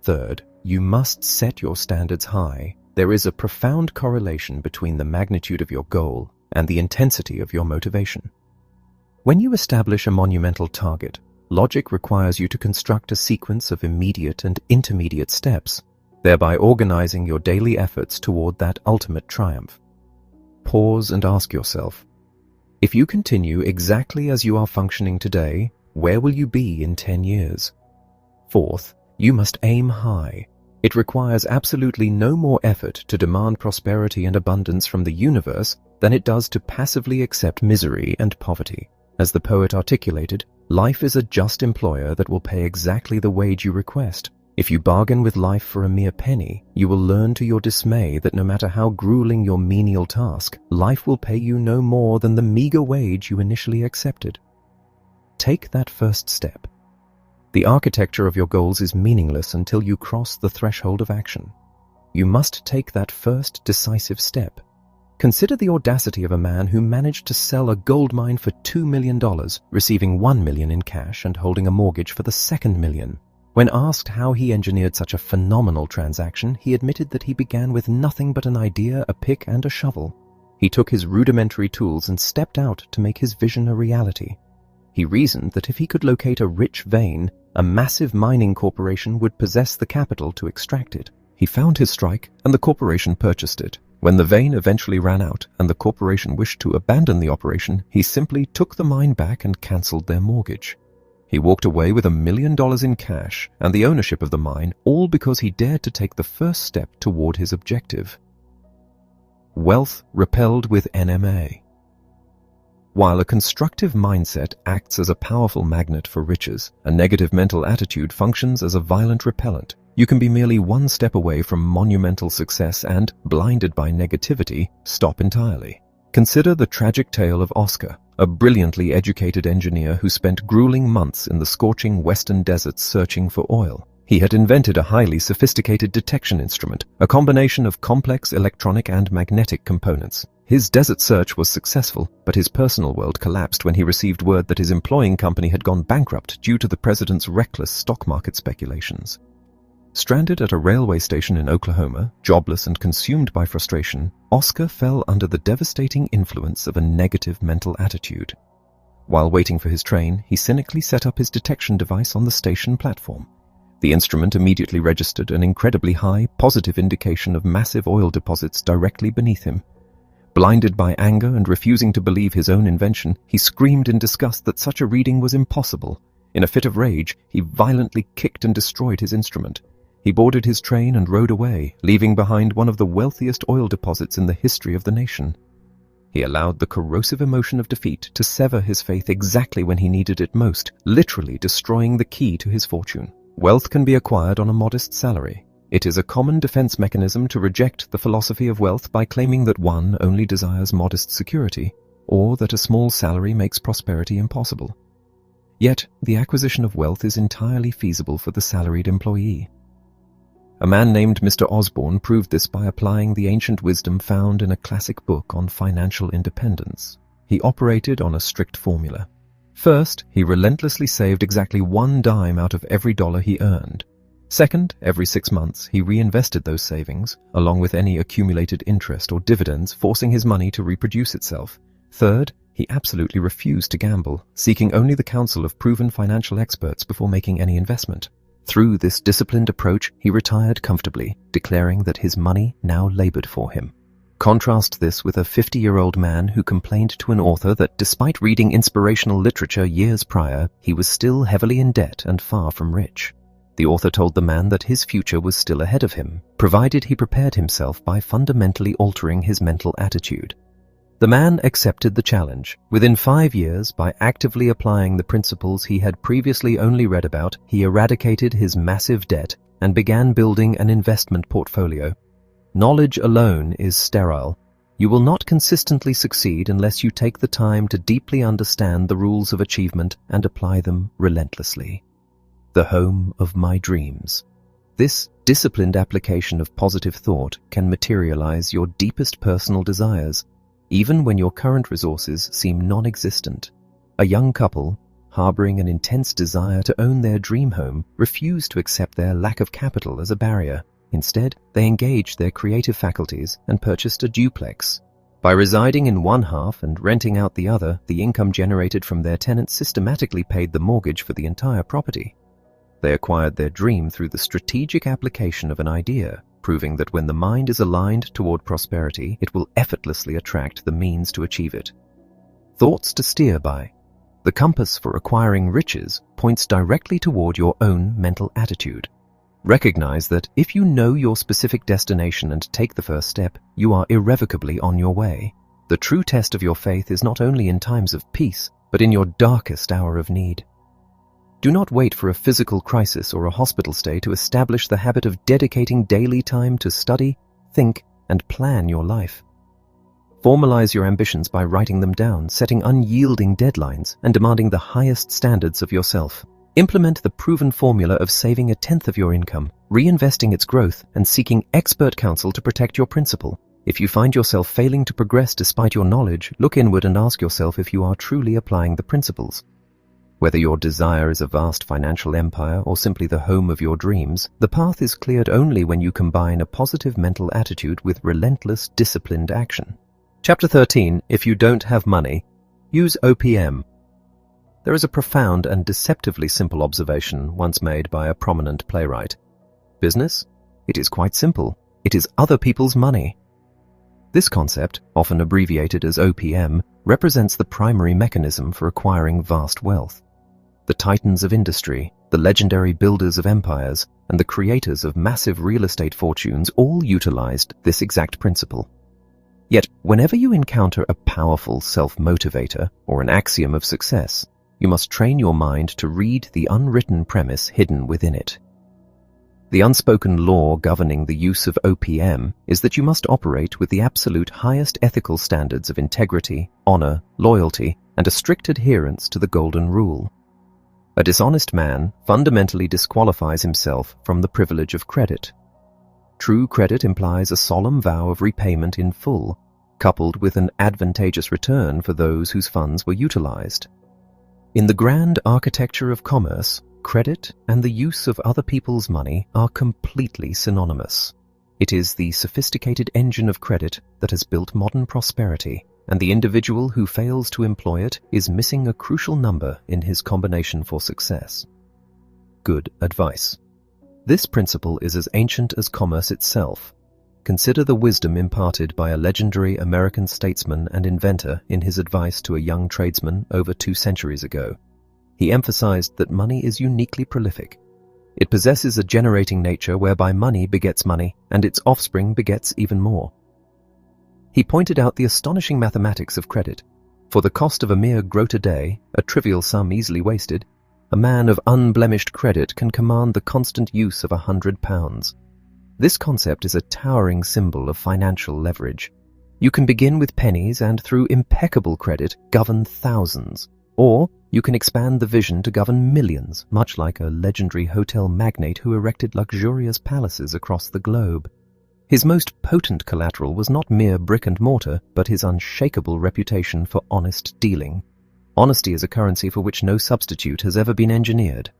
Third, you must set your standards high. There is a profound correlation between the magnitude of your goal and the intensity of your motivation. When you establish a monumental target, logic requires you to construct a sequence of immediate and intermediate steps, thereby organizing your daily efforts toward that ultimate triumph. Pause and ask yourself, if you continue exactly as you are functioning today, Where will you be in 10 years? Fourth, you must aim high. It requires absolutely no more effort to demand prosperity and abundance from the universe than it does to passively accept misery and poverty. As the poet articulated, life is a just employer that will pay exactly the wage you request. If you bargain with life for a mere penny, you will learn to your dismay that no matter how grueling your menial task, life will pay you no more than the meager wage you initially accepted. Take that first step. The architecture of your goals is meaningless until you cross the threshold of action. You must take that first decisive step. Consider the audacity of a man who managed to sell a gold mine for $2 million, receiving $1 million in cash and holding a mortgage for the second million. When asked how he engineered such a phenomenal transaction, he admitted that he began with nothing but an idea, a pick, and a shovel. He took his rudimentary tools and stepped out to make his vision a reality. He reasoned that if he could locate a rich vein, a massive mining corporation would possess the capital to extract it. He found his strike, and the corporation purchased it. When the vein eventually ran out and the corporation wished to abandon the operation, he simply took the mine back and cancelled their mortgage. He walked away with $1 million in cash and the ownership of the mine, all because he dared to take the first step toward his objective. Wealth repelled with NMA. While a constructive mindset acts as a powerful magnet for riches, a negative mental attitude functions as a violent repellent. You can be merely one step away from monumental success and, blinded by negativity, stop entirely. Consider the tragic tale of Oscar, a brilliantly educated engineer who spent grueling months in the scorching western deserts searching for oil. He had invented a highly sophisticated detection instrument, a combination of complex electronic and magnetic components. His desert search was successful, but his personal world collapsed when he received word that his employing company had gone bankrupt due to the president's reckless stock market speculations. Stranded at a railway station in Oklahoma, jobless and consumed by frustration, Oscar fell under the devastating influence of a negative mental attitude. While waiting for his train, he cynically set up his detection device on the station platform. The instrument immediately registered an incredibly high, positive indication of massive oil deposits directly beneath him. Blinded by anger and refusing to believe his own invention, he screamed in disgust that such a reading was impossible. In a fit of rage, he violently kicked and destroyed his instrument. He boarded his train and rode away, leaving behind one of the wealthiest oil deposits in the history of the nation. He allowed the corrosive emotion of defeat to sever his faith exactly when he needed it most, literally destroying the key to his fortune. Wealth can be acquired on a modest salary. It is a common defense mechanism to reject the philosophy of wealth by claiming that one only desires modest security, or that a small salary makes prosperity impossible. Yet, the acquisition of wealth is entirely feasible for the salaried employee. A man named Mr. Osborne proved this by applying the ancient wisdom found in a classic book on financial independence. He operated on a strict formula. First, he relentlessly saved exactly one dime out of every dollar he earned. Second, every 6 months, he reinvested those savings, along with any accumulated interest or dividends, forcing his money to reproduce itself. Third, he absolutely refused to gamble, seeking only the counsel of proven financial experts before making any investment. Through this disciplined approach, he retired comfortably, declaring that his money now labored for him. Contrast this with a 50-year-old man who complained to an author that despite reading inspirational literature years prior, he was still heavily in debt and far from rich. The author told the man that his future was still ahead of him, provided he prepared himself by fundamentally altering his mental attitude. The man accepted the challenge. Within 5 years, by actively applying the principles he had previously only read about, he eradicated his massive debt and began building an investment portfolio. Knowledge alone is sterile. You will not consistently succeed unless you take the time to deeply understand the rules of achievement and apply them relentlessly. The home of my dreams. This disciplined application of positive thought can materialize your deepest personal desires, even when your current resources seem non-existent. A young couple, harboring an intense desire to own their dream home, refuse to accept their lack of capital as a barrier. Instead, they engaged their creative faculties and purchased a duplex. By residing in one half and renting out the other, the income generated from their tenants systematically paid the mortgage for the entire property. They acquired their dream through the strategic application of an idea, proving that when the mind is aligned toward prosperity, it will effortlessly attract the means to achieve it. Thoughts to steer by. The compass for acquiring riches points directly toward your own mental attitude. Recognize that if you know your specific destination and take the first step, you are irrevocably on your way. The true test of your faith is not only in times of peace, but in your darkest hour of need. Do not wait for a physical crisis or a hospital stay to establish the habit of dedicating daily time to study, think, and plan your life. Formalize your ambitions by writing them down, setting unyielding deadlines, and demanding the highest standards of yourself. Implement the proven formula of saving 1/10 of your income, reinvesting its growth, and seeking expert counsel to protect your principal. If you find yourself failing to progress despite your knowledge, look inward and ask yourself if you are truly applying the principles. Whether your desire is a vast financial empire or simply the home of your dreams, the path is cleared only when you combine a positive mental attitude with relentless, disciplined action. Chapter 13. If you don't have money, use OPM. There is a profound and deceptively simple observation once made by a prominent playwright. Business? It is quite simple. It is other people's money. This concept, often abbreviated as OPM, represents the primary mechanism for acquiring vast wealth. The titans of industry, the legendary builders of empires, and the creators of massive real estate fortunes all utilized this exact principle. Yet, whenever you encounter a powerful self-motivator or an axiom of success, you must train your mind to read the unwritten premise hidden within it. The unspoken law governing the use of OPM is that you must operate with the absolute highest ethical standards of integrity, honor, loyalty, and a strict adherence to the golden rule. A dishonest man fundamentally disqualifies himself from the privilege of credit. True credit implies a solemn vow of repayment in full, coupled with an advantageous return for those whose funds were utilized. In the grand architecture of commerce, credit and the use of other people's money are completely synonymous. It is the sophisticated engine of credit that has built modern prosperity, and the individual who fails to employ it is missing a crucial number in his combination for success. Good advice. This principle is as ancient as commerce itself. Consider the wisdom imparted by a legendary American statesman and inventor in his advice to a young tradesman over 2 centuries ago. He emphasized that money is uniquely prolific. It possesses a generating nature whereby money begets money, and its offspring begets even more. He pointed out the astonishing mathematics of credit. For the cost of a mere groat a day, a trivial sum easily wasted, a man of unblemished credit can command the constant use of £100. This concept is a towering symbol of financial leverage. You can begin with pennies and through impeccable credit govern thousands. Or you can expand the vision to govern millions, much like a legendary hotel magnate who erected luxurious palaces across the globe. His most potent collateral was not mere brick and mortar, but his unshakable reputation for honest dealing. Honesty is a currency for which no substitute has ever been engineered.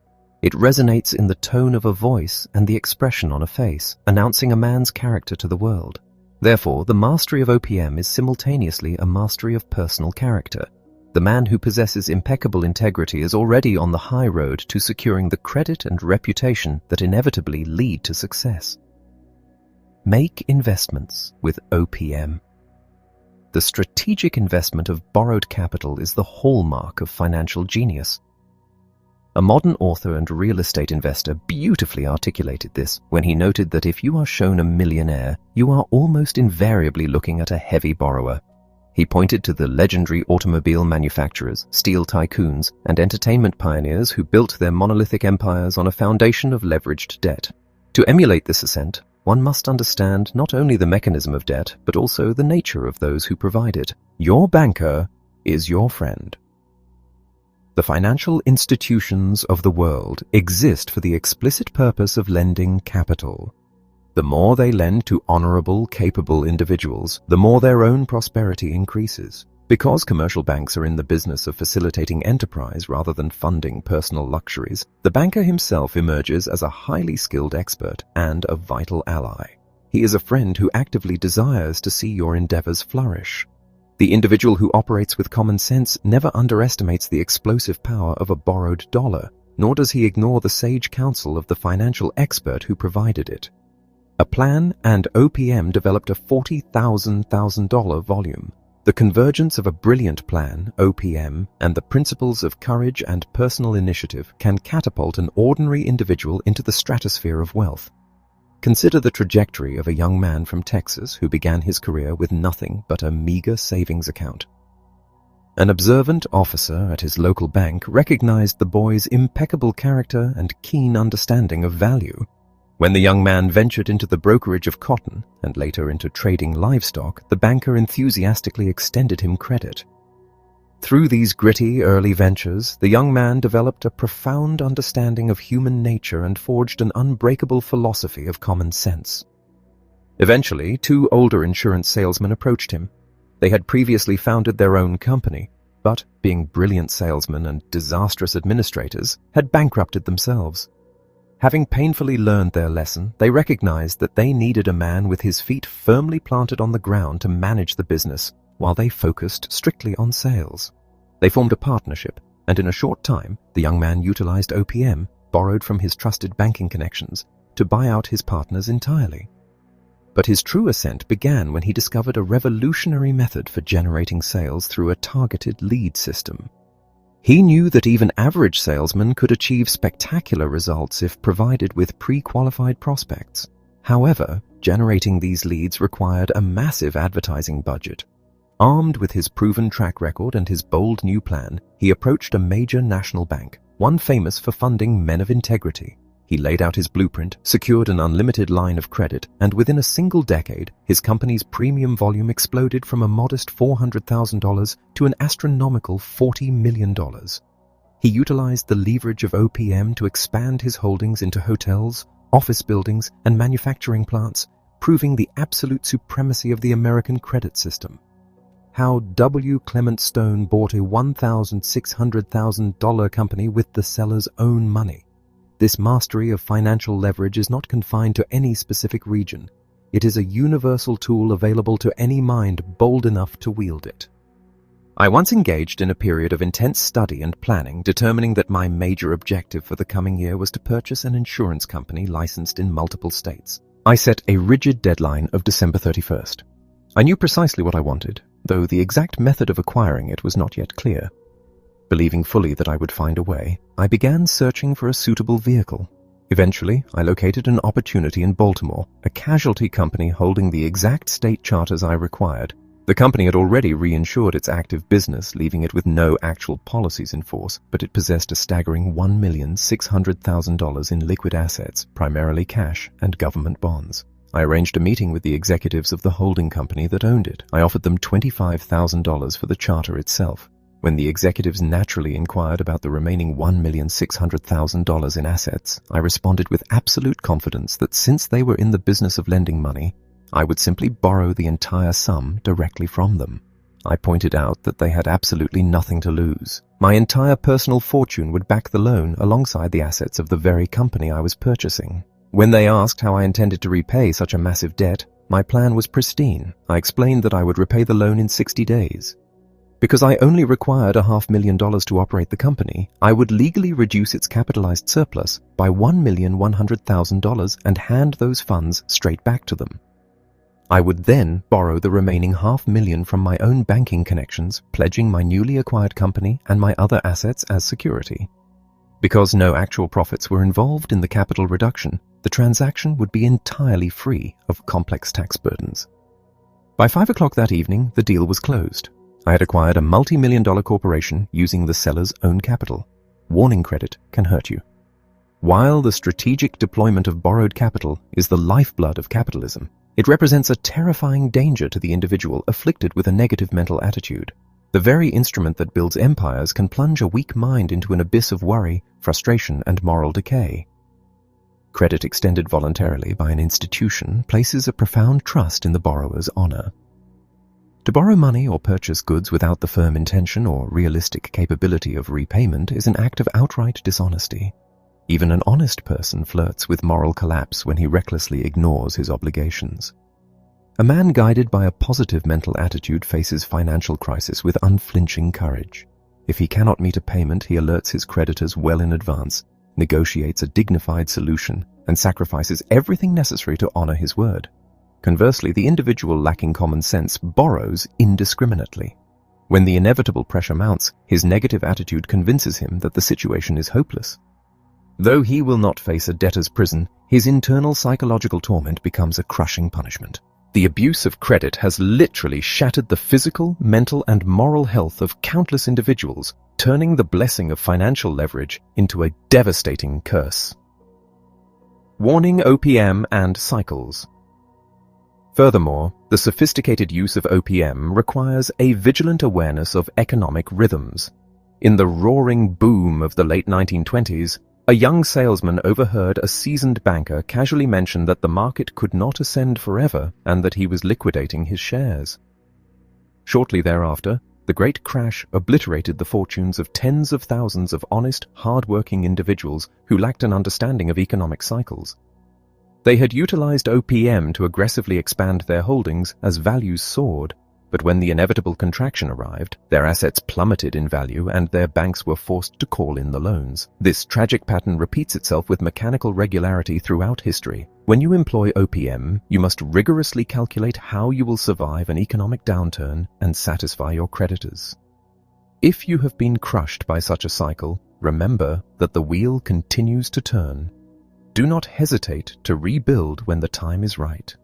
It resonates in the tone of a voice and the expression on a face, announcing a man's character to the world. Therefore, the mastery of OPM is simultaneously a mastery of personal character. The man who possesses impeccable integrity is already on the high road to securing the credit and reputation that inevitably lead to success. Make investments with OPM. The strategic investment of borrowed capital is the hallmark of financial genius. A modern author and real estate investor beautifully articulated this when he noted that if you are shown a millionaire, you are almost invariably looking at a heavy borrower. He pointed to the legendary automobile manufacturers, steel tycoons, and entertainment pioneers who built their monolithic empires on a foundation of leveraged debt. To emulate this ascent, one must understand not only the mechanism of debt, but also the nature of those who provide it. Your banker is your friend. The financial institutions of the world exist for the explicit purpose of lending capital. The more they lend to honorable, capable individuals, the more their own prosperity increases. Because commercial banks are in the business of facilitating enterprise rather than funding personal luxuries, the banker himself emerges as a highly skilled expert and a vital ally. He is a friend who actively desires to see your endeavors flourish. The individual who operates with common sense never underestimates the explosive power of a borrowed dollar, nor does he ignore the sage counsel of the financial expert who provided it. A plan and OPM developed a $40,000 volume. The convergence of a brilliant plan, OPM, and the principles of courage and personal initiative can catapult an ordinary individual into the stratosphere of wealth. Consider the trajectory of a young man from Texas who began his career with nothing but a meager savings account. An observant officer at his local bank recognized the boy's impeccable character and keen understanding of value. When the young man ventured into the brokerage of cotton and later into trading livestock, the banker enthusiastically extended him credit. Through these gritty early ventures, the young man developed a profound understanding of human nature and forged an unbreakable philosophy of common sense. Eventually, two older insurance salesmen approached him. They had previously founded their own company, but, being brilliant salesmen and disastrous administrators, had bankrupted themselves. Having painfully learned their lesson, they recognized that they needed a man with his feet firmly planted on the ground to manage the business, while they focused strictly on sales. They formed a partnership, and in a short time, the young man utilized OPM, borrowed from his trusted banking connections, to buy out his partners entirely. But his true ascent began when he discovered a revolutionary method for generating sales through a targeted lead system. He knew that even average salesmen could achieve spectacular results if provided with pre-qualified prospects. However, generating these leads required a massive advertising budget. Armed with his proven track record and his bold new plan, he approached a major national bank, one famous for funding men of integrity. He laid out his blueprint, secured an unlimited line of credit, and within a single decade, his company's premium volume exploded from a modest $400,000 to an astronomical $40 million. He utilized the leverage of OPM to expand his holdings into hotels, office buildings, and manufacturing plants, proving the absolute supremacy of the American credit system. How W. Clement Stone bought a $1,600,000 company with the seller's own money. This mastery of financial leverage is not confined to any specific region. It is a universal tool available to any mind bold enough to wield it. I once engaged in a period of intense study and planning, determining that my major objective for the coming year was to purchase an insurance company licensed in multiple states. I set a rigid deadline of December 31st. I knew precisely what I wanted, though the exact method of acquiring it was not yet clear. Believing fully that I would find a way, I began searching for a suitable vehicle. Eventually, I located an opportunity in Baltimore, a casualty company holding the exact state charters I required. The company had already reinsured its active business, leaving it with no actual policies in force, but it possessed a staggering $1,600,000 in liquid assets, primarily cash and government bonds. I arranged a meeting with the executives of the holding company that owned it. I offered them $25,000 for the charter itself. When the executives naturally inquired about the remaining $1,600,000 in assets, I responded with absolute confidence that since they were in the business of lending money, I would simply borrow the entire sum directly from them. I pointed out that they had absolutely nothing to lose. My entire personal fortune would back the loan alongside the assets of the very company I was purchasing. When they asked how I intended to repay such a massive debt, my plan was pristine. I explained that I would repay the loan in 60 days. Because I only required $500,000 to operate the company, I would legally reduce its capitalized surplus by $1,100,000 and hand those funds straight back to them. I would then borrow the remaining $500,000 from my own banking connections, pledging my newly acquired company and my other assets as security. Because no actual profits were involved in the capital reduction, the transaction would be entirely free of complex tax burdens. By 5 o'clock that evening, the deal was closed. I had acquired a multi-million-dollar corporation using the seller's own capital. Warning credit can hurt you. While the strategic deployment of borrowed capital is the lifeblood of capitalism, it represents a terrifying danger to the individual afflicted with a negative mental attitude. The very instrument that builds empires can plunge a weak mind into an abyss of worry, frustration, and moral decay. Credit extended voluntarily by an institution places a profound trust in the borrower's honor. To borrow money or purchase goods without the firm intention or realistic capability of repayment is an act of outright dishonesty. Even an honest person flirts with moral collapse when he recklessly ignores his obligations. A man guided by a positive mental attitude faces financial crisis with unflinching courage. If he cannot meet a payment, he alerts his creditors well in advance, negotiates a dignified solution, and sacrifices everything necessary to honor his word. Conversely, the individual lacking common sense borrows indiscriminately. When the inevitable pressure mounts, his negative attitude convinces him that the situation is hopeless. Though he will not face a debtor's prison, his internal psychological torment becomes a crushing punishment. The abuse of credit has literally shattered the physical, mental, and moral health of countless individuals, turning the blessing of financial leverage into a devastating curse. Warning: OPM and cycles. Furthermore, the sophisticated use of OPM requires a vigilant awareness of economic rhythms. In the roaring boom of the late 1920s, a young salesman overheard a seasoned banker casually mention that the market could not ascend forever and that he was liquidating his shares. Shortly thereafter, the Great Crash obliterated the fortunes of tens of thousands of honest, hard-working individuals who lacked an understanding of economic cycles. They had utilized OPM to aggressively expand their holdings as values soared, but when the inevitable contraction arrived, their assets plummeted in value and their banks were forced to call in the loans. This tragic pattern repeats itself with mechanical regularity throughout history. When you employ OPM, you must rigorously calculate how you will survive an economic downturn and satisfy your creditors. If you have been crushed by such a cycle, remember that the wheel continues to turn. Do not hesitate to rebuild when the time is right.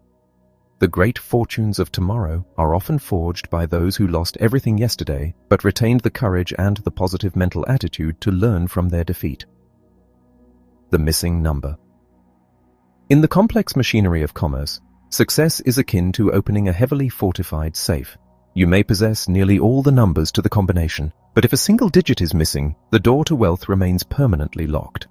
The great fortunes of tomorrow are often forged by those who lost everything yesterday but retained the courage and the positive mental attitude to learn from their defeat. The missing number. In the complex machinery of commerce, success is akin to opening a heavily fortified safe. You may possess nearly all the numbers to the combination, but if a single digit is missing, the door to wealth remains permanently locked.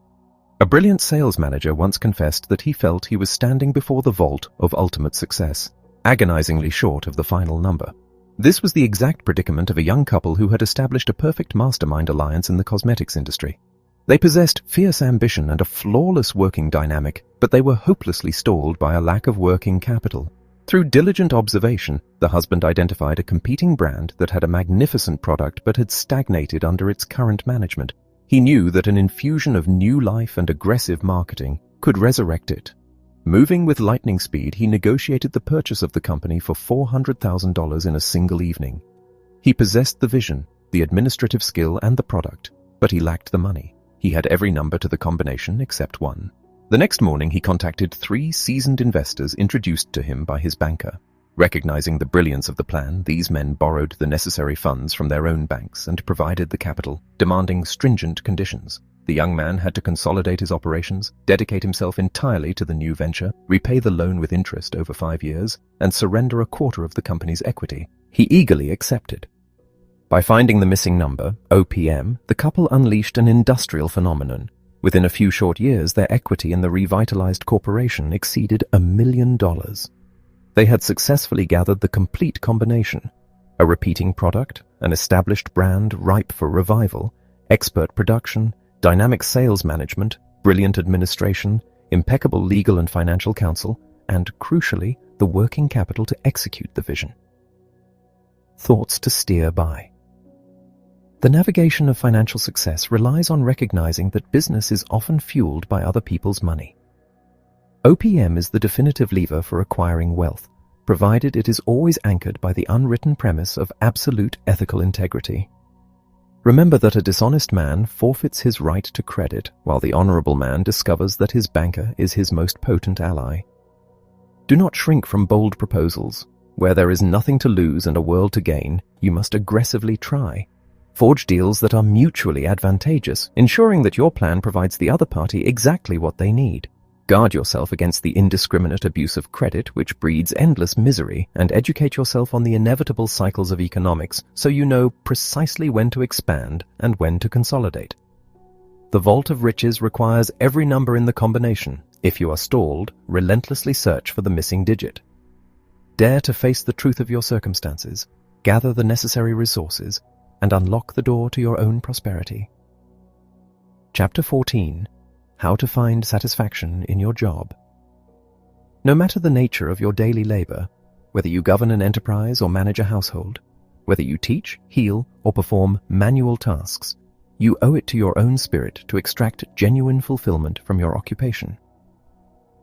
A brilliant sales manager once confessed that he felt he was standing before the vault of ultimate success, agonizingly short of the final number. This was the exact predicament of a young couple who had established a perfect mastermind alliance in the cosmetics industry. They possessed fierce ambition and a flawless working dynamic, but they were hopelessly stalled by a lack of working capital. Through diligent observation, the husband identified a competing brand that had a magnificent product but had stagnated under its current management. He knew that an infusion of new life and aggressive marketing could resurrect it. Moving with lightning speed, he negotiated the purchase of the company for $400,000 in a single evening. He possessed the vision, the administrative skill, and the product, but he lacked the money. He had every number to the combination except one. The next morning, he contacted 3 seasoned investors introduced to him by his banker. Recognizing the brilliance of the plan, these men borrowed the necessary funds from their own banks and provided the capital, demanding stringent conditions. The young man had to consolidate his operations, dedicate himself entirely to the new venture, repay the loan with interest over 5 years, and surrender a quarter of the company's equity. He eagerly accepted. By finding the missing number, OPM, the couple unleashed an industrial phenomenon. Within a few short years, their equity in the revitalized corporation exceeded $1 million. They had successfully gathered the complete combination: a repeating product, an established brand ripe for revival, expert production, dynamic sales management, brilliant administration, impeccable legal and financial counsel, and, crucially, the working capital to execute the vision. Thoughts to steer by. The navigation of financial success relies on recognizing that business is often fueled by other people's money. OPM is the definitive lever for acquiring wealth, provided it is always anchored by the unwritten premise of absolute ethical integrity. Remember that a dishonest man forfeits his right to credit, while the honorable man discovers that his banker is his most potent ally. Do not shrink from bold proposals. Where there is nothing to lose and a world to gain, you must aggressively try. Forge deals that are mutually advantageous, ensuring that your plan provides the other party exactly what they need. Guard yourself against the indiscriminate abuse of credit, which breeds endless misery, and educate yourself on the inevitable cycles of economics so you know precisely when to expand and when to consolidate. The vault of riches requires every number in the combination. If you are stalled, relentlessly search for the missing digit. Dare to face the truth of your circumstances, gather the necessary resources, and unlock the door to your own prosperity. Chapter 14. How to find satisfaction in your job. No matter the nature of your daily labor, whether you govern an enterprise or manage a household, whether you teach, heal, or perform manual tasks, you owe it to your own spirit to extract genuine fulfillment from your occupation.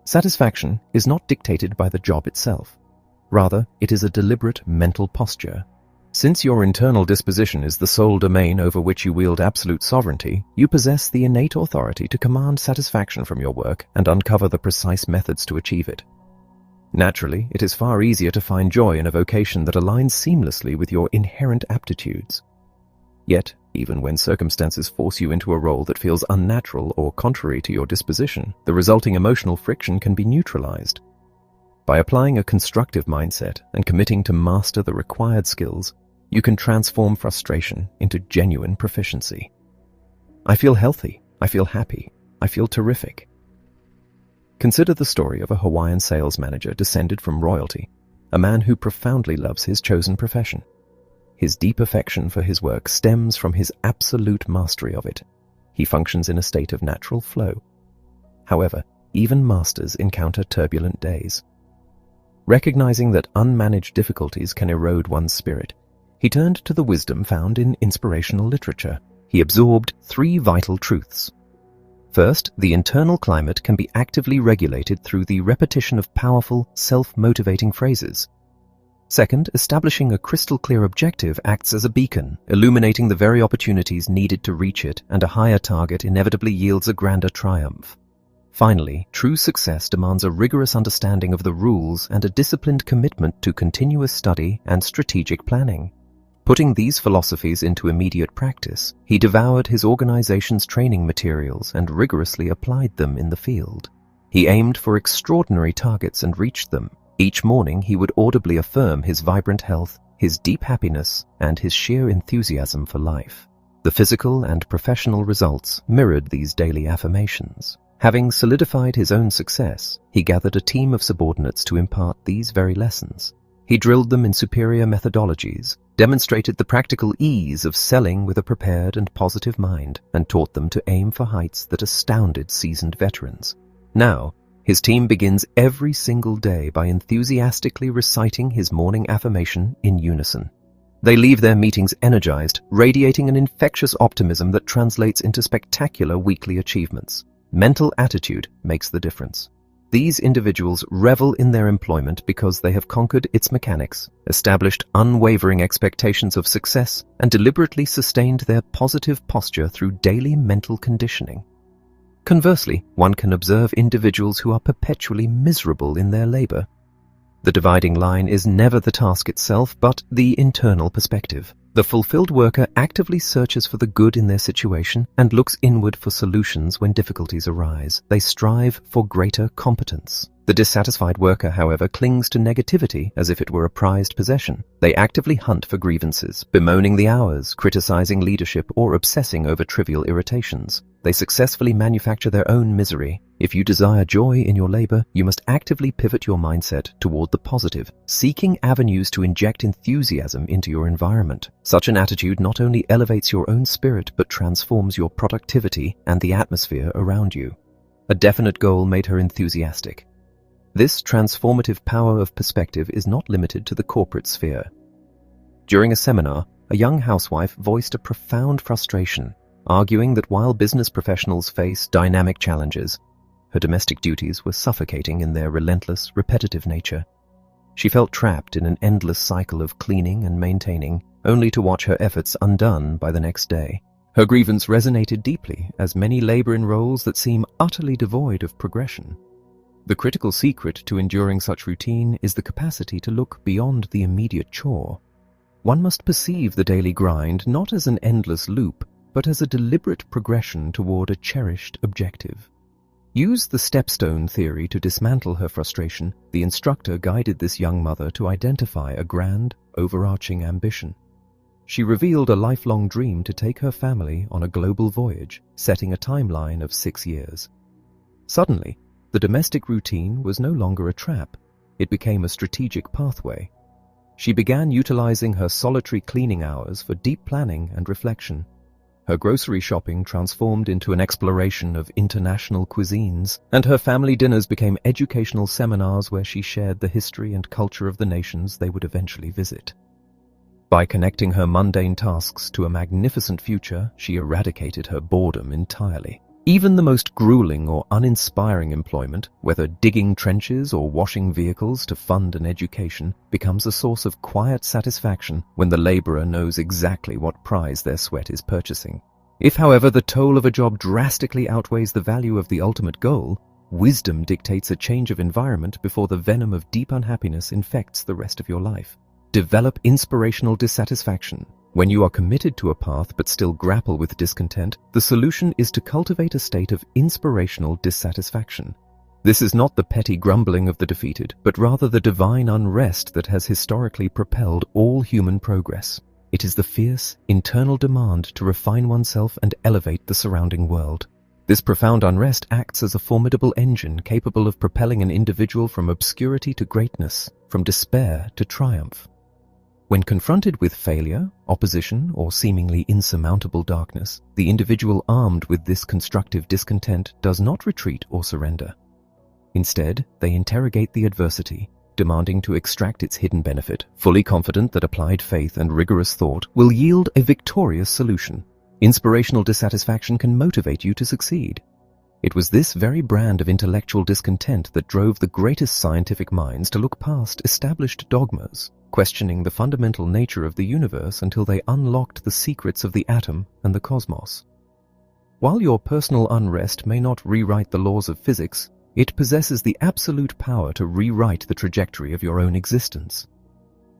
Satisfaction is not dictated by the job itself. Rather, it is a deliberate mental posture. Since your internal disposition is the sole domain over which you wield absolute sovereignty, you possess the innate authority to command satisfaction from your work and uncover the precise methods to achieve it. Naturally, it is far easier to find joy in a vocation that aligns seamlessly with your inherent aptitudes. Yet, even when circumstances force you into a role that feels unnatural or contrary to your disposition, the resulting emotional friction can be neutralized. By applying a constructive mindset and committing to master the required skills, you can transform frustration into genuine proficiency. I feel healthy, I feel happy, I feel terrific. Consider the story of a Hawaiian sales manager descended from royalty, a man who profoundly loves his chosen profession. His deep affection for his work stems from his absolute mastery of it. He functions in a state of natural flow. However, even masters encounter turbulent days. Recognizing that unmanaged difficulties can erode one's spirit, he turned to the wisdom found in inspirational literature. He absorbed 3 vital truths. First, the internal climate can be actively regulated through the repetition of powerful, self-motivating phrases. Second, establishing a crystal-clear objective acts as a beacon, illuminating the very opportunities needed to reach it, and a higher target inevitably yields a grander triumph. Finally, true success demands a rigorous understanding of the rules and a disciplined commitment to continuous study and strategic planning. Putting these philosophies into immediate practice, he devoured his organization's training materials and rigorously applied them in the field. He aimed for extraordinary targets and reached them. Each morning he would audibly affirm his vibrant health, his deep happiness, and his sheer enthusiasm for life. The physical and professional results mirrored these daily affirmations. Having solidified his own success, he gathered a team of subordinates to impart these very lessons. He drilled them in superior methodologies, demonstrated the practical ease of selling with a prepared and positive mind, and taught them to aim for heights that astounded seasoned veterans. Now, his team begins every single day by enthusiastically reciting his morning affirmation in unison. They leave their meetings energized, radiating an infectious optimism that translates into spectacular weekly achievements. Mental attitude makes the difference. These individuals revel in their employment because they have conquered its mechanics, established unwavering expectations of success, and deliberately sustained their positive posture through daily mental conditioning. Conversely, one can observe individuals who are perpetually miserable in their labor. The dividing line is never the task itself, but the internal perspective. The fulfilled worker actively searches for the good in their situation and looks inward for solutions when difficulties arise. They strive for greater competence. The dissatisfied worker, however, clings to negativity as if it were a prized possession. They actively hunt for grievances, bemoaning the hours, criticizing leadership, or obsessing over trivial irritations. They successfully manufacture their own misery. If you desire joy in your labor, you must actively pivot your mindset toward the positive, seeking avenues to inject enthusiasm into your environment. Such an attitude not only elevates your own spirit, but transforms your productivity and the atmosphere around you. A definite goal made her enthusiastic. This transformative power of perspective is not limited to the corporate sphere. During a seminar, a young housewife voiced a profound frustration, arguing that while business professionals face dynamic challenges, her domestic duties were suffocating in their relentless, repetitive nature. She felt trapped in an endless cycle of cleaning and maintaining, only to watch her efforts undone by the next day. Her grievance resonated deeply, as many labor in roles that seem utterly devoid of progression. The critical secret to enduring such routine is the capacity to look beyond the immediate chore. One must perceive the daily grind not as an endless loop, but as a deliberate progression toward a cherished objective. Use the stepstone theory to dismantle her frustration. The instructor guided this young mother to identify a grand, overarching ambition. She revealed a lifelong dream to take her family on a global voyage, setting a timeline of 6 years. Suddenly, the domestic routine was no longer a trap. It became a strategic pathway. She began utilizing her solitary cleaning hours for deep planning and reflection. Her grocery shopping transformed into an exploration of international cuisines, and her family dinners became educational seminars where she shared the history and culture of the nations they would eventually visit. By connecting her mundane tasks to a magnificent future, she eradicated her boredom entirely. Even the most grueling or uninspiring employment, whether digging trenches or washing vehicles to fund an education, becomes a source of quiet satisfaction when the laborer knows exactly what prize their sweat is purchasing. If, however, the toll of a job drastically outweighs the value of the ultimate goal, wisdom dictates a change of environment before the venom of deep unhappiness infects the rest of your life. Develop inspirational dissatisfaction. When you are committed to a path but still grapple with discontent, the solution is to cultivate a state of inspirational dissatisfaction. This is not the petty grumbling of the defeated, but rather the divine unrest that has historically propelled all human progress. It is the fierce, internal demand to refine oneself and elevate the surrounding world. This profound unrest acts as a formidable engine capable of propelling an individual from obscurity to greatness, from despair to triumph. When confronted with failure, opposition, or seemingly insurmountable darkness, the individual armed with this constructive discontent does not retreat or surrender. Instead, they interrogate the adversity, demanding to extract its hidden benefit, fully confident that applied faith and rigorous thought will yield a victorious solution. Inspirational dissatisfaction can motivate you to succeed. It was this very brand of intellectual discontent that drove the greatest scientific minds to look past established dogmas, questioning the fundamental nature of the universe until they unlocked the secrets of the atom and the cosmos. While your personal unrest may not rewrite the laws of physics, it possesses the absolute power to rewrite the trajectory of your own existence.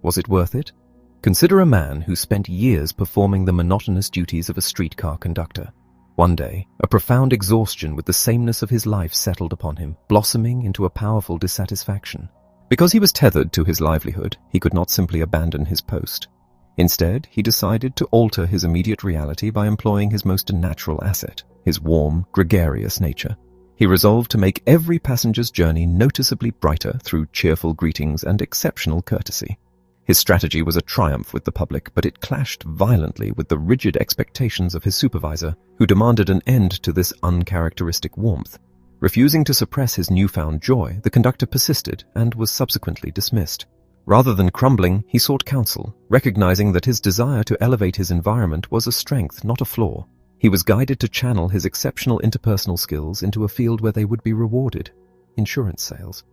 Was it worth it? Consider a man who spent years performing the monotonous duties of a streetcar conductor. One day, a profound exhaustion with the sameness of his life settled upon him, blossoming into a powerful dissatisfaction. Because he was tethered to his livelihood, he could not simply abandon his post. Instead, he decided to alter his immediate reality by employing his most natural asset, his warm, gregarious nature. He resolved to make every passenger's journey noticeably brighter through cheerful greetings and exceptional courtesy. His strategy was a triumph with the public, but it clashed violently with the rigid expectations of his supervisor, who demanded an end to this uncharacteristic warmth. Refusing to suppress his newfound joy, the conductor persisted and was subsequently dismissed. Rather than crumbling, he sought counsel, recognizing that his desire to elevate his environment was a strength, not a flaw. He was guided to channel his exceptional interpersonal skills into a field where they would be rewarded: insurance sales.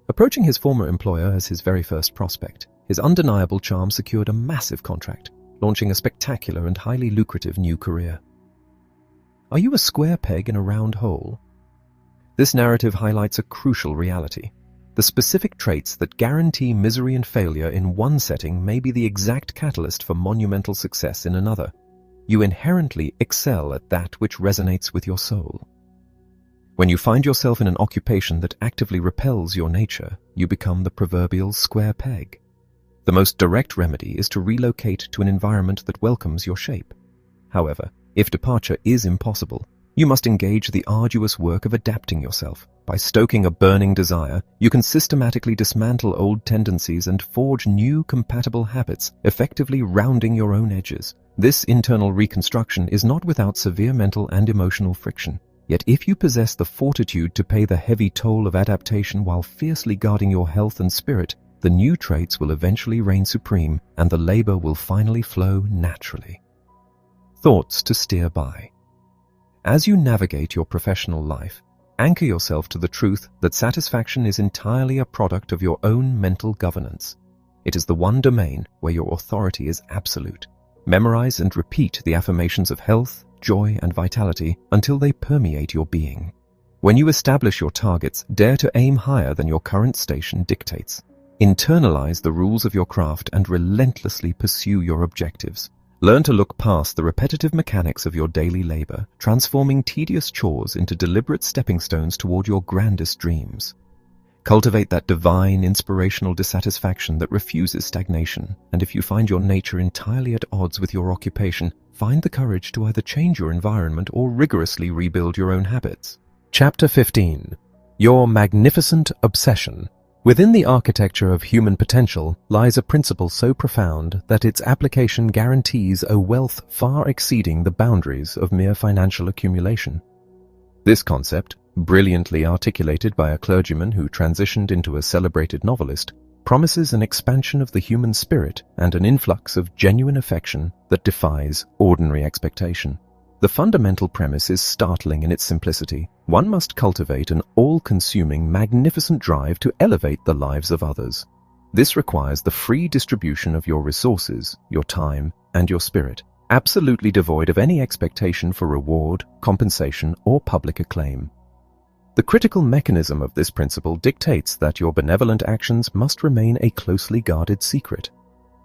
Approaching his former employer as his very first prospect, his undeniable charm secured a massive contract, launching a spectacular and highly lucrative new career. Are you a square peg in a round hole? This narrative highlights a crucial reality. The specific traits that guarantee misery and failure in one setting may be the exact catalyst for monumental success in another. You inherently excel at that which resonates with your soul. When you find yourself in an occupation that actively repels your nature, you become the proverbial square peg. The most direct remedy is to relocate to an environment that welcomes your shape. However, if departure is impossible, you must engage the arduous work of adapting yourself. By stoking a burning desire, you can systematically dismantle old tendencies and forge new compatible habits, effectively rounding your own edges. This internal reconstruction is not without severe mental and emotional friction. Yet if you possess the fortitude to pay the heavy toll of adaptation while fiercely guarding your health and spirit, the new traits will eventually reign supreme and the labor will finally flow naturally. Thoughts to steer by. As you navigate your professional life, anchor yourself to the truth that satisfaction is entirely a product of your own mental governance. It is the one domain where your authority is absolute. Memorize and repeat the affirmations of health, joy, and vitality until they permeate your being. When you establish your targets, dare to aim higher than your current station dictates. Internalize the rules of your craft and relentlessly pursue your objectives. Learn to look past the repetitive mechanics of your daily labor, transforming tedious chores into deliberate stepping stones toward your grandest dreams. Cultivate that divine, inspirational dissatisfaction that refuses stagnation, and if you find your nature entirely at odds with your occupation, find the courage to either change your environment or rigorously rebuild your own habits. Chapter 15. Your Magnificent Obsession. Within the architecture of human potential lies a principle so profound that its application guarantees a wealth far exceeding the boundaries of mere financial accumulation. This concept, brilliantly articulated by a clergyman who transitioned into a celebrated novelist, promises an expansion of the human spirit and an influx of genuine affection that defies ordinary expectation. The fundamental premise is startling in its simplicity. One must cultivate an all-consuming, magnificent drive to elevate the lives of others. This requires the free distribution of your resources, your time, and your spirit, absolutely devoid of any expectation for reward, compensation, or public acclaim. The critical mechanism of this principle dictates that your benevolent actions must remain a closely guarded secret.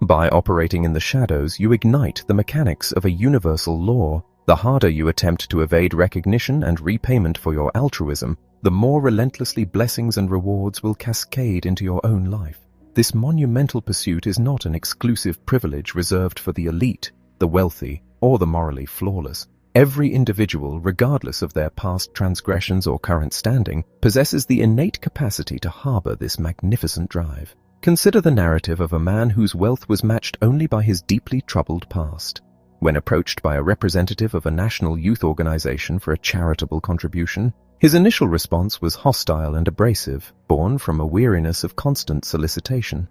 By operating in the shadows, you ignite the mechanics of a universal law. The harder you attempt to evade recognition and repayment for your altruism, the more relentlessly blessings and rewards will cascade into your own life. This monumental pursuit is not an exclusive privilege reserved for the elite, the wealthy, or the morally flawless. Every individual, regardless of their past transgressions or current standing, possesses the innate capacity to harbor this magnificent drive. Consider the narrative of a man whose wealth was matched only by his deeply troubled past. When approached by a representative of a national youth organization for a charitable contribution, his initial response was hostile and abrasive, born from a weariness of constant solicitation.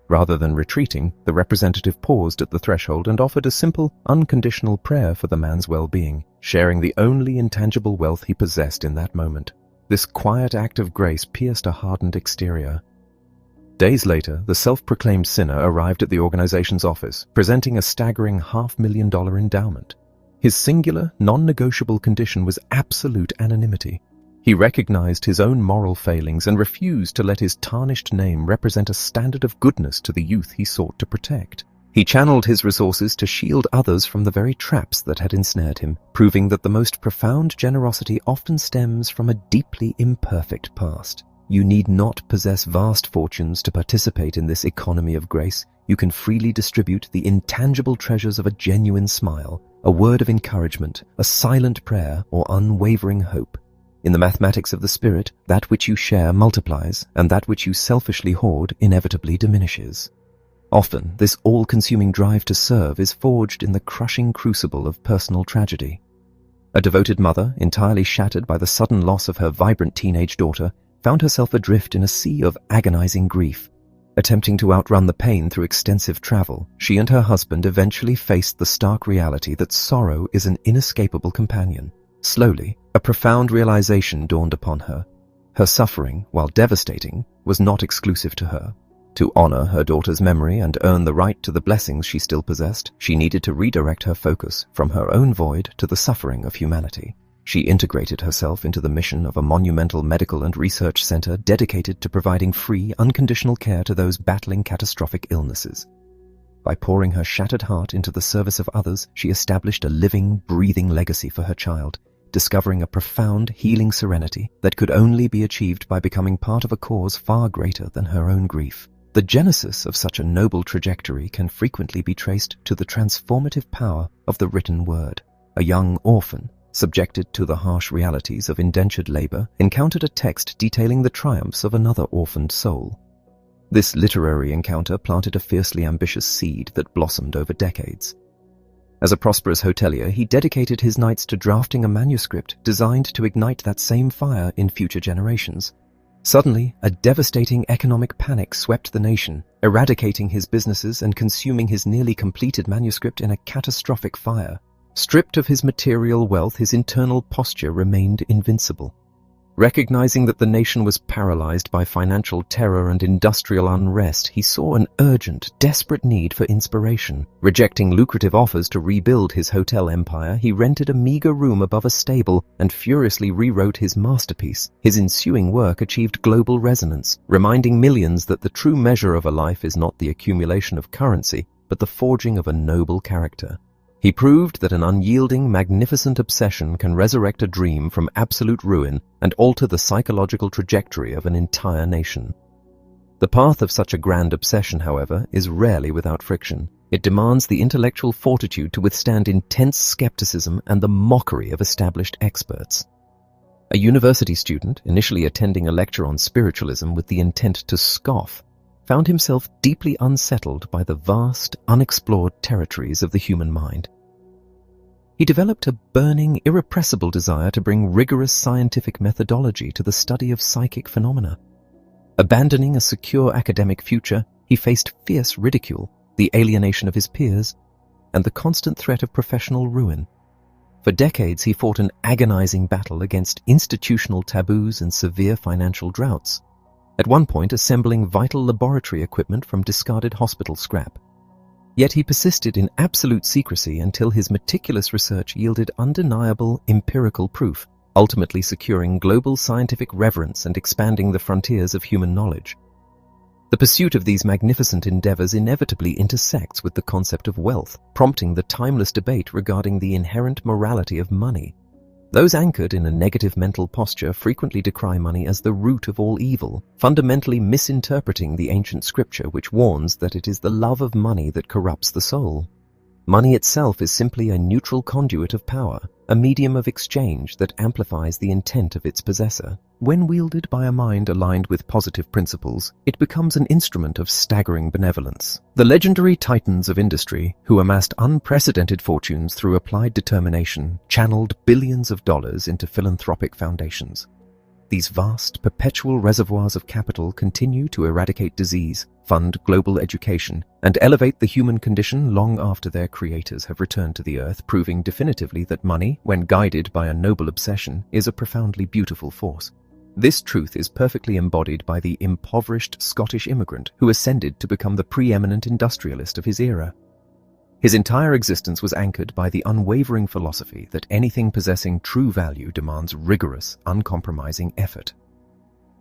Rather than retreating, the representative paused at the threshold and offered a simple, unconditional prayer for the man's well-being, sharing the only intangible wealth he possessed in that moment. This quiet act of grace pierced a hardened exterior. Days later, the self-proclaimed sinner arrived at the organization's office, presenting a staggering $500,000 endowment. His singular, non-negotiable condition was absolute anonymity. He recognized his own moral failings and refused to let his tarnished name represent a standard of goodness to the youth he sought to protect. He channeled his resources to shield others from the very traps that had ensnared him, proving that the most profound generosity often stems from a deeply imperfect past. You need not possess vast fortunes to participate in this economy of grace. You can freely distribute the intangible treasures of a genuine smile, a word of encouragement, a silent prayer, or unwavering hope. In the mathematics of the spirit, that which you share multiplies, and that which you selfishly hoard inevitably diminishes. Often, this all-consuming drive to serve is forged in the crushing crucible of personal tragedy. A devoted mother, entirely shattered by the sudden loss of her vibrant teenage daughter, found herself adrift in a sea of agonizing grief. Attempting to outrun the pain through extensive travel, she and her husband eventually faced the stark reality that sorrow is an inescapable companion. Slowly, a profound realization dawned upon her. Her suffering, while devastating, was not exclusive to her. To honor her daughter's memory and earn the right to the blessings she still possessed, she needed to redirect her focus from her own void to the suffering of humanity. She integrated herself into the mission of a monumental medical and research center dedicated to providing free, unconditional care to those battling catastrophic illnesses. By pouring her shattered heart into the service of others, she established a living, breathing legacy for her child, discovering a profound, healing serenity that could only be achieved by becoming part of a cause far greater than her own grief. The genesis of such a noble trajectory can frequently be traced to the transformative power of the written word. A young orphan, subjected to the harsh realities of indentured labor, encountered a text detailing the triumphs of another orphaned soul. This literary encounter planted a fiercely ambitious seed that blossomed over decades. As a prosperous hotelier, he dedicated his nights to drafting a manuscript designed to ignite that same fire in future generations. Suddenly, a devastating economic panic swept the nation, eradicating his businesses and consuming his nearly completed manuscript in a catastrophic fire. Stripped of his material wealth, his internal posture remained invincible. Recognizing that the nation was paralyzed by financial terror and industrial unrest, he saw an urgent, desperate need for inspiration. Rejecting lucrative offers to rebuild his hotel empire, he rented a meager room above a stable and furiously rewrote his masterpiece. His ensuing work achieved global resonance, reminding millions that the true measure of a life is not the accumulation of currency, but the forging of a noble character. He proved that an unyielding, magnificent obsession can resurrect a dream from absolute ruin and alter the psychological trajectory of an entire nation. The path of such a grand obsession, however, is rarely without friction. It demands the intellectual fortitude to withstand intense skepticism and the mockery of established experts. A university student, initially attending a lecture on spiritualism with the intent to scoff, found himself deeply unsettled by the vast, unexplored territories of the human mind. He developed a burning, irrepressible desire to bring rigorous scientific methodology to the study of psychic phenomena. Abandoning a secure academic future, he faced fierce ridicule, the alienation of his peers, and the constant threat of professional ruin. For decades, he fought an agonizing battle against institutional taboos and severe financial droughts, at one point assembling vital laboratory equipment from discarded hospital scrap. Yet he persisted in absolute secrecy until his meticulous research yielded undeniable empirical proof, ultimately securing global scientific reverence and expanding the frontiers of human knowledge. The pursuit of these magnificent endeavors inevitably intersects with the concept of wealth, prompting the timeless debate regarding the inherent morality of money. Those anchored in a negative mental posture frequently decry money as the root of all evil, fundamentally misinterpreting the ancient scripture which warns that it is the love of money that corrupts the soul. Money itself is simply a neutral conduit of power, a medium of exchange that amplifies the intent of its possessor. When wielded by a mind aligned with positive principles, it becomes an instrument of staggering benevolence. The legendary titans of industry, who amassed unprecedented fortunes through applied determination, channeled billions of dollars into philanthropic foundations. These vast, perpetual reservoirs of capital continue to eradicate disease, fund global education, and elevate the human condition long after their creators have returned to the earth, proving definitively that money, when guided by a noble obsession, is a profoundly beautiful force. This truth is perfectly embodied by the impoverished Scottish immigrant who ascended to become the preeminent industrialist of his era. His entire existence was anchored by the unwavering philosophy that anything possessing true value demands rigorous, uncompromising effort.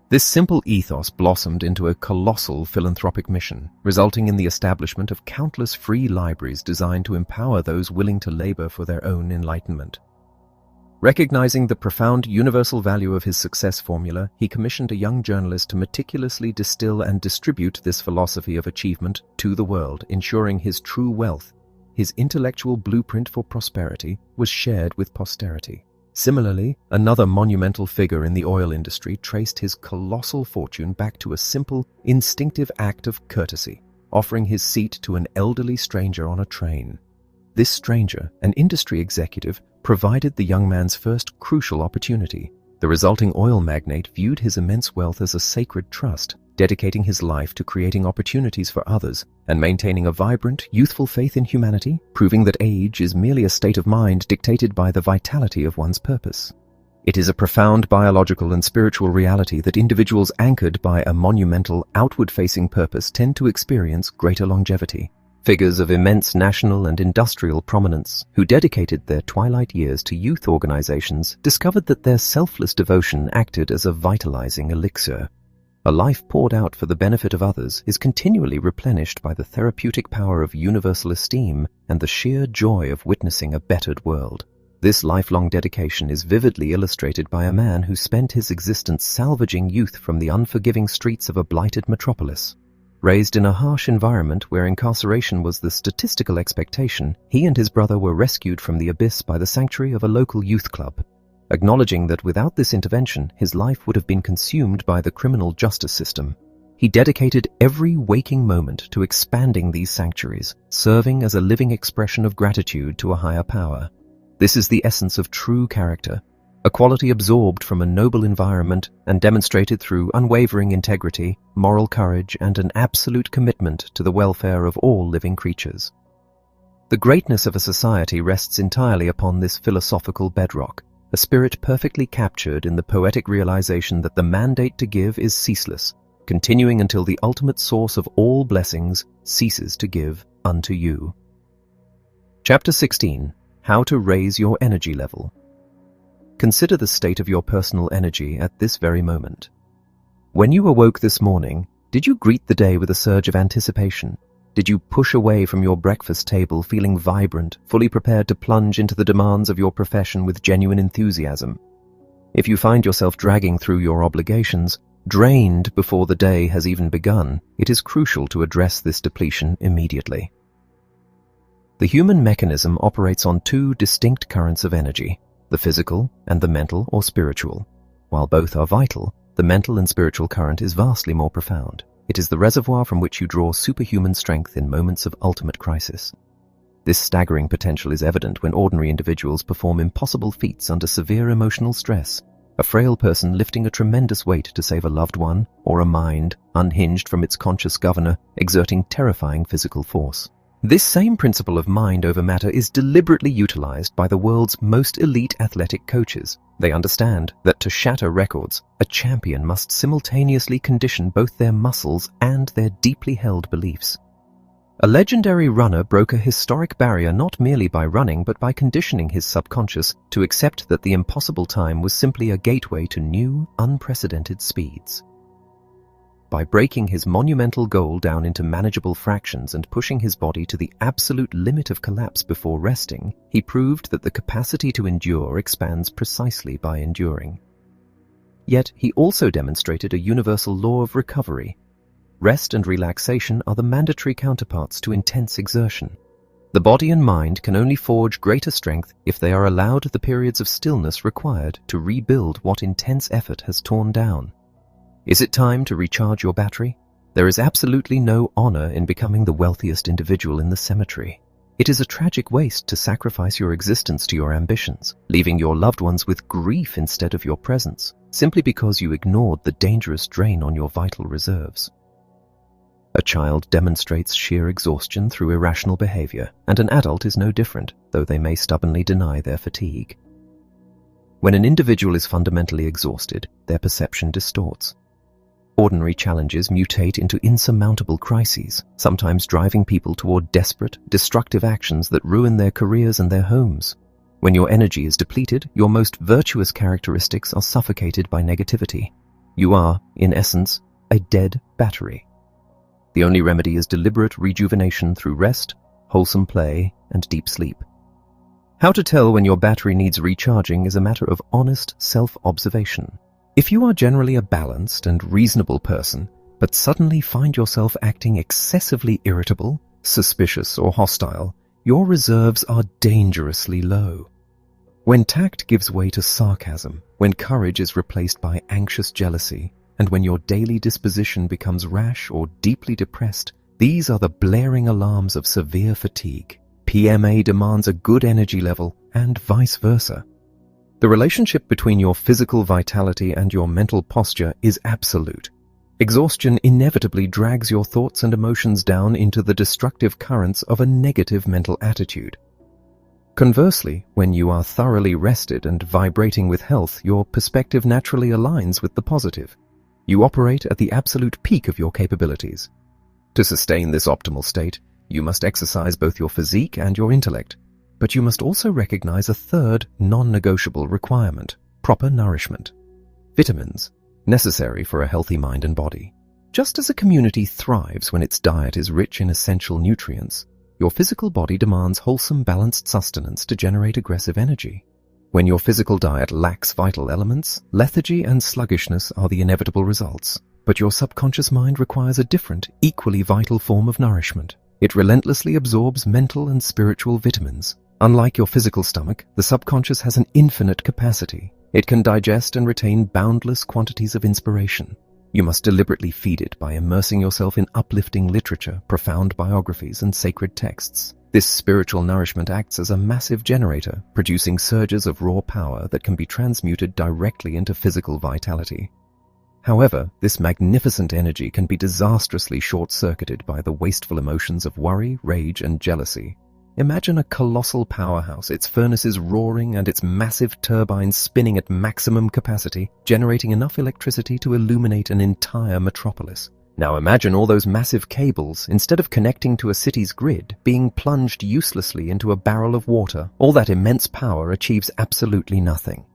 This simple ethos blossomed into a colossal philanthropic mission, resulting in the establishment of countless free libraries designed to empower those willing to labor for their own enlightenment. Recognizing the profound universal value of his success formula, he commissioned a young journalist to meticulously distill and distribute this philosophy of achievement to the world, ensuring his true wealth, his intellectual blueprint for prosperity, was shared with posterity. Similarly, another monumental figure in the oil industry traced his colossal fortune back to a simple, instinctive act of courtesy, offering his seat to an elderly stranger on a train. This stranger, an industry executive, provided the young man's first crucial opportunity. The resulting oil magnate viewed his immense wealth as a sacred trust, dedicating his life to creating opportunities for others and maintaining a vibrant, youthful faith in humanity, proving that age is merely a state of mind dictated by the vitality of one's purpose. It is a profound biological and spiritual reality that individuals anchored by a monumental, outward-facing purpose tend to experience greater longevity. Figures of immense national and industrial prominence who dedicated their twilight years to youth organizations discovered that their selfless devotion acted as a vitalizing elixir. A life poured out for the benefit of others is continually replenished by the therapeutic power of universal esteem and the sheer joy of witnessing a bettered world. This lifelong dedication is vividly illustrated by a man who spent his existence salvaging youth from the unforgiving streets of a blighted metropolis. Raised in a harsh environment where incarceration was the statistical expectation, he and his brother were rescued from the abyss by the sanctuary of a local youth club. Acknowledging that without this intervention, his life would have been consumed by the criminal justice system, he dedicated every waking moment to expanding these sanctuaries, serving as a living expression of gratitude to a higher power. This is the essence of true character, a quality absorbed from a noble environment and demonstrated through unwavering integrity, moral courage, and an absolute commitment to the welfare of all living creatures. The greatness of a society rests entirely upon this philosophical bedrock, a spirit perfectly captured in the poetic realization that the mandate to give is ceaseless, continuing until the ultimate source of all blessings ceases to give unto you. Chapter 16. How to raise your energy level. Consider the state of your personal energy at this very moment. When you awoke this morning, did you greet the day with a surge of anticipation? Did you push away from your breakfast table feeling vibrant, fully prepared to plunge into the demands of your profession with genuine enthusiasm? If you find yourself dragging through your obligations, drained before the day has even begun, it is crucial to address this depletion immediately. The human mechanism operates on two distinct currents of energy, the physical and the mental or spiritual. While both are vital, the mental and spiritual current is vastly more profound. It is the reservoir from which you draw superhuman strength in moments of ultimate crisis. This staggering potential is evident when ordinary individuals perform impossible feats under severe emotional stress, a frail person lifting a tremendous weight to save a loved one, or a mind, unhinged from its conscious governor, exerting terrifying physical force. This same principle of mind over matter is deliberately utilized by the world's most elite athletic coaches. They understand that to shatter records, a champion must simultaneously condition both their muscles and their deeply held beliefs. A legendary runner broke a historic barrier not merely by running but by conditioning his subconscious to accept that the impossible time was simply a gateway to new, unprecedented speeds. By breaking his monumental goal down into manageable fractions and pushing his body to the absolute limit of collapse before resting, he proved that the capacity to endure expands precisely by enduring. Yet he also demonstrated a universal law of recovery. Rest and relaxation are the mandatory counterparts to intense exertion. The body and mind can only forge greater strength if they are allowed the periods of stillness required to rebuild what intense effort has torn down. Is it time to recharge your battery? There is absolutely no honor in becoming the wealthiest individual in the cemetery. It is a tragic waste to sacrifice your existence to your ambitions, leaving your loved ones with grief instead of your presence, simply because you ignored the dangerous drain on your vital reserves. A child demonstrates sheer exhaustion through irrational behavior, and an adult is no different, though they may stubbornly deny their fatigue. When an individual is fundamentally exhausted, their perception distorts. Ordinary challenges mutate into insurmountable crises, sometimes driving people toward desperate, destructive actions that ruin their careers and their homes. When your energy is depleted, your most virtuous characteristics are suffocated by negativity. You are, in essence, a dead battery. The only remedy is deliberate rejuvenation through rest, wholesome play, and deep sleep. How to tell when your battery needs recharging is a matter of honest self-observation. If you are generally a balanced and reasonable person, but suddenly find yourself acting excessively irritable, suspicious, or hostile, your reserves are dangerously low. When tact gives way to sarcasm, when courage is replaced by anxious jealousy, and when your daily disposition becomes rash or deeply depressed, these are the blaring alarms of severe fatigue. PMA demands a good energy level, and vice versa. The relationship between your physical vitality and your mental posture is absolute. Exhaustion inevitably drags your thoughts and emotions down into the destructive currents of a negative mental attitude. Conversely, when you are thoroughly rested and vibrating with health, your perspective naturally aligns with the positive. You operate at the absolute peak of your capabilities. To sustain this optimal state, you must exercise both your physique and your intellect. But you must also recognize a third, non-negotiable requirement: proper nourishment. Vitamins, necessary for a healthy mind and body. Just as a community thrives when its diet is rich in essential nutrients, your physical body demands wholesome, balanced sustenance to generate aggressive energy. When your physical diet lacks vital elements, lethargy and sluggishness are the inevitable results. But your subconscious mind requires a different, equally vital form of nourishment. It relentlessly absorbs mental and spiritual vitamins. Unlike your physical stomach, the subconscious has an infinite capacity. It can digest and retain boundless quantities of inspiration. You must deliberately feed it by immersing yourself in uplifting literature, profound biographies, and sacred texts. This spiritual nourishment acts as a massive generator, producing surges of raw power that can be transmuted directly into physical vitality. However, this magnificent energy can be disastrously short-circuited by the wasteful emotions of worry, rage, and jealousy. Imagine a colossal powerhouse, its furnaces roaring and its massive turbines spinning at maximum capacity, generating enough electricity to illuminate an entire metropolis. Now imagine all those massive cables, instead of connecting to a city's grid, being plunged uselessly into a barrel of water. All that immense power achieves absolutely nothing.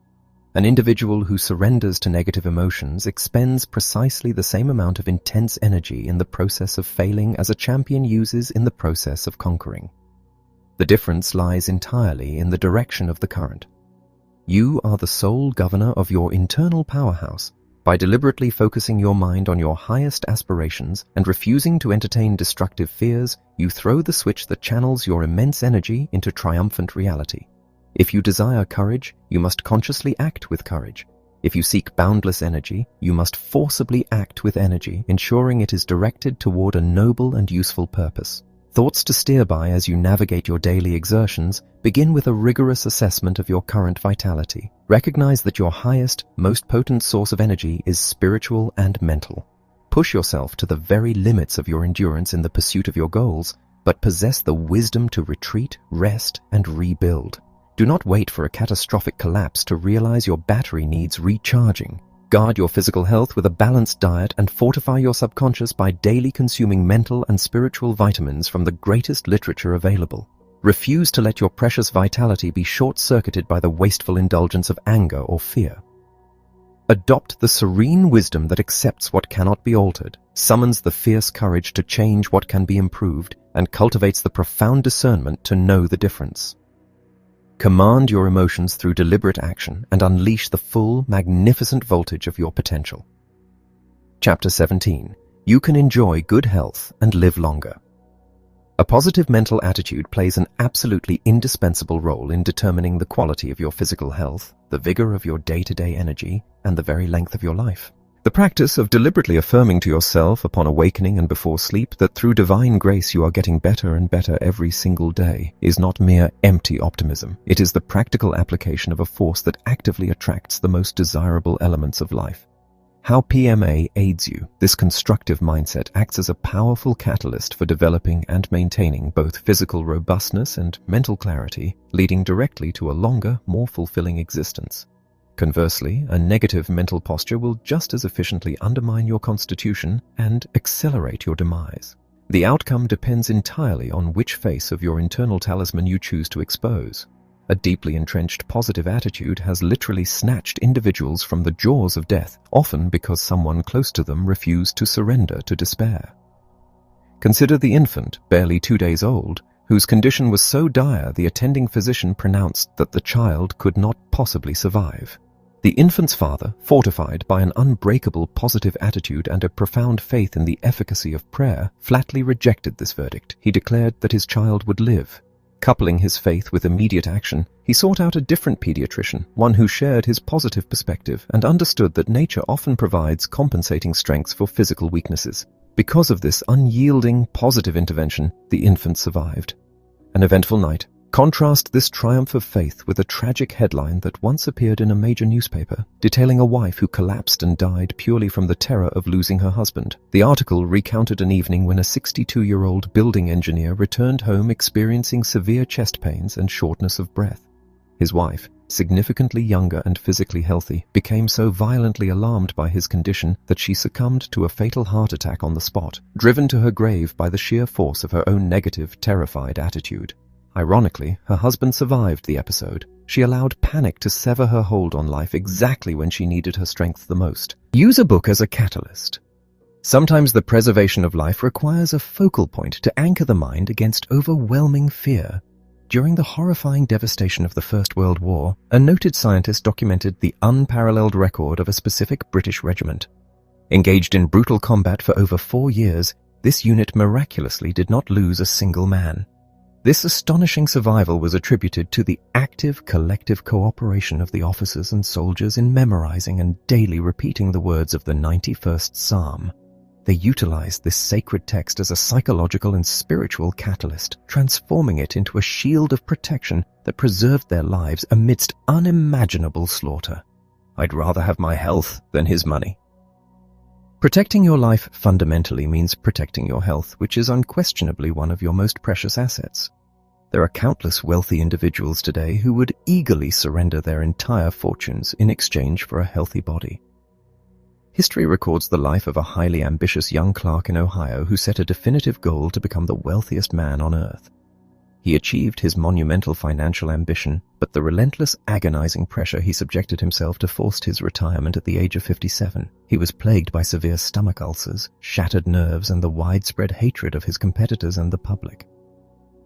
An individual who surrenders to negative emotions expends precisely the same amount of intense energy in the process of failing as a champion uses in the process of conquering. The difference lies entirely in the direction of the current. You are the sole governor of your internal powerhouse. By deliberately focusing your mind on your highest aspirations and refusing to entertain destructive fears, you throw the switch that channels your immense energy into triumphant reality. If you desire courage, you must consciously act with courage. If you seek boundless energy, you must forcibly act with energy, ensuring it is directed toward a noble and useful purpose. Thoughts to steer by as you navigate your daily exertions begin with a rigorous assessment of your current vitality. Recognize that your highest, most potent source of energy is spiritual and mental. Push yourself to the very limits of your endurance in the pursuit of your goals, but possess the wisdom to retreat, rest, and rebuild. Do not wait for a catastrophic collapse to realize your battery needs recharging. Guard your physical health with a balanced diet and fortify your subconscious by daily consuming mental and spiritual vitamins from the greatest literature available. Refuse to let your precious vitality be short-circuited by the wasteful indulgence of anger or fear. Adopt the serene wisdom that accepts what cannot be altered, summons the fierce courage to change what can be improved, and cultivates the profound discernment to know the difference. Command your emotions through deliberate action and unleash the full, magnificent voltage of your potential. Chapter 17. You can enjoy good health and live longer. A positive mental attitude plays an absolutely indispensable role in determining the quality of your physical health, the vigor of your day-to-day energy, and the very length of your life. The practice of deliberately affirming to yourself upon awakening and before sleep that through divine grace you are getting better and better every single day is not mere empty optimism. It is the practical application of a force that actively attracts the most desirable elements of life. How PMA aids you. This constructive mindset acts as a powerful catalyst for developing and maintaining both physical robustness and mental clarity, leading directly to a longer, more fulfilling existence. Conversely, a negative mental posture will just as efficiently undermine your constitution and accelerate your demise. The outcome depends entirely on which face of your internal talisman you choose to expose. A deeply entrenched positive attitude has literally snatched individuals from the jaws of death, often because someone close to them refused to surrender to despair. Consider the infant, barely 2 days old, whose condition was so dire the attending physician pronounced that the child could not possibly survive. The infant's father, fortified by an unbreakable positive attitude and a profound faith in the efficacy of prayer, flatly rejected this verdict. He declared that his child would live. Coupling his faith with immediate action, he sought out a different pediatrician, one who shared his positive perspective and understood that nature often provides compensating strengths for physical weaknesses. Because of this unyielding, positive intervention, the infant survived. An eventful night. Contrast this triumph of faith with a tragic headline that once appeared in a major newspaper, detailing a wife who collapsed and died purely from the terror of losing her husband. The article recounted an evening when a 62-year-old building engineer returned home experiencing severe chest pains and shortness of breath. His wife, significantly younger and physically healthy, became so violently alarmed by his condition that she succumbed to a fatal heart attack on the spot, driven to her grave by the sheer force of her own negative, terrified attitude. Ironically, her husband survived the episode. She allowed panic to sever her hold on life exactly when she needed her strength the most. Use a book as a catalyst. Sometimes the preservation of life requires a focal point to anchor the mind against overwhelming fear. During the horrifying devastation of the First World War, a noted scientist documented the unparalleled record of a specific British regiment. Engaged in brutal combat for over 4 years, this unit miraculously did not lose a single man. This astonishing survival was attributed to the active collective cooperation of the officers and soldiers in memorizing and daily repeating the words of the 91st Psalm. They utilized this sacred text as a psychological and spiritual catalyst, transforming it into a shield of protection that preserved their lives amidst unimaginable slaughter. I'd rather have my health than his money. Protecting your life fundamentally means protecting your health, which is unquestionably one of your most precious assets. There are countless wealthy individuals today who would eagerly surrender their entire fortunes in exchange for a healthy body. History records the life of a highly ambitious young clerk in Ohio who set a definitive goal to become the wealthiest man on earth. He achieved his monumental financial ambition, but the relentless, agonizing pressure he subjected himself to forced his retirement at the age of 57. He was plagued by severe stomach ulcers, shattered nerves, and the widespread hatred of his competitors and the public.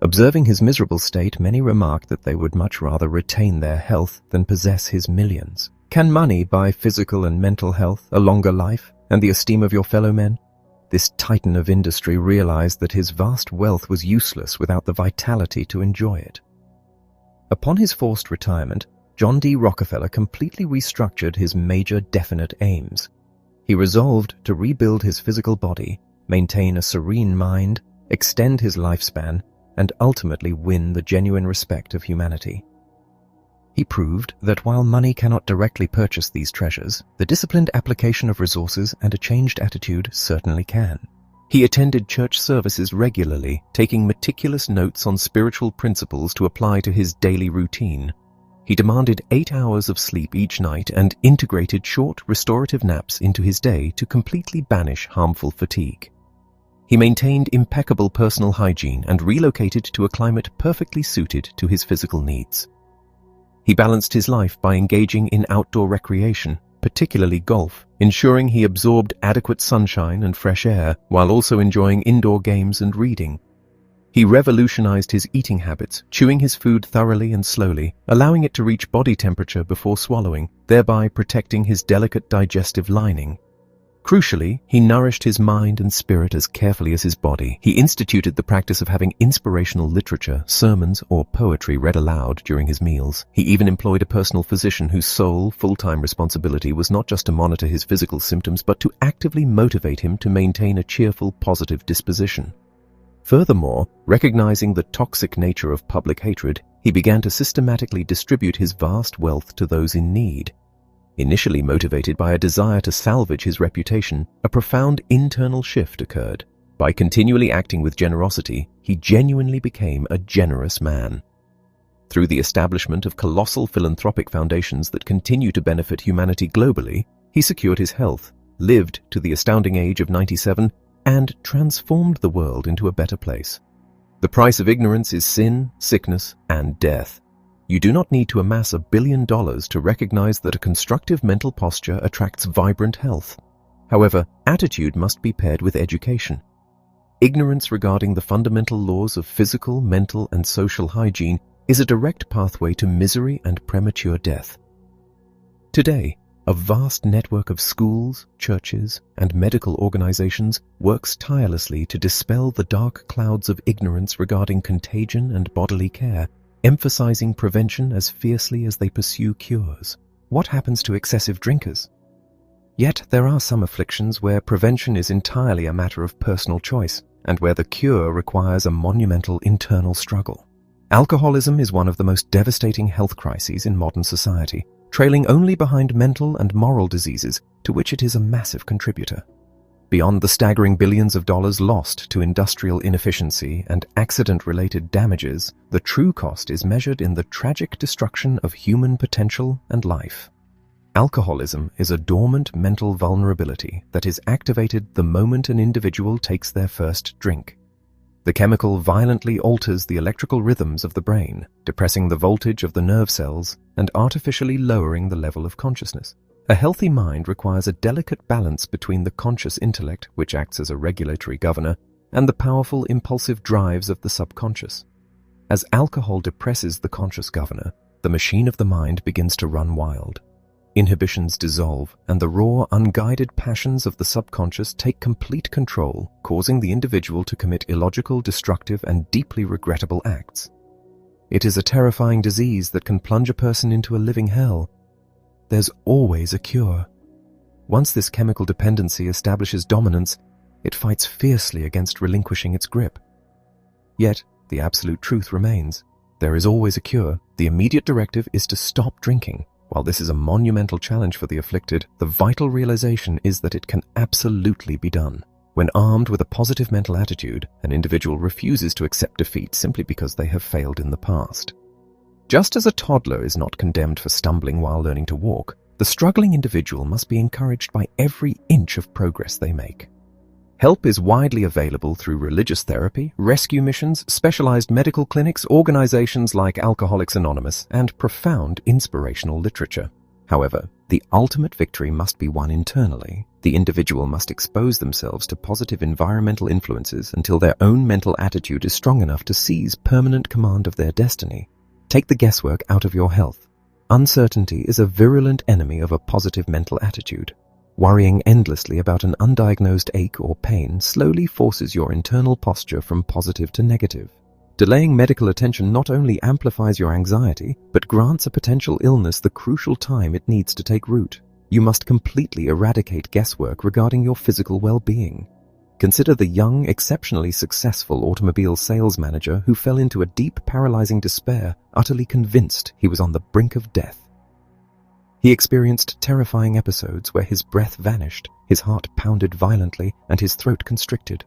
Observing his miserable state, many remarked that they would much rather retain their health than possess his millions. Can money buy physical and mental health, a longer life, and the esteem of your fellow men? This titan of industry realized that his vast wealth was useless without the vitality to enjoy it. Upon his forced retirement, John D. Rockefeller completely restructured his major definite aims. He resolved to rebuild his physical body, maintain a serene mind, extend his lifespan, and ultimately win the genuine respect of humanity. He proved that while money cannot directly purchase these treasures, the disciplined application of resources and a changed attitude certainly can. He attended church services regularly, taking meticulous notes on spiritual principles to apply to his daily routine. He demanded 8 hours of sleep each night and integrated short, restorative naps into his day to completely banish harmful fatigue. He maintained impeccable personal hygiene and relocated to a climate perfectly suited to his physical needs. He balanced his life by engaging in outdoor recreation, particularly golf, ensuring he absorbed adequate sunshine and fresh air while also enjoying indoor games and reading. He revolutionized his eating habits, chewing his food thoroughly and slowly, allowing it to reach body temperature before swallowing, thereby protecting his delicate digestive lining. Crucially, he nourished his mind and spirit as carefully as his body. He instituted the practice of having inspirational literature, sermons, or poetry read aloud during his meals. He even employed a personal physician whose sole, full-time responsibility was not just to monitor his physical symptoms, but to actively motivate him to maintain a cheerful, positive disposition. Furthermore, recognizing the toxic nature of public hatred, he began to systematically distribute his vast wealth to those in need. Initially motivated by a desire to salvage his reputation, a profound internal shift occurred. By continually acting with generosity, he genuinely became a generous man. Through the establishment of colossal philanthropic foundations that continue to benefit humanity globally, he secured his health, lived to the astounding age of 97, and transformed the world into a better place. The price of ignorance is sin, sickness, and death. You do not need to amass $1 billion to recognize that a constructive mental posture attracts vibrant health. However, attitude must be paired with education. Ignorance regarding the fundamental laws of physical, mental, and social hygiene is a direct pathway to misery and premature death. Today, a vast network of schools, churches, and medical organizations works tirelessly to dispel the dark clouds of ignorance regarding contagion and bodily care, emphasizing prevention as fiercely as they pursue cures. What happens to excessive drinkers? Yet there are some afflictions where prevention is entirely a matter of personal choice, and where the cure requires a monumental internal struggle. Alcoholism is one of the most devastating health crises in modern society, trailing only behind mental and moral diseases, to which it is a massive contributor. Beyond the staggering billions of dollars lost to industrial inefficiency and accident-related damages, the true cost is measured in the tragic destruction of human potential and life. Alcoholism is a dormant mental vulnerability that is activated the moment an individual takes their first drink. The chemical violently alters the electrical rhythms of the brain, depressing the voltage of the nerve cells and artificially lowering the level of consciousness. A healthy mind requires a delicate balance between the conscious intellect, which acts as a regulatory governor, and the powerful impulsive drives of the subconscious. As alcohol depresses the conscious governor, the machine of the mind begins to run wild. Inhibitions dissolve, and the raw, unguided passions of the subconscious take complete control, causing the individual to commit illogical, destructive, and deeply regrettable acts. It is a terrifying disease that can plunge a person into a living hell. There's always a cure. Once this chemical dependency establishes dominance, it fights fiercely against relinquishing its grip. Yet, the absolute truth remains. There is always a cure. The immediate directive is to stop drinking. While this is a monumental challenge for the afflicted, the vital realization is that it can absolutely be done. When armed with a positive mental attitude, an individual refuses to accept defeat simply because they have failed in the past. Just as a toddler is not condemned for stumbling while learning to walk, the struggling individual must be encouraged by every inch of progress they make. Help is widely available through religious therapy, rescue missions, specialized medical clinics, organizations like Alcoholics Anonymous, and profound inspirational literature. However, the ultimate victory must be won internally. The individual must expose themselves to positive environmental influences until their own mental attitude is strong enough to seize permanent command of their destiny. Take the guesswork out of your health. Uncertainty is a virulent enemy of a positive mental attitude. Worrying endlessly about an undiagnosed ache or pain slowly forces your internal posture from positive to negative. Delaying medical attention not only amplifies your anxiety, but grants a potential illness the crucial time it needs to take root. You must completely eradicate guesswork regarding your physical well-being. Consider the young, exceptionally successful automobile sales manager who fell into a deep, paralyzing despair, utterly convinced he was on the brink of death. He experienced terrifying episodes where his breath vanished, his heart pounded violently, and his throat constricted.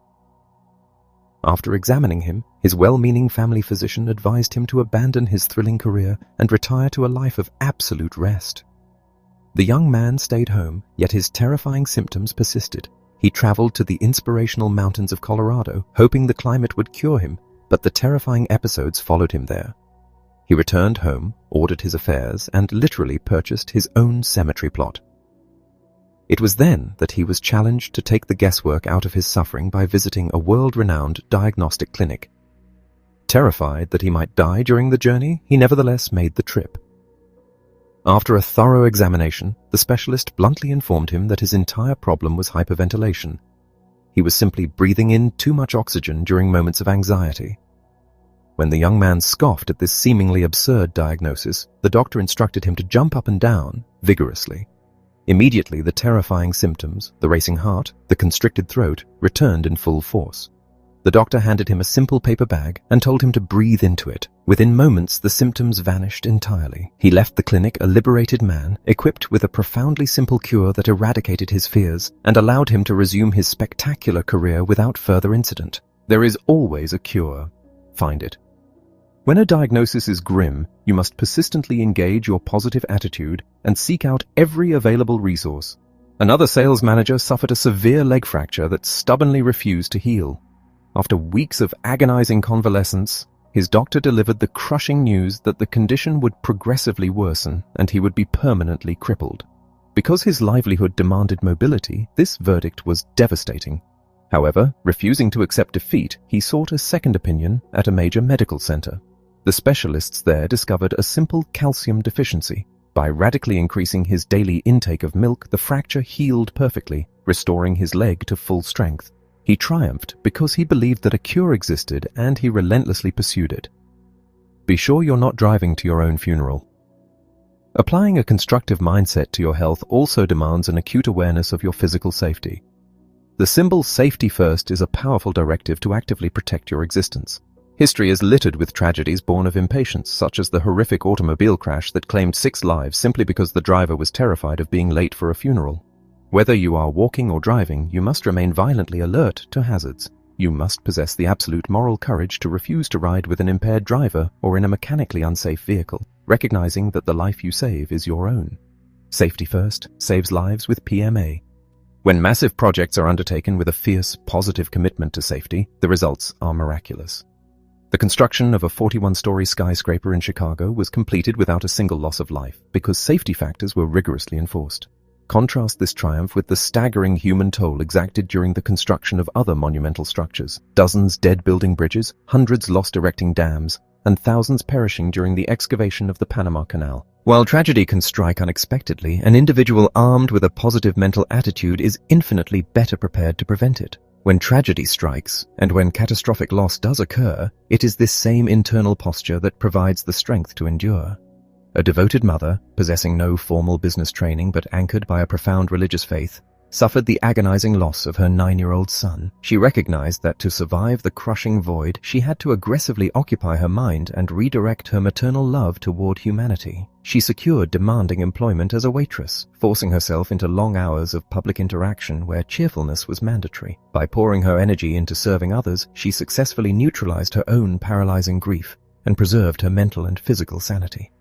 After examining him, his well-meaning family physician advised him to abandon his thrilling career and retire to a life of absolute rest. The young man stayed home, yet his terrifying symptoms persisted. He traveled to the inspirational mountains of Colorado, hoping the climate would cure him, but the terrifying episodes followed him there. He returned home, ordered his affairs, and literally purchased his own cemetery plot. It was then that he was challenged to take the guesswork out of his suffering by visiting a world-renowned diagnostic clinic. Terrified that he might die during the journey, he nevertheless made the trip. After a thorough examination, the specialist bluntly informed him that his entire problem was hyperventilation. He was simply breathing in too much oxygen during moments of anxiety. When the young man scoffed at this seemingly absurd diagnosis, the doctor instructed him to jump up and down vigorously. Immediately, the terrifying symptoms, the racing heart, the constricted throat, returned in full force. The doctor handed him a simple paper bag and told him to breathe into it. Within moments, the symptoms vanished entirely. He left the clinic a liberated man, equipped with a profoundly simple cure that eradicated his fears and allowed him to resume his spectacular career without further incident. There is always a cure. Find it. When a diagnosis is grim, you must persistently engage your positive attitude and seek out every available resource. Another sales manager suffered a severe leg fracture that stubbornly refused to heal. After weeks of agonizing convalescence, his doctor delivered the crushing news that the condition would progressively worsen and he would be permanently crippled. Because his livelihood demanded mobility, this verdict was devastating. However, refusing to accept defeat, he sought a second opinion at a major medical center. The specialists there discovered a simple calcium deficiency. By radically increasing his daily intake of milk, the fracture healed perfectly, restoring his leg to full strength. He triumphed because he believed that a cure existed and he relentlessly pursued it. Be sure you're not driving to your own funeral. Applying a constructive mindset to your health also demands an acute awareness of your physical safety. The symbol safety first is a powerful directive to actively protect your existence. History is littered with tragedies born of impatience, such as the horrific automobile crash that claimed 6 lives simply because the driver was terrified of being late for a funeral. Whether you are walking or driving, you must remain violently alert to hazards. You must possess the absolute moral courage to refuse to ride with an impaired driver or in a mechanically unsafe vehicle, recognizing that the life you save is your own. Safety first saves lives with PMA. When massive projects are undertaken with a fierce, positive commitment to safety, the results are miraculous. The construction of a 41-story skyscraper in Chicago was completed without a single loss of life because safety factors were rigorously enforced. Contrast this triumph with the staggering human toll exacted during the construction of other monumental structures. Dozens dead building bridges, hundreds lost erecting dams, and thousands perishing during the excavation of the Panama Canal. While tragedy can strike unexpectedly, an individual armed with a positive mental attitude is infinitely better prepared to prevent it. When tragedy strikes, and when catastrophic loss does occur, it is this same internal posture that provides the strength to endure. A devoted mother, possessing no formal business training but anchored by a profound religious faith, suffered the agonizing loss of her 9-year-old son. She recognized that to survive the crushing void, she had to aggressively occupy her mind and redirect her maternal love toward humanity. She secured demanding employment as a waitress, forcing herself into long hours of public interaction where cheerfulness was mandatory. By pouring her energy into serving others, she successfully neutralized her own paralyzing grief and preserved her mental and physical sanity.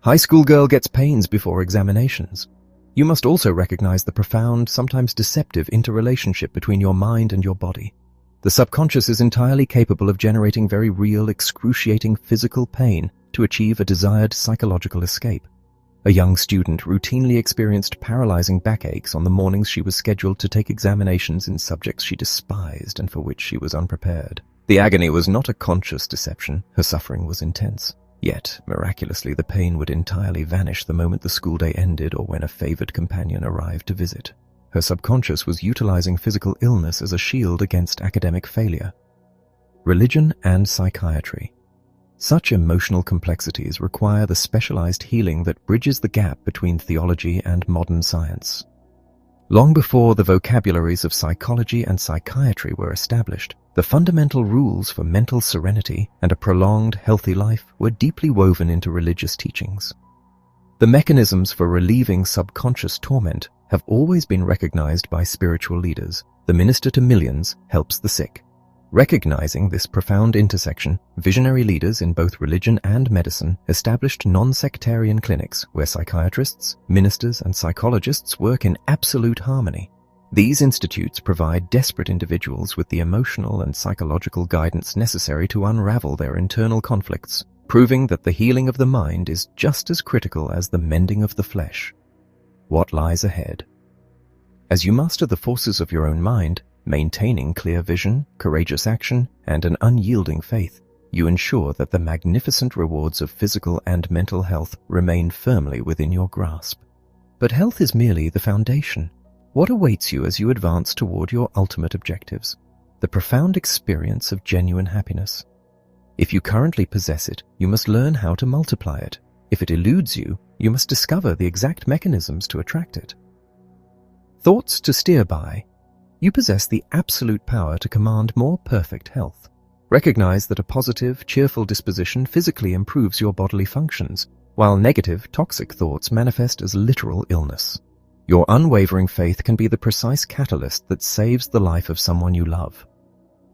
High school girl gets pains before examinations. You must also recognize the profound, sometimes deceptive interrelationship between your mind and your body. The subconscious is entirely capable of generating very real, excruciating physical pain to achieve a desired psychological escape. A young student routinely experienced paralyzing backaches on the mornings she was scheduled to take examinations in subjects she despised and for which she was unprepared. The agony was not a conscious deception. Her suffering was intense. Yet, miraculously, the pain would entirely vanish the moment the school day ended or when a favored companion arrived to visit. Her subconscious was utilizing physical illness as a shield against academic failure. Religion and psychiatry. Such emotional complexities require the specialized healing that bridges the gap between theology and modern science. Long before the vocabularies of psychology and psychiatry were established, the fundamental rules for mental serenity and a prolonged, healthy life were deeply woven into religious teachings. The mechanisms for relieving subconscious torment have always been recognized by spiritual leaders. The minister to millions helps the sick. Recognizing this profound intersection, visionary leaders in both religion and medicine established non-sectarian clinics where psychiatrists, ministers, and psychologists work in absolute harmony. These institutes provide desperate individuals with the emotional and psychological guidance necessary to unravel their internal conflicts, proving that the healing of the mind is just as critical as the mending of the flesh. What lies ahead? As you master the forces of your own mind, maintaining clear vision, courageous action, and an unyielding faith, you ensure that the magnificent rewards of physical and mental health remain firmly within your grasp. But health is merely the foundation. What awaits you as you advance toward your ultimate objectives? The profound experience of genuine happiness. If you currently possess it, you must learn how to multiply it. If it eludes you, you must discover the exact mechanisms to attract it. Thoughts to steer by. You possess the absolute power to command more perfect health. Recognize that a positive, cheerful disposition physically improves your bodily functions, while negative, toxic thoughts manifest as literal illness. Your unwavering faith can be the precise catalyst that saves the life of someone you love.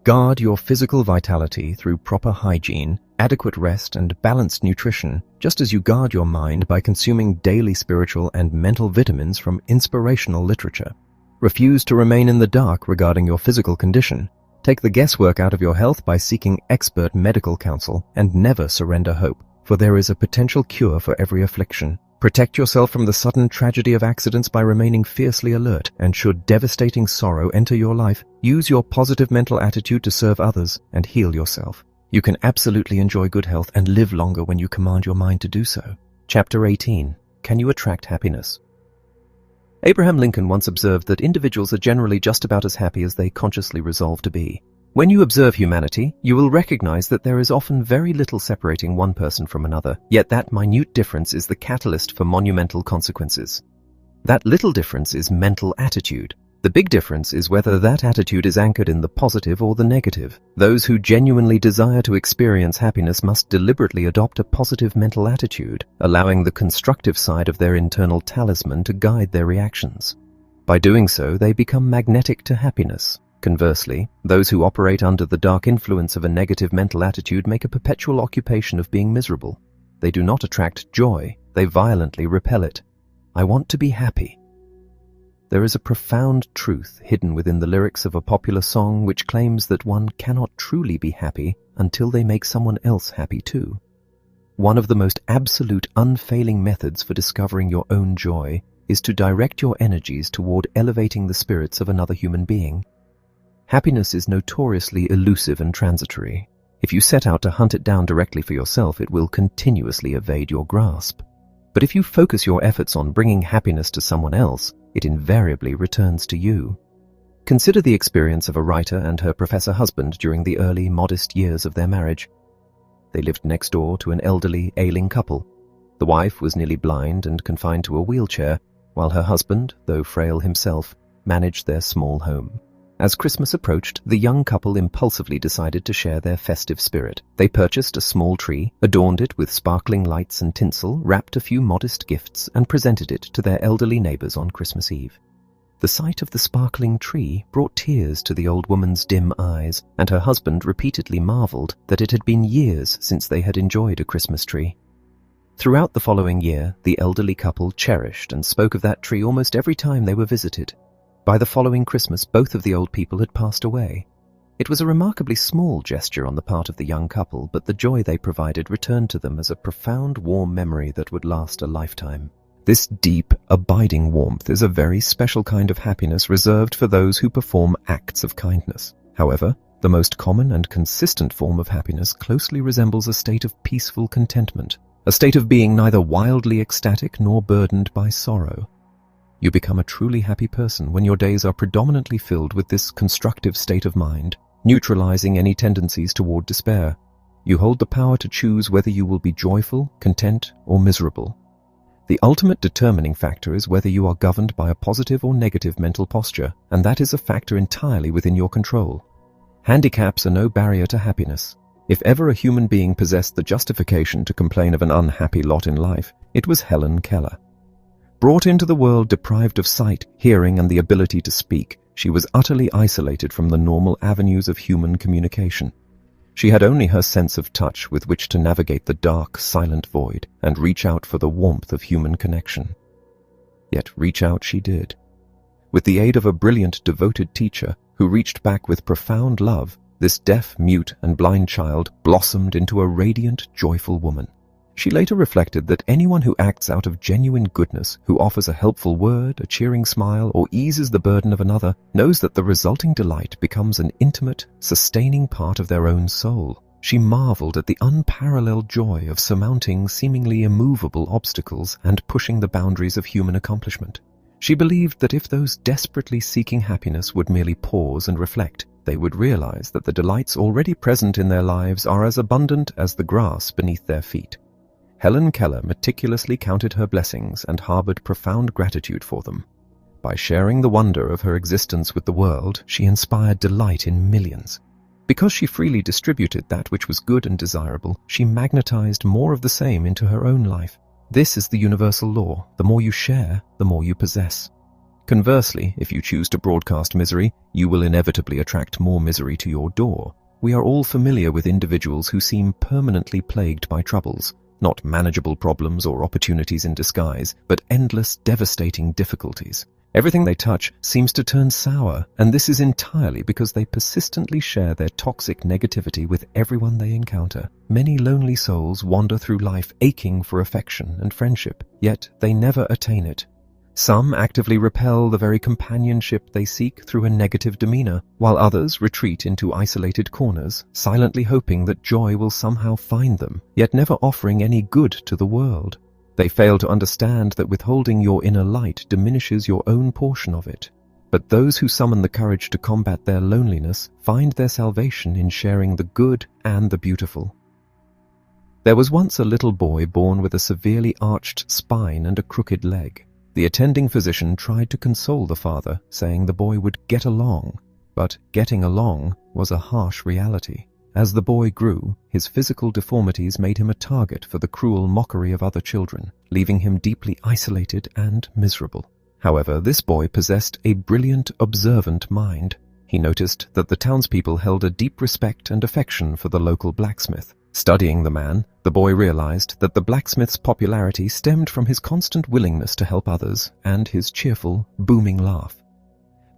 Guard your physical vitality through proper hygiene, adequate rest, and balanced nutrition, just as you guard your mind by consuming daily spiritual and mental vitamins from inspirational literature. Refuse to remain in the dark regarding your physical condition. Take the guesswork out of your health by seeking expert medical counsel, and never surrender hope, for there is a potential cure for every affliction. Protect yourself from the sudden tragedy of accidents by remaining fiercely alert, and should devastating sorrow enter your life, use your positive mental attitude to serve others and heal yourself. You can absolutely enjoy good health and live longer when you command your mind to do so. Chapter 18. Can you attract happiness? Abraham Lincoln once observed that individuals are generally just about as happy as they consciously resolve to be. When you observe humanity, you will recognize that there is often very little separating one person from another, yet that minute difference is the catalyst for monumental consequences. That little difference is mental attitude. The big difference is whether that attitude is anchored in the positive or the negative. Those who genuinely desire to experience happiness must deliberately adopt a positive mental attitude, allowing the constructive side of their internal talisman to guide their reactions. By doing so, they become magnetic to happiness. Conversely, those who operate under the dark influence of a negative mental attitude make a perpetual occupation of being miserable. They do not attract joy, they violently repel it. I want to be happy. There is a profound truth hidden within the lyrics of a popular song which claims that one cannot truly be happy until they make someone else happy too. One of the most absolute, unfailing methods for discovering your own joy is to direct your energies toward elevating the spirits of another human being. Happiness is notoriously elusive and transitory. If you set out to hunt it down directly for yourself, it will continuously evade your grasp. But if you focus your efforts on bringing happiness to someone else, it invariably returns to you. Consider the experience of a writer and her professor husband during the early, modest years of their marriage. They lived next door to an elderly, ailing couple. The wife was nearly blind and confined to a wheelchair, while her husband, though frail himself, managed their small home. As Christmas approached, the young couple impulsively decided to share their festive spirit. They purchased a small tree, adorned it with sparkling lights and tinsel, wrapped a few modest gifts, and presented it to their elderly neighbors on Christmas Eve. The sight of the sparkling tree brought tears to the old woman's dim eyes, and her husband repeatedly marveled that it had been years since they had enjoyed a Christmas tree. Throughout the following year, the elderly couple cherished and spoke of that tree almost every time they were visited. By the following Christmas, both of the old people had passed away. It was a remarkably small gesture on the part of the young couple, but the joy they provided returned to them as a profound, warm memory that would last a lifetime. This deep, abiding warmth is a very special kind of happiness reserved for those who perform acts of kindness. However, the most common and consistent form of happiness closely resembles a state of peaceful contentment, a state of being neither wildly ecstatic nor burdened by sorrow. You become a truly happy person when your days are predominantly filled with this constructive state of mind, neutralizing any tendencies toward despair. You hold the power to choose whether you will be joyful, content, or miserable. The ultimate determining factor is whether you are governed by a positive or negative mental posture, and that is a factor entirely within your control. Handicaps are no barrier to happiness. If ever a human being possessed the justification to complain of an unhappy lot in life, it was Helen Keller. Brought into the world deprived of sight, hearing, and the ability to speak, She was utterly isolated from the normal avenues of human communication. She had only her sense of touch with which to navigate the dark, silent void and reach out for the warmth of human connection. Yet reach out she did. With the aid of a brilliant, devoted teacher who reached back with profound love, this deaf, mute, and blind child blossomed into a radiant, joyful woman. She later reflected that anyone who acts out of genuine goodness, who offers a helpful word, a cheering smile, or eases the burden of another, knows that the resulting delight becomes an intimate, sustaining part of their own soul. She marveled at the unparalleled joy of surmounting seemingly immovable obstacles and pushing the boundaries of human accomplishment. She believed that if those desperately seeking happiness would merely pause and reflect, they would realize that the delights already present in their lives are as abundant as the grass beneath their feet. Helen Keller meticulously counted her blessings and harbored profound gratitude for them. By sharing the wonder of her existence with the world, she inspired delight in millions. Because she freely distributed that which was good and desirable, she magnetized more of the same into her own life. This is the universal law: the more you share, the more you possess. Conversely, if you choose to broadcast misery, you will inevitably attract more misery to your door. We are all familiar with individuals who seem permanently plagued by troubles. Not manageable problems or opportunities in disguise, but endless, devastating difficulties. Everything they touch seems to turn sour, and this is entirely because they persistently share their toxic negativity with everyone they encounter. Many lonely souls wander through life aching for affection and friendship, yet they never attain it. Some actively repel the very companionship they seek through a negative demeanor, while others retreat into isolated corners, silently hoping that joy will somehow find them, yet never offering any good to the world. They fail to understand that withholding your inner light diminishes your own portion of it. But those who summon the courage to combat their loneliness find their salvation in sharing the good and the beautiful. There was once a little boy born with a severely arched spine and a crooked leg. The attending physician tried to console the father, saying the boy would get along. But getting along was a harsh reality. As the boy grew, his physical deformities made him a target for the cruel mockery of other children, leaving him deeply isolated and miserable. However, this boy possessed a brilliant, observant mind. He noticed that the townspeople held a deep respect and affection for the local blacksmith. Studying the man, the boy realized that the blacksmith's popularity stemmed from his constant willingness to help others and his cheerful, booming laugh.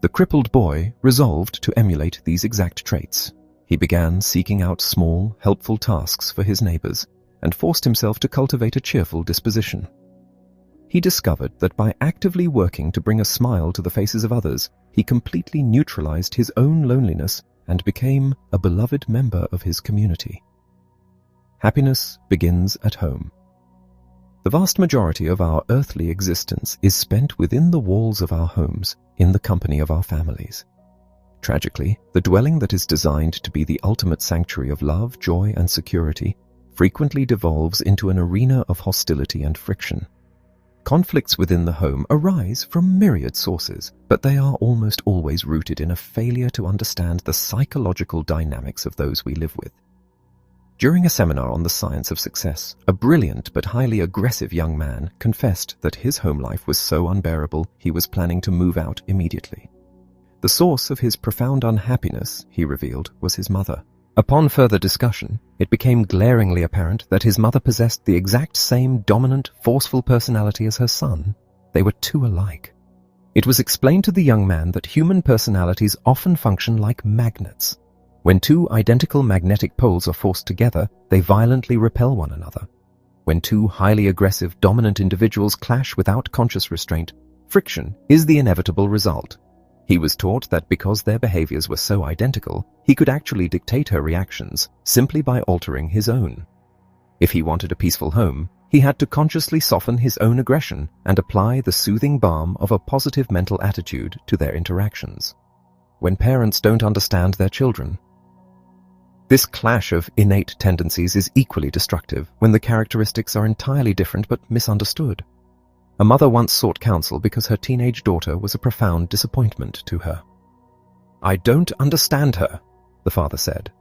The crippled boy resolved to emulate these exact traits. He began seeking out small, helpful tasks for his neighbors and forced himself to cultivate a cheerful disposition. He discovered that by actively working to bring a smile to the faces of others, he completely neutralized his own loneliness and became a beloved member of his community. Happiness begins at home. The vast majority of our earthly existence is spent within the walls of our homes, in the company of our families. Tragically, the dwelling that is designed to be the ultimate sanctuary of love, joy, and security frequently devolves into an arena of hostility and friction. Conflicts within the home arise from myriad sources, but they are almost always rooted in a failure to understand the psychological dynamics of those we live with. During a seminar on the science of success, a brilliant but highly aggressive young man confessed that his home life was so unbearable he was planning to move out immediately. The source of his profound unhappiness, he revealed, was his mother. Upon further discussion, it became glaringly apparent that his mother possessed the exact same dominant, forceful personality as her son. They were two alike. It was explained to the young man that human personalities often function like magnets. When two identical magnetic poles are forced together, they violently repel one another. When two highly aggressive, dominant individuals clash without conscious restraint, friction is the inevitable result. He was taught that because their behaviors were so identical, he could actually dictate her reactions simply by altering his own. If he wanted a peaceful home, he had to consciously soften his own aggression and apply the soothing balm of a positive mental attitude to their interactions. When parents don't understand their children, this clash of innate tendencies is equally destructive when the characteristics are entirely different but misunderstood. A mother once sought counsel because her teenage daughter was a profound disappointment to her. "I don't understand her," the father said.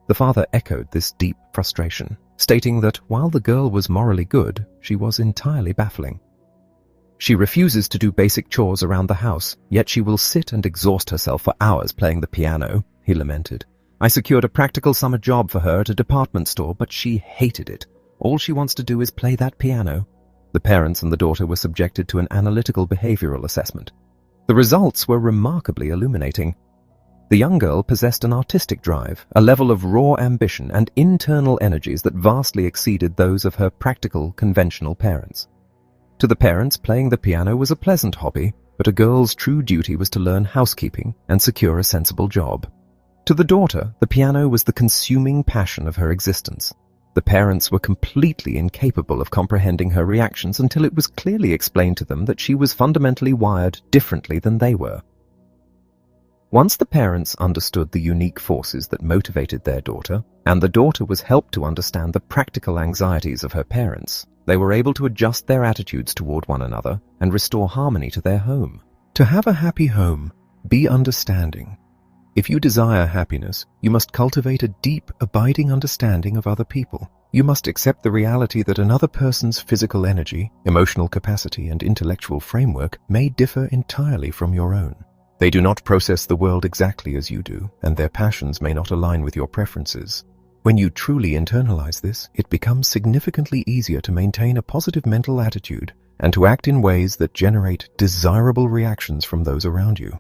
The father echoed this deep frustration, stating that while the girl was morally good, she was entirely baffling. She refuses to do basic chores around the house, yet she will sit and exhaust herself for hours playing the piano, he lamented. I secured a practical summer job for her at a department store, but she hated it. All she wants to do is play that piano. The parents and the daughter were subjected to an analytical behavioral assessment. The results were remarkably illuminating. The young girl possessed an artistic drive, a level of raw ambition and internal energies that vastly exceeded those of her practical, conventional parents. To the parents, playing the piano was a pleasant hobby, but a girl's true duty was to learn housekeeping and secure a sensible job. To the daughter, the piano was the consuming passion of her existence. The parents were completely incapable of comprehending her reactions until it was clearly explained to them that she was fundamentally wired differently than they were. Once the parents understood the unique forces that motivated their daughter, and the daughter was helped to understand the practical anxieties of her parents, they were able to adjust their attitudes toward one another and restore harmony to their home. To have a happy home, be understanding. If you desire happiness, you must cultivate a deep, abiding understanding of other people. You must accept the reality that another person's physical energy, emotional capacity, and intellectual framework may differ entirely from your own. They do not process the world exactly as you do, and their passions may not align with your preferences. When you truly internalize this, it becomes significantly easier to maintain a positive mental attitude and to act in ways that generate desirable reactions from those around you.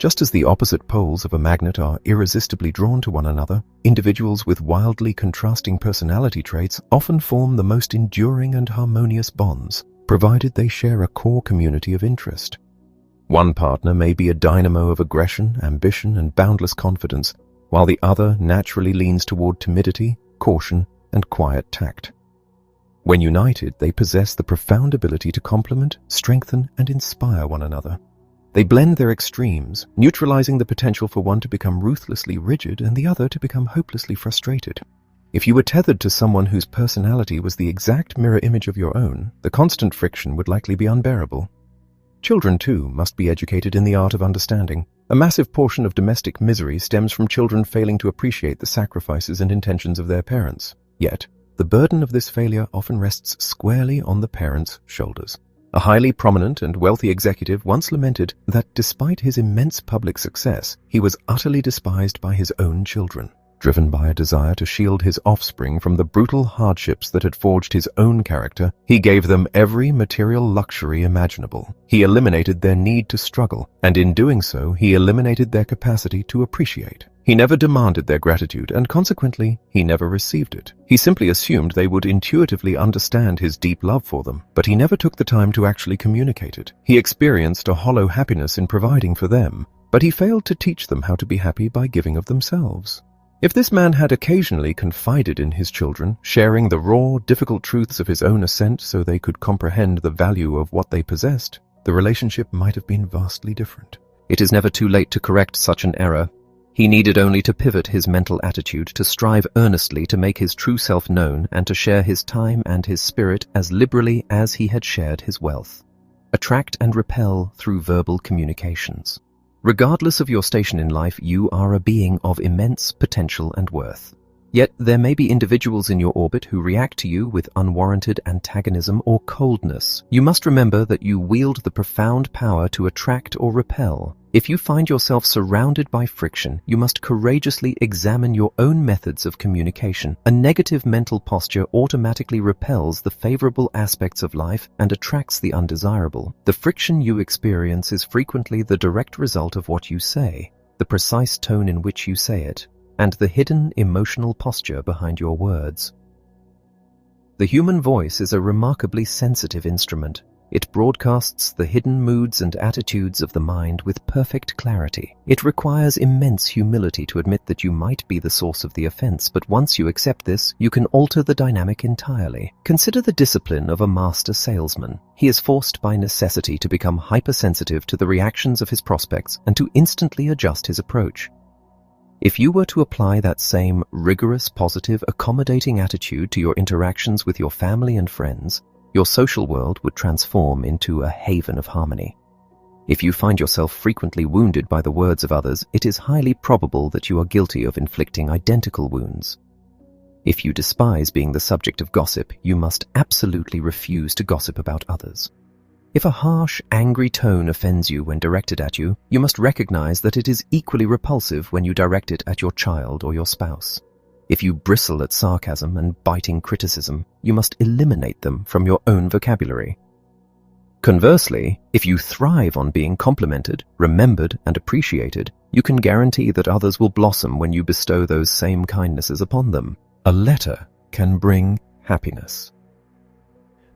Just as the opposite poles of a magnet are irresistibly drawn to one another, individuals with wildly contrasting personality traits often form the most enduring and harmonious bonds, provided they share a core community of interest. One partner may be a dynamo of aggression, ambition, and boundless confidence, while the other naturally leans toward timidity, caution, and quiet tact. When united, they possess the profound ability to complement, strengthen, and inspire one another. They blend their extremes, neutralizing the potential for one to become ruthlessly rigid and the other to become hopelessly frustrated. If you were tethered to someone whose personality was the exact mirror image of your own, the constant friction would likely be unbearable. Children, too, must be educated in the art of understanding. A massive portion of domestic misery stems from children failing to appreciate the sacrifices and intentions of their parents. Yet, the burden of this failure often rests squarely on the parents' shoulders. A highly prominent and wealthy executive once lamented that despite his immense public success, he was utterly despised by his own children. Driven by a desire to shield his offspring from the brutal hardships that had forged his own character, he gave them every material luxury imaginable. He eliminated their need to struggle, and in doing so, he eliminated their capacity to appreciate. He never demanded their gratitude, and consequently, he never received it. He simply assumed they would intuitively understand his deep love for them, but he never took the time to actually communicate it. He experienced a hollow happiness in providing for them, but he failed to teach them how to be happy by giving of themselves. If this man had occasionally confided in his children, sharing the raw, difficult truths of his own ascent so they could comprehend the value of what they possessed, the relationship might have been vastly different. It is never too late to correct such an error. He needed only to pivot his mental attitude, to strive earnestly to make his true self known, and to share his time and his spirit as liberally as he had shared his wealth. Attract and repel through verbal communications. Regardless of your station in life, you are a being of immense potential and worth. Yet there may be individuals in your orbit who react to you with unwarranted antagonism or coldness. You must remember that you wield the profound power to attract or repel. If you find yourself surrounded by friction, you must courageously examine your own methods of communication. A negative mental posture automatically repels the favorable aspects of life and attracts the undesirable. The friction you experience is frequently the direct result of what you say, the precise tone in which you say it, and the hidden emotional posture behind your words. The human voice is a remarkably sensitive instrument. It broadcasts the hidden moods and attitudes of the mind with perfect clarity. It requires immense humility to admit that you might be the source of the offense, but once you accept this, you can alter the dynamic entirely. Consider the discipline of a master salesman. He is forced by necessity to become hypersensitive to the reactions of his prospects and to instantly adjust his approach. If you were to apply that same rigorous, positive, accommodating attitude to your interactions with your family and friends, your social world would transform into a haven of harmony. If you find yourself frequently wounded by the words of others, it is highly probable that you are guilty of inflicting identical wounds. If you despise being the subject of gossip, you must absolutely refuse to gossip about others. If a harsh, angry tone offends you when directed at you, you must recognize that it is equally repulsive when you direct it at your child or your spouse. If you bristle at sarcasm and biting criticism, you must eliminate them from your own vocabulary. Conversely, if you thrive on being complimented, remembered, and appreciated, you can guarantee that others will blossom when you bestow those same kindnesses upon them. A letter can bring happiness.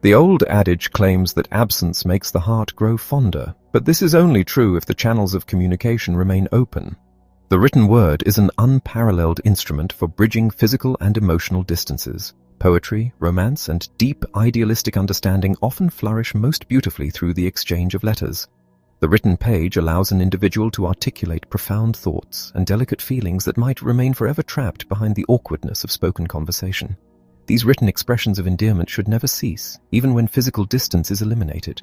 The old adage claims that absence makes the heart grow fonder, but this is only true if the channels of communication remain open. The written word is an unparalleled instrument for bridging physical and emotional distances. Poetry, romance, and deep idealistic understanding often flourish most beautifully through the exchange of letters. The written page allows an individual to articulate profound thoughts and delicate feelings that might remain forever trapped behind the awkwardness of spoken conversation. These written expressions of endearment should never cease, even when physical distance is eliminated.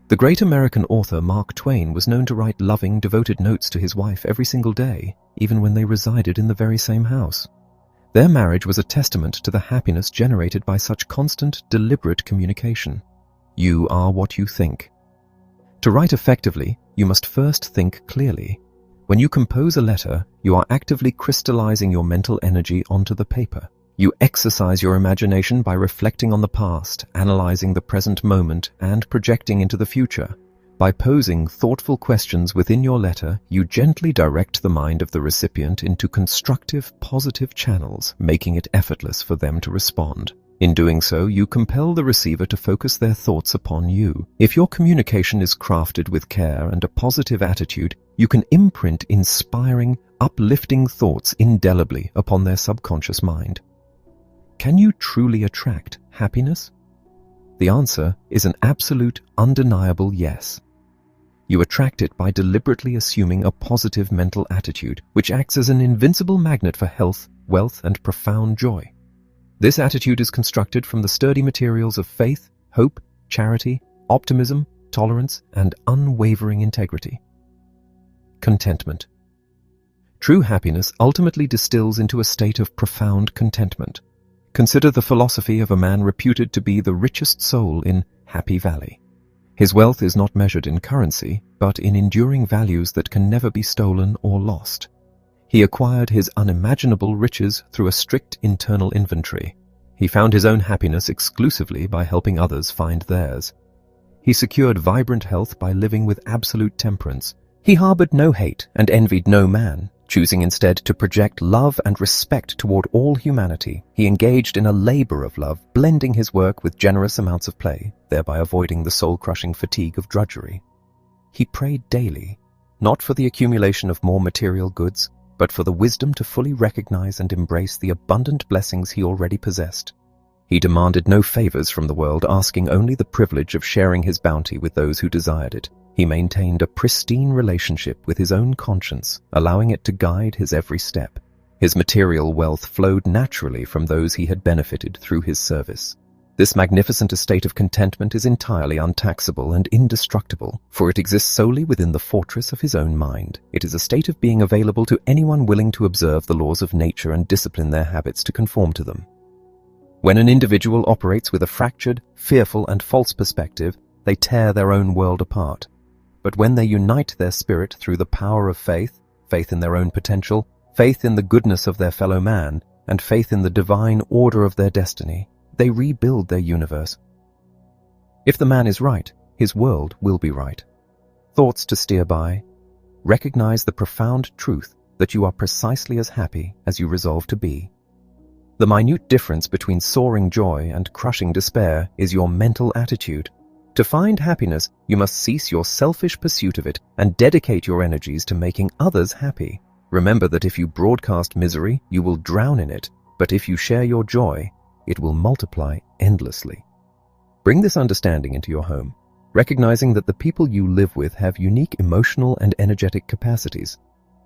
The great American author Mark Twain was known to write loving, devoted notes to his wife every single day, even when they resided in the very same house. Their marriage was a testament to the happiness generated by such constant, deliberate communication. You are what you think. To write effectively, you must first think clearly. When you compose a letter, you are actively crystallizing your mental energy onto the paper. You exercise your imagination by reflecting on the past, analyzing the present moment, and projecting into the future. By posing thoughtful questions within your letter, you gently direct the mind of the recipient into constructive, positive channels, making it effortless for them to respond. In doing so, you compel the receiver to focus their thoughts upon you. If your communication is crafted with care and a positive attitude, you can imprint inspiring, uplifting thoughts indelibly upon their subconscious mind. Can you truly attract happiness? The answer is an absolute, undeniable yes. You attract it by deliberately assuming a positive mental attitude, which acts as an invincible magnet for health, wealth, and profound joy. This attitude is constructed from the sturdy materials of faith, hope, charity, optimism, tolerance, and unwavering integrity. Contentment. True happiness ultimately distills into a state of profound contentment. Consider the philosophy of a man reputed to be the richest soul in Happy Valley. His wealth is not measured in currency, but in enduring values that can never be stolen or lost. He acquired his unimaginable riches through a strict internal inventory. He found his own happiness exclusively by helping others find theirs. He secured vibrant health by living with absolute temperance. He harbored no hate and envied no man, choosing instead to project love and respect toward all humanity. He engaged in a labor of love, blending his work with generous amounts of play, thereby avoiding the soul-crushing fatigue of drudgery. He prayed daily, not for the accumulation of more material goods, but for the wisdom to fully recognize and embrace the abundant blessings he already possessed. He demanded no favors from the world, asking only the privilege of sharing his bounty with those who desired it. He maintained a pristine relationship with his own conscience, allowing it to guide his every step. His material wealth flowed naturally from those he had benefited through his service. This magnificent estate of contentment is entirely untaxable and indestructible, for it exists solely within the fortress of his own mind. It is a state of being available to anyone willing to observe the laws of nature and discipline their habits to conform to them. When an individual operates with a fractured, fearful, and false perspective, they tear their own world apart. But when they unite their spirit through the power of faith, faith in their own potential, faith in the goodness of their fellow man, and faith in the divine order of their destiny, they rebuild their universe. If the man is right, his world will be right. Thoughts to steer by. Recognize the profound truth that you are precisely as happy as you resolve to be. The minute difference between soaring joy and crushing despair is your mental attitude. To find happiness, you must cease your selfish pursuit of it and dedicate your energies to making others happy. Remember that if you broadcast misery, you will drown in it, but if you share your joy, it will multiply endlessly. Bring this understanding into your home, recognizing that the people you live with have unique emotional and energetic capacities.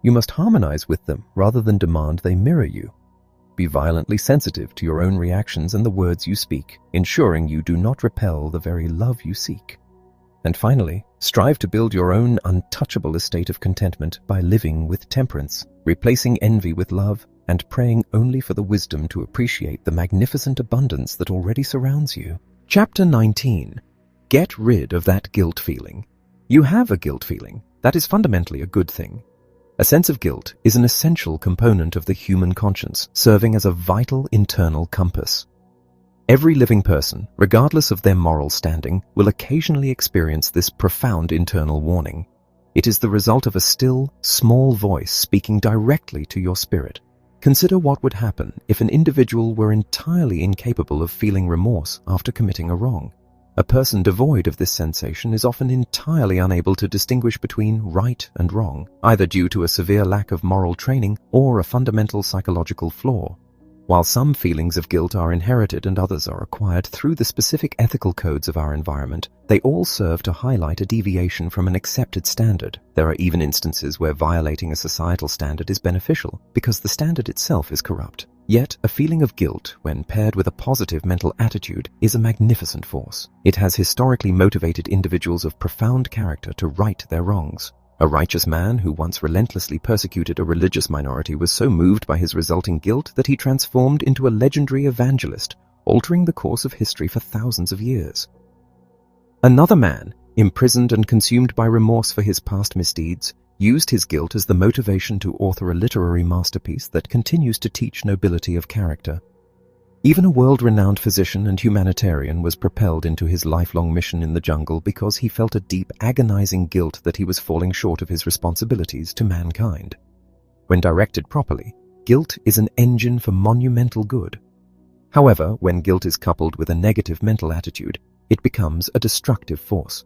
You must harmonize with them rather than demand they mirror you. Be violently sensitive to your own reactions and the words you speak, ensuring you do not repel the very love you seek. And finally, strive to build your own untouchable estate of contentment by living with temperance, replacing envy with love, and praying only for the wisdom to appreciate the magnificent abundance that already surrounds you. Chapter 19. Get rid of that guilt feeling. You have a guilt feeling. That is fundamentally a good thing. A sense of guilt is an essential component of the human conscience, serving as a vital internal compass. Every living person, regardless of their moral standing, will occasionally experience this profound internal warning. It is the result of a still, small voice speaking directly to your spirit. Consider what would happen if an individual were entirely incapable of feeling remorse after committing a wrong. A person devoid of this sensation is often entirely unable to distinguish between right and wrong, either due to a severe lack of moral training or a fundamental psychological flaw. While some feelings of guilt are inherited and others are acquired through the specific ethical codes of our environment, they all serve to highlight a deviation from an accepted standard. There are even instances where violating a societal standard is beneficial because the standard itself is corrupt. Yet, a feeling of guilt, when paired with a positive mental attitude, is a magnificent force. It has historically motivated individuals of profound character to right their wrongs. A righteous man who once relentlessly persecuted a religious minority was so moved by his resulting guilt that he transformed into a legendary evangelist, altering the course of history for thousands of years. Another man, imprisoned and consumed by remorse for his past misdeeds, used his guilt as the motivation to author a literary masterpiece that continues to teach nobility of character. Even a world-renowned physician and humanitarian was propelled into his lifelong mission in the jungle because he felt a deep, agonizing guilt that he was falling short of his responsibilities to mankind. When directed properly, guilt is an engine for monumental good. However, when guilt is coupled with a negative mental attitude, it becomes a destructive force.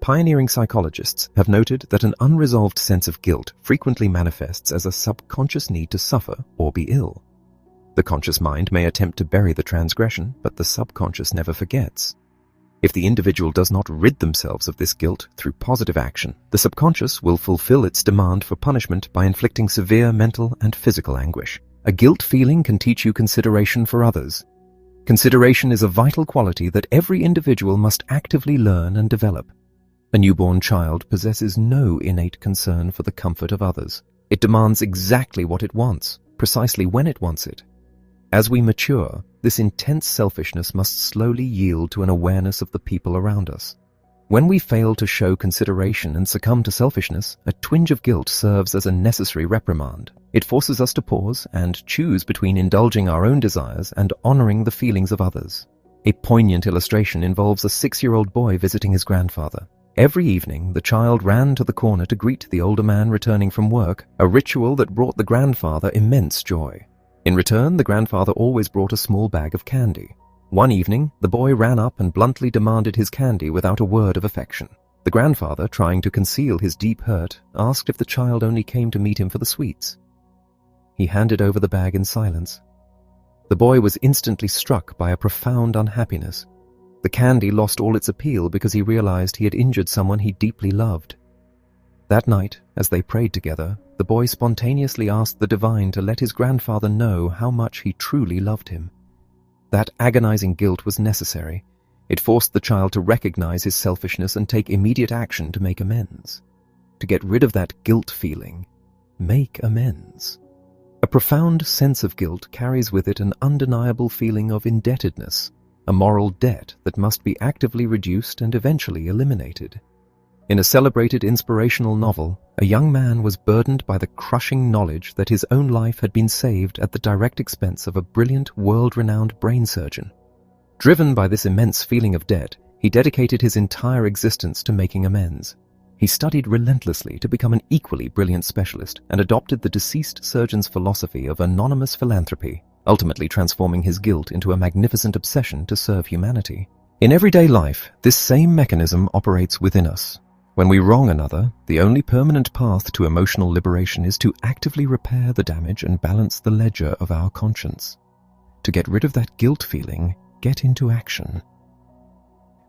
Pioneering psychologists have noted that an unresolved sense of guilt frequently manifests as a subconscious need to suffer or be ill. The conscious mind may attempt to bury the transgression, but the subconscious never forgets. If the individual does not rid themselves of this guilt through positive action, the subconscious will fulfill its demand for punishment by inflicting severe mental and physical anguish. A guilt feeling can teach you consideration for others. Consideration is a vital quality that every individual must actively learn and develop. A newborn child possesses no innate concern for the comfort of others. It demands exactly what it wants, precisely when it wants it. As we mature, this intense selfishness must slowly yield to an awareness of the people around us. When we fail to show consideration and succumb to selfishness, a twinge of guilt serves as a necessary reprimand. It forces us to pause and choose between indulging our own desires and honoring the feelings of others. A poignant illustration involves a 6-year-old boy visiting his grandfather. Every evening, the child ran to the corner to greet the older man returning from work, a ritual that brought the grandfather immense joy. In return, the grandfather always brought a small bag of candy. One evening, the boy ran up and bluntly demanded his candy without a word of affection. The grandfather, trying to conceal his deep hurt, asked if the child only came to meet him for the sweets. He handed over the bag in silence. The boy was instantly struck by a profound unhappiness. The candy lost all its appeal because he realized he had injured someone he deeply loved. That night, as they prayed together, the boy spontaneously asked the divine to let his grandfather know how much he truly loved him. That agonizing guilt was necessary. It forced the child to recognize his selfishness and take immediate action to make amends. To get rid of that guilt feeling, make amends. A profound sense of guilt carries with it an undeniable feeling of indebtedness, a moral debt that must be actively reduced and eventually eliminated. In a celebrated inspirational novel, a young man was burdened by the crushing knowledge that his own life had been saved at the direct expense of a brilliant, world-renowned brain surgeon. Driven by this immense feeling of debt, he dedicated his entire existence to making amends. He studied relentlessly to become an equally brilliant specialist and adopted the deceased surgeon's philosophy of anonymous philanthropy, ultimately transforming his guilt into a magnificent obsession to serve humanity. In everyday life, this same mechanism operates within us. When we wrong another, the only permanent path to emotional liberation is to actively repair the damage and balance the ledger of our conscience. To get rid of that guilt feeling, get into action.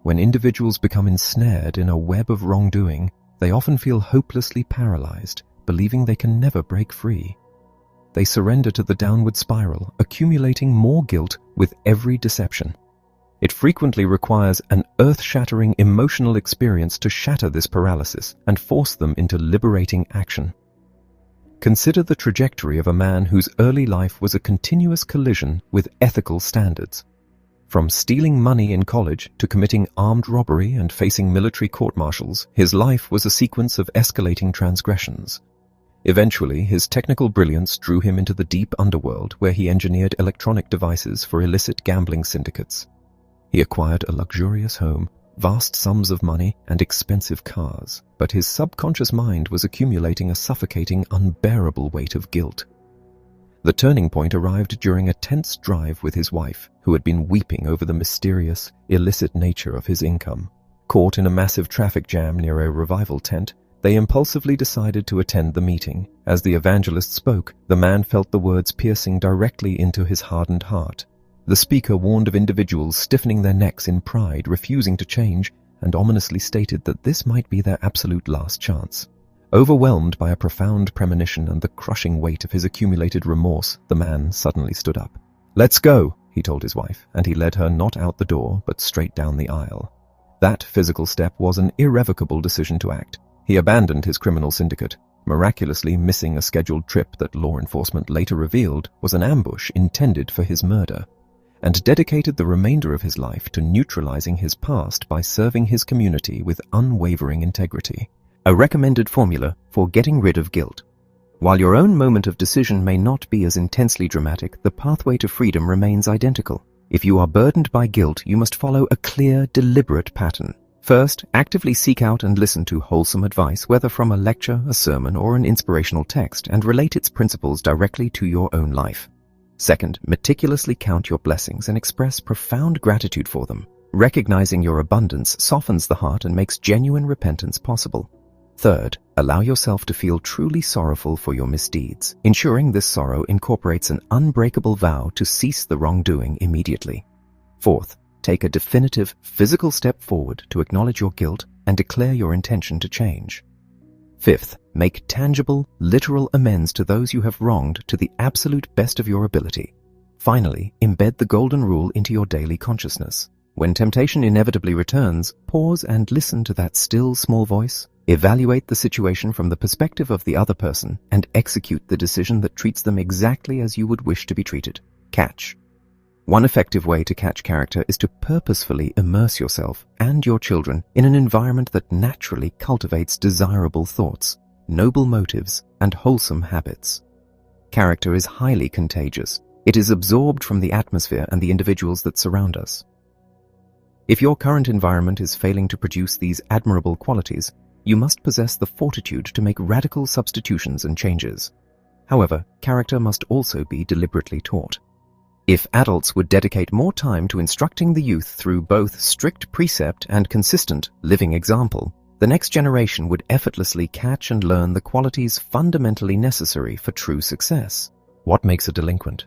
When individuals become ensnared in a web of wrongdoing, they often feel hopelessly paralyzed, believing they can never break free. They surrender to the downward spiral, accumulating more guilt with every deception. It frequently requires an earth-shattering emotional experience to shatter this paralysis and force them into liberating action. Consider the trajectory of a man whose early life was a continuous collision with ethical standards. From stealing money in college to committing armed robbery and facing military court-martials, his life was a sequence of escalating transgressions. Eventually, his technical brilliance drew him into the deep underworld where he engineered electronic devices for illicit gambling syndicates. He acquired a luxurious home, vast sums of money, and expensive cars, but his subconscious mind was accumulating a suffocating, unbearable weight of guilt. The turning point arrived during a tense drive with his wife, who had been weeping over the mysterious, illicit nature of his income. Caught in a massive traffic jam near a revival tent, they impulsively decided to attend the meeting. As the evangelist spoke, the man felt the words piercing directly into his hardened heart. The speaker warned of individuals stiffening their necks in pride, refusing to change, and ominously stated that this might be their absolute last chance. Overwhelmed by a profound premonition and the crushing weight of his accumulated remorse, the man suddenly stood up. "Let's go," he told his wife, and he led her not out the door, but straight down the aisle. That physical step was an irrevocable decision to act. He abandoned his criminal syndicate, miraculously missing a scheduled trip that law enforcement later revealed was an ambush intended for his murder, and dedicated the remainder of his life to neutralizing his past by serving his community with unwavering integrity. A recommended formula for getting rid of guilt. While your own moment of decision may not be as intensely dramatic, the pathway to freedom remains identical. If you are burdened by guilt, you must follow a clear, deliberate pattern. First, actively seek out and listen to wholesome advice, whether from a lecture, a sermon, or an inspirational text, and relate its principles directly to your own life. Second, meticulously count your blessings and express profound gratitude for them. Recognizing your abundance softens the heart and makes genuine repentance possible. Third, allow yourself to feel truly sorrowful for your misdeeds, ensuring this sorrow incorporates an unbreakable vow to cease the wrongdoing immediately. Fourth, take a definitive physical step forward to acknowledge your guilt and declare your intention to change. Fifth, make tangible, literal amends to those you have wronged to the absolute best of your ability. Finally, embed the golden rule into your daily consciousness. When temptation inevitably returns, pause and listen to that still small voice. Evaluate the situation from the perspective of the other person and execute the decision that treats them exactly as you would wish to be treated. Catch. One effective way to catch character is to purposefully immerse yourself and your children in an environment that naturally cultivates desirable thoughts, noble motives, and wholesome habits. Character is highly contagious. It is absorbed from the atmosphere and the individuals that surround us. If your current environment is failing to produce these admirable qualities, you must possess the fortitude to make radical substitutions and changes. However, character must also be deliberately taught. If adults would dedicate more time to instructing the youth through both strict precept and consistent living example, the next generation would effortlessly catch and learn the qualities fundamentally necessary for true success. What makes a delinquent?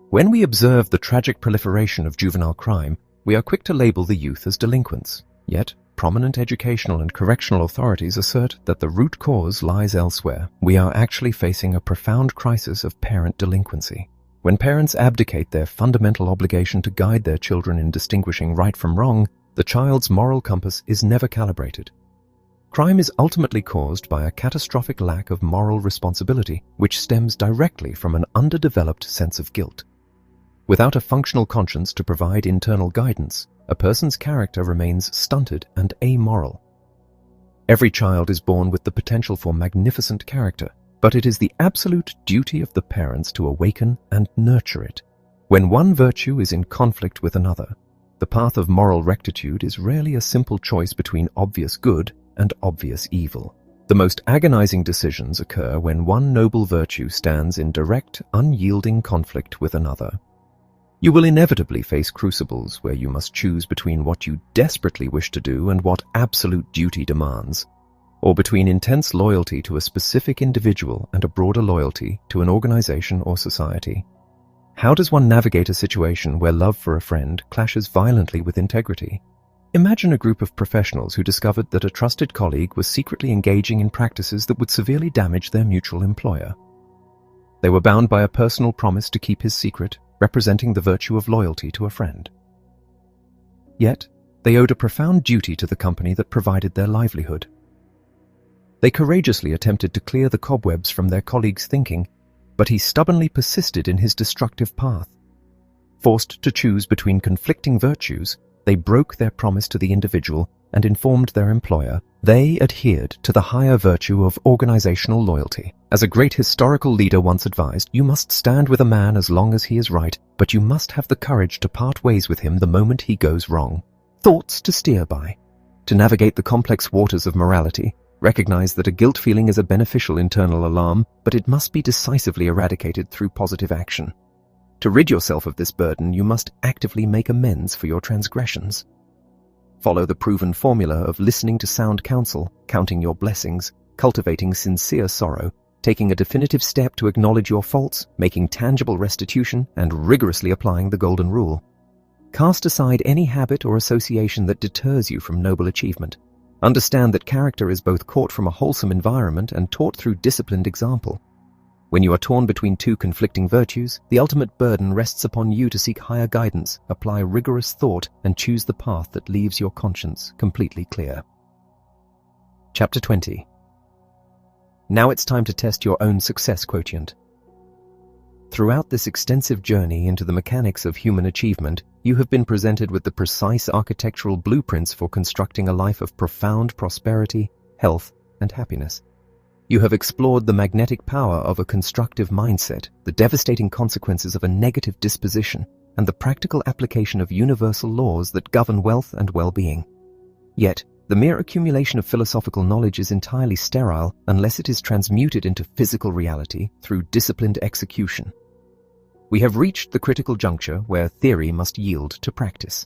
When we observe the tragic proliferation of juvenile crime, we are quick to label the youth as delinquents. Yet, prominent educational and correctional authorities assert that the root cause lies elsewhere. We are actually facing a profound crisis of parent delinquency. When parents abdicate their fundamental obligation to guide their children in distinguishing right from wrong, the child's moral compass is never calibrated. Crime is ultimately caused by a catastrophic lack of moral responsibility, which stems directly from an underdeveloped sense of guilt. Without a functional conscience to provide internal guidance, a person's character remains stunted and amoral. Every child is born with the potential for magnificent character, but it is the absolute duty of the parents to awaken and nurture it. When one virtue is in conflict with another, the path of moral rectitude is rarely a simple choice between obvious good and obvious evil. The most agonizing decisions occur when one noble virtue stands in direct, unyielding conflict with another. You will inevitably face crucibles where you must choose between what you desperately wish to do and what absolute duty demands, or between intense loyalty to a specific individual and a broader loyalty to an organization or society. How does one navigate a situation where love for a friend clashes violently with integrity? Imagine a group of professionals who discovered that a trusted colleague was secretly engaging in practices that would severely damage their mutual employer. They were bound by a personal promise to keep his secret, representing the virtue of loyalty to a friend. Yet, they owed a profound duty to the company that provided their livelihood. They courageously attempted to clear the cobwebs from their colleague's thinking, but he stubbornly persisted in his destructive path. Forced to choose between conflicting virtues, they broke their promise to the individual and informed their employer. They adhered to the higher virtue of organizational loyalty. As a great historical leader once advised, you must stand with a man as long as he is right, but you must have the courage to part ways with him the moment he goes wrong. Thoughts to steer by. To navigate the complex waters of morality, recognize that a guilt feeling is a beneficial internal alarm, but it must be decisively eradicated through positive action. To rid yourself of this burden, you must actively make amends for your transgressions. Follow the proven formula of listening to sound counsel, counting your blessings, cultivating sincere sorrow, taking a definitive step to acknowledge your faults, making tangible restitution, and rigorously applying the golden rule. Cast aside any habit or association that deters you from noble achievement. Understand that character is both caught from a wholesome environment and taught through disciplined example. When you are torn between two conflicting virtues, the ultimate burden rests upon you to seek higher guidance, apply rigorous thought, and choose the path that leaves your conscience completely clear. Chapter 20. Now it's time to test your own success quotient. Throughout this extensive journey into the mechanics of human achievement, you have been presented with the precise architectural blueprints for constructing a life of profound prosperity, health, and happiness. You have explored the magnetic power of a constructive mindset, the devastating consequences of a negative disposition, and the practical application of universal laws that govern wealth and well-being. Yet, the mere accumulation of philosophical knowledge is entirely sterile unless it is transmuted into physical reality through disciplined execution. We have reached the critical juncture where theory must yield to practice.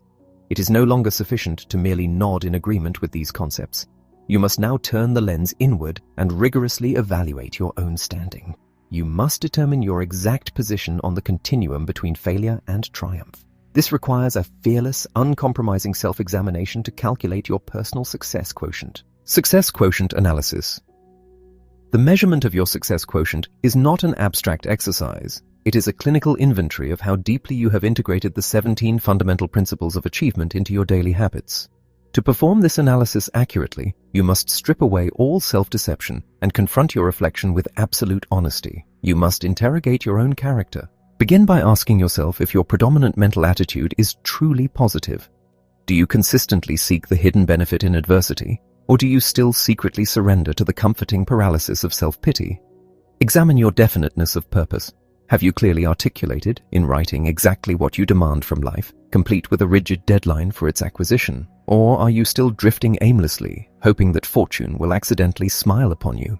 It is no longer sufficient to merely nod in agreement with these concepts. You must now turn the lens inward and rigorously evaluate your own standing. You must determine your exact position on the continuum between failure and triumph. This requires a fearless, uncompromising self-examination to calculate your personal success quotient. Success quotient analysis. The measurement of your success quotient is not an abstract exercise. It is a clinical inventory of how deeply you have integrated the 17 fundamental principles of achievement into your daily habits. To perform this analysis accurately, you must strip away all self-deception and confront your reflection with absolute honesty. You must interrogate your own character. Begin by asking yourself if your predominant mental attitude is truly positive. Do you consistently seek the hidden benefit in adversity, or do you still secretly surrender to the comforting paralysis of self-pity? Examine your definiteness of purpose. Have you clearly articulated, in writing, exactly what you demand from life, complete with a rigid deadline for its acquisition? Or are you still drifting aimlessly, hoping that fortune will accidentally smile upon you?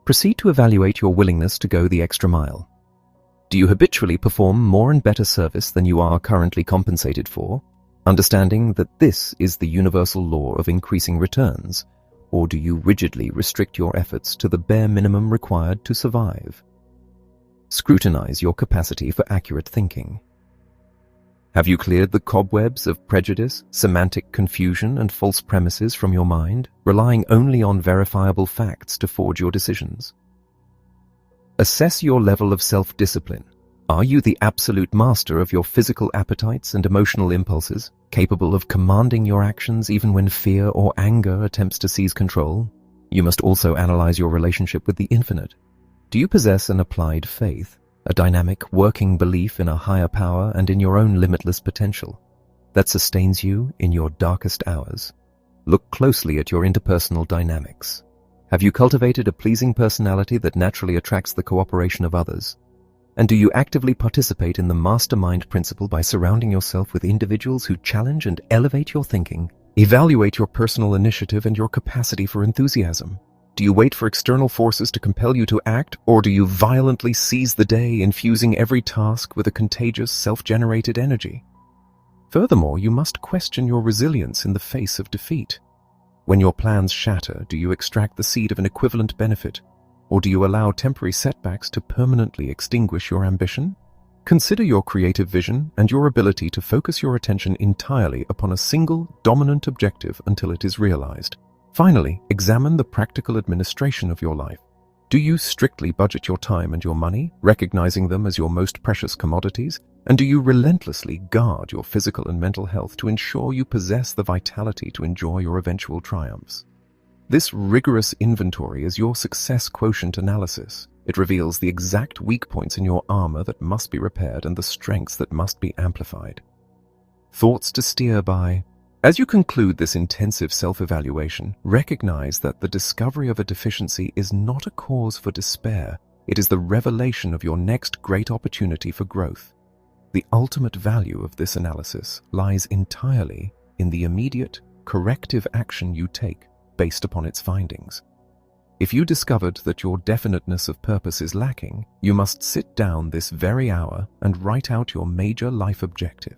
Proceed to evaluate your willingness to go the extra mile. Do you habitually perform more and better service than you are currently compensated for, understanding that this is the universal law of increasing returns? Or do you rigidly restrict your efforts to the bare minimum required to survive? Scrutinize your capacity for accurate thinking. Have you cleared the cobwebs of prejudice, semantic confusion, and false premises from your mind, relying only on verifiable facts to forge your decisions? Assess your level of self-discipline. Are you the absolute master of your physical appetites and emotional impulses, capable of commanding your actions even when fear or anger attempts to seize control? You must also analyze your relationship with the infinite. Do you possess an applied faith, a dynamic, working belief in a higher power and in your own limitless potential that sustains you in your darkest hours? Look closely at your interpersonal dynamics. Have you cultivated a pleasing personality that naturally attracts the cooperation of others? And do you actively participate in the mastermind principle by surrounding yourself with individuals who challenge and elevate your thinking? Evaluate your personal initiative and your capacity for enthusiasm. Do you wait for external forces to compel you to act, or do you violently seize the day, infusing every task with a contagious, self-generated energy? Furthermore, you must question your resilience in the face of defeat. When your plans shatter, do you extract the seed of an equivalent benefit, or do you allow temporary setbacks to permanently extinguish your ambition? Consider your creative vision and your ability to focus your attention entirely upon a single, dominant objective until it is realized. Finally, examine the practical administration of your life. Do you strictly budget your time and your money, recognizing them as your most precious commodities? And do you relentlessly guard your physical and mental health to ensure you possess the vitality to enjoy your eventual triumphs? This rigorous inventory is your success quotient analysis. It reveals the exact weak points in your armor that must be repaired and the strengths that must be amplified. Thoughts to steer by. As you conclude this intensive self-evaluation, recognize that the discovery of a deficiency is not a cause for despair. It is the revelation of your next great opportunity for growth. The ultimate value of this analysis lies entirely in the immediate, corrective action you take based upon its findings. If you discovered that your definiteness of purpose is lacking, you must sit down this very hour and write out your major life objective.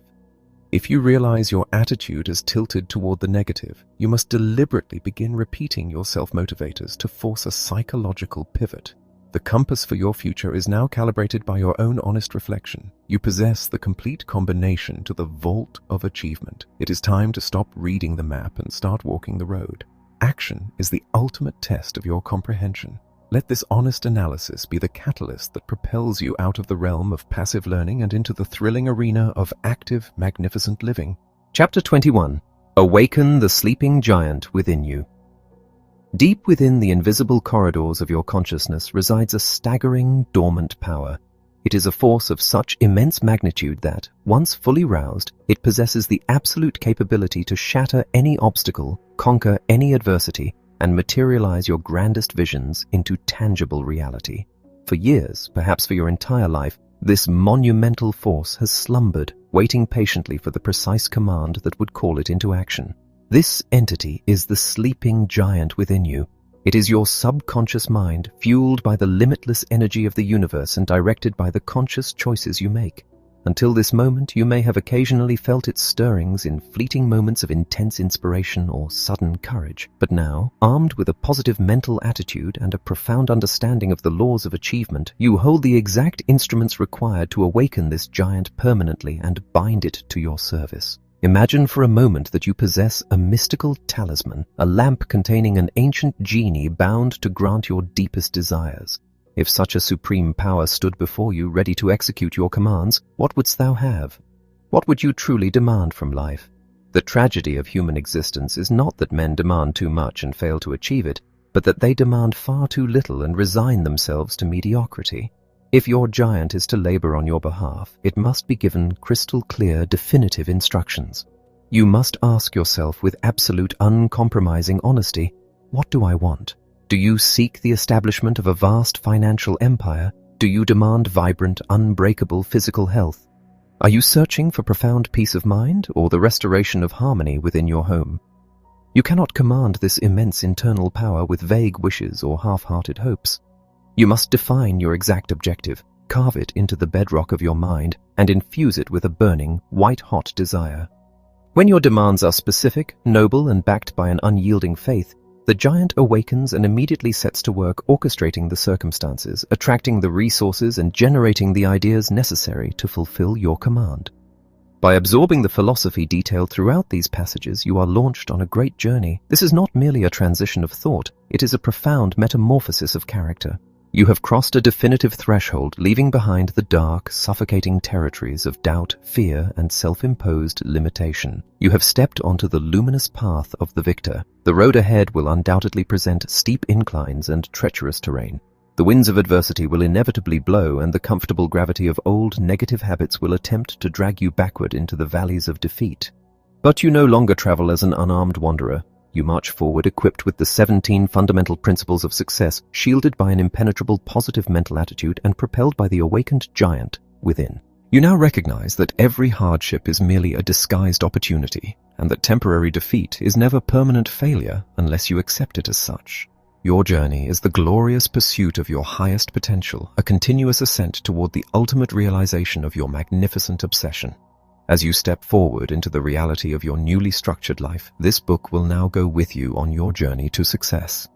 If you realize your attitude has tilted toward the negative, you must deliberately begin repeating your self-motivators to force a psychological pivot. The compass for your future is now calibrated by your own honest reflection. You possess the complete combination to the vault of achievement. It is time to stop reading the map and start walking the road. Action is the ultimate test of your comprehension. Let this honest analysis be the catalyst that propels you out of the realm of passive learning and into the thrilling arena of active, magnificent living. Chapter 21. Awaken the sleeping giant within you. Deep within the invisible corridors of your consciousness resides a staggering, dormant power. It is a force of such immense magnitude that, once fully roused, it possesses the absolute capability to shatter any obstacle, conquer any adversity, and materialize your grandest visions into tangible reality. For years, perhaps for your entire life, this monumental force has slumbered, waiting patiently for the precise command that would call it into action. This entity is the sleeping giant within you. It is your subconscious mind, fueled by the limitless energy of the universe and directed by the conscious choices you make. Until this moment, you may have occasionally felt its stirrings in fleeting moments of intense inspiration or sudden courage. But now, armed with a positive mental attitude and a profound understanding of the laws of achievement, you hold the exact instruments required to awaken this giant permanently and bind it to your service. Imagine for a moment that you possess a mystical talisman, a lamp containing an ancient genie bound to grant your deepest desires. If such a supreme power stood before you ready to execute your commands, what wouldst thou have? What would you truly demand from life? The tragedy of human existence is not that men demand too much and fail to achieve it, but that they demand far too little and resign themselves to mediocrity. If your giant is to labor on your behalf, it must be given crystal clear, definitive instructions. You must ask yourself with absolute uncompromising honesty, what do I want? Do you seek the establishment of a vast financial empire? Do you demand vibrant, unbreakable physical health? Are you searching for profound peace of mind or the restoration of harmony within your home? You cannot command this immense internal power with vague wishes or half-hearted hopes. You must define your exact objective, carve it into the bedrock of your mind, and infuse it with a burning, white-hot desire. When your demands are specific, noble, and backed by an unyielding faith, the giant awakens and immediately sets to work orchestrating the circumstances, attracting the resources, and generating the ideas necessary to fulfill your command. By absorbing the philosophy detailed throughout these passages, you are launched on a great journey. This is not merely a transition of thought, it is a profound metamorphosis of character. You have crossed a definitive threshold, leaving behind the dark, suffocating territories of doubt, fear, and self-imposed limitation. You have stepped onto the luminous path of the victor. The road ahead will undoubtedly present steep inclines and treacherous terrain. The winds of adversity will inevitably blow, and the comfortable gravity of old negative habits will attempt to drag you backward into the valleys of defeat. But you no longer travel as an unarmed wanderer. You march forward equipped with the 17 fundamental principles of success, shielded by an impenetrable positive mental attitude and propelled by the awakened giant within. You now recognize that every hardship is merely a disguised opportunity, and that temporary defeat is never permanent failure unless you accept it as such. Your journey is the glorious pursuit of your highest potential, a continuous ascent toward the ultimate realization of your magnificent obsession. As you step forward into the reality of your newly structured life, this book will now go with you on your journey to success.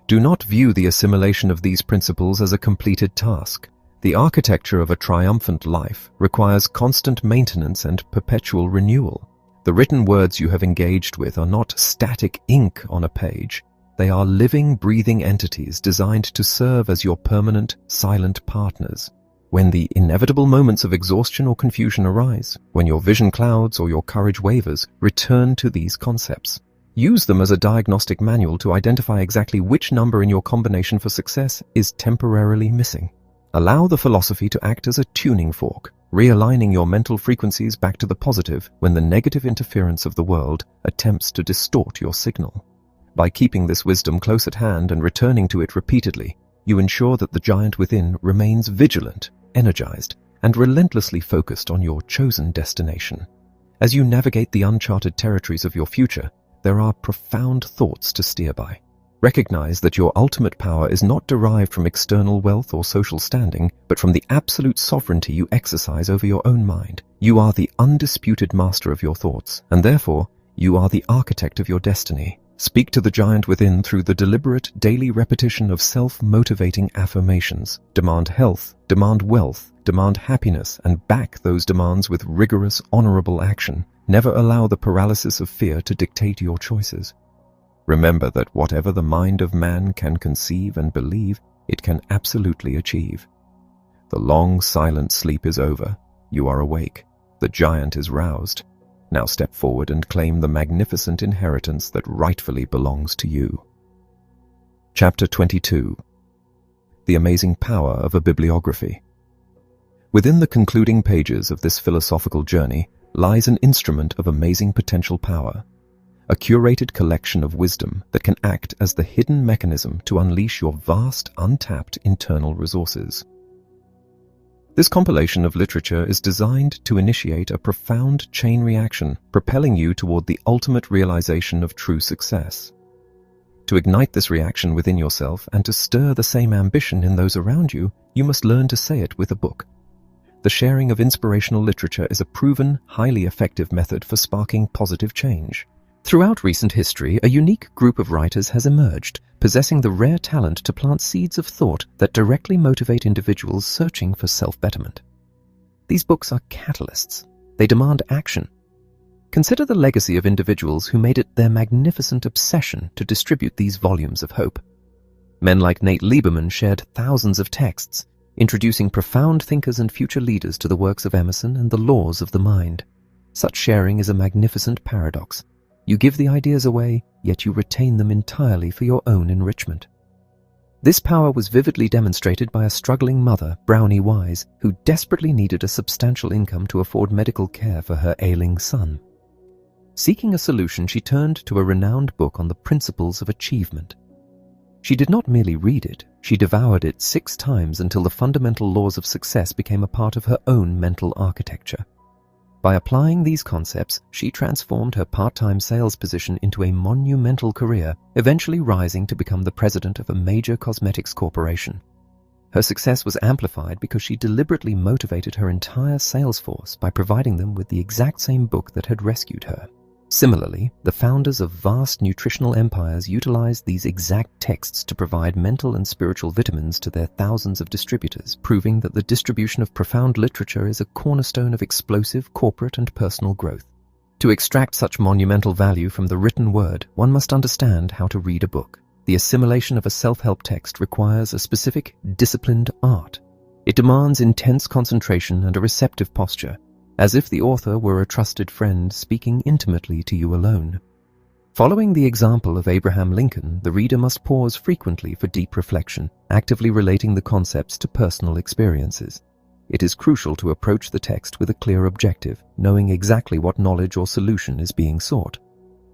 Do not view the assimilation of these principles as a completed task. The architecture of a triumphant life requires constant maintenance and perpetual renewal. The written words you have engaged with are not static ink on a page. They are living, breathing entities designed to serve as your permanent, silent partners. When the inevitable moments of exhaustion or confusion arise, when your vision clouds or your courage wavers, return to these concepts. Use them as a diagnostic manual to identify exactly which number in your combination for success is temporarily missing. Allow the philosophy to act as a tuning fork, realigning your mental frequencies back to the positive when the negative interference of the world attempts to distort your signal. By keeping this wisdom close at hand and returning to it repeatedly, you ensure that the giant within remains vigilant, energized, and relentlessly focused on your chosen destination. As you navigate the uncharted territories of your future, there are profound thoughts to steer by. Recognize that your ultimate power is not derived from external wealth or social standing, but from the absolute sovereignty you exercise over your own mind. You are the undisputed master of your thoughts, and therefore, you are the architect of your destiny. Speak to the giant within through the deliberate daily repetition of self-motivating affirmations. Demand health, demand wealth, demand happiness, and back those demands with rigorous, honorable action. Never allow the paralysis of fear to dictate your choices. Remember that whatever the mind of man can conceive and believe, it can absolutely achieve. The long, silent sleep is over. You are awake. The giant is roused. Now step forward and claim the magnificent inheritance that rightfully belongs to you. Chapter 22. The Amazing Power of a Bibliography. Within the concluding pages of this philosophical journey lies an instrument of amazing potential power, a curated collection of wisdom that can act as the hidden mechanism to unleash your vast, untapped internal resources. This compilation of literature is designed to initiate a profound chain reaction, propelling you toward the ultimate realization of true success. To ignite this reaction within yourself and to stir the same ambition in those around you, you must learn to say it with a book. The sharing of inspirational literature is a proven, highly effective method for sparking positive change. Throughout recent history, a unique group of writers has emerged, possessing the rare talent to plant seeds of thought that directly motivate individuals searching for self-betterment. These books are catalysts. They demand action. Consider the legacy of individuals who made it their magnificent obsession to distribute these volumes of hope. Men like Nate Lieberman shared thousands of texts, introducing profound thinkers and future leaders to the works of Emerson and the laws of the mind. Such sharing is a magnificent paradox. You give the ideas away, yet you retain them entirely for your own enrichment. This power was vividly demonstrated by a struggling mother, Brownie Wise, who desperately needed a substantial income to afford medical care for her ailing son. Seeking a solution, she turned to a renowned book on the principles of achievement. She did not merely read it, she devoured it 6 times until the fundamental laws of success became a part of her own mental architecture. By applying these concepts, she transformed her part-time sales position into a monumental career, eventually rising to become the president of a major cosmetics corporation. Her success was amplified because she deliberately motivated her entire sales force by providing them with the exact same book that had rescued her. Similarly, the founders of vast nutritional empires utilized these exact texts to provide mental and spiritual vitamins to their thousands of distributors, proving that the distribution of profound literature is a cornerstone of explosive corporate and personal growth. To extract such monumental value from the written word, one must understand how to read a book. The assimilation of a self-help text requires a specific, disciplined art. It demands intense concentration and a receptive posture, as if the author were a trusted friend speaking intimately to you alone. Following the example of Abraham Lincoln, the reader must pause frequently for deep reflection, actively relating the concepts to personal experiences. It is crucial to approach the text with a clear objective, knowing exactly what knowledge or solution is being sought.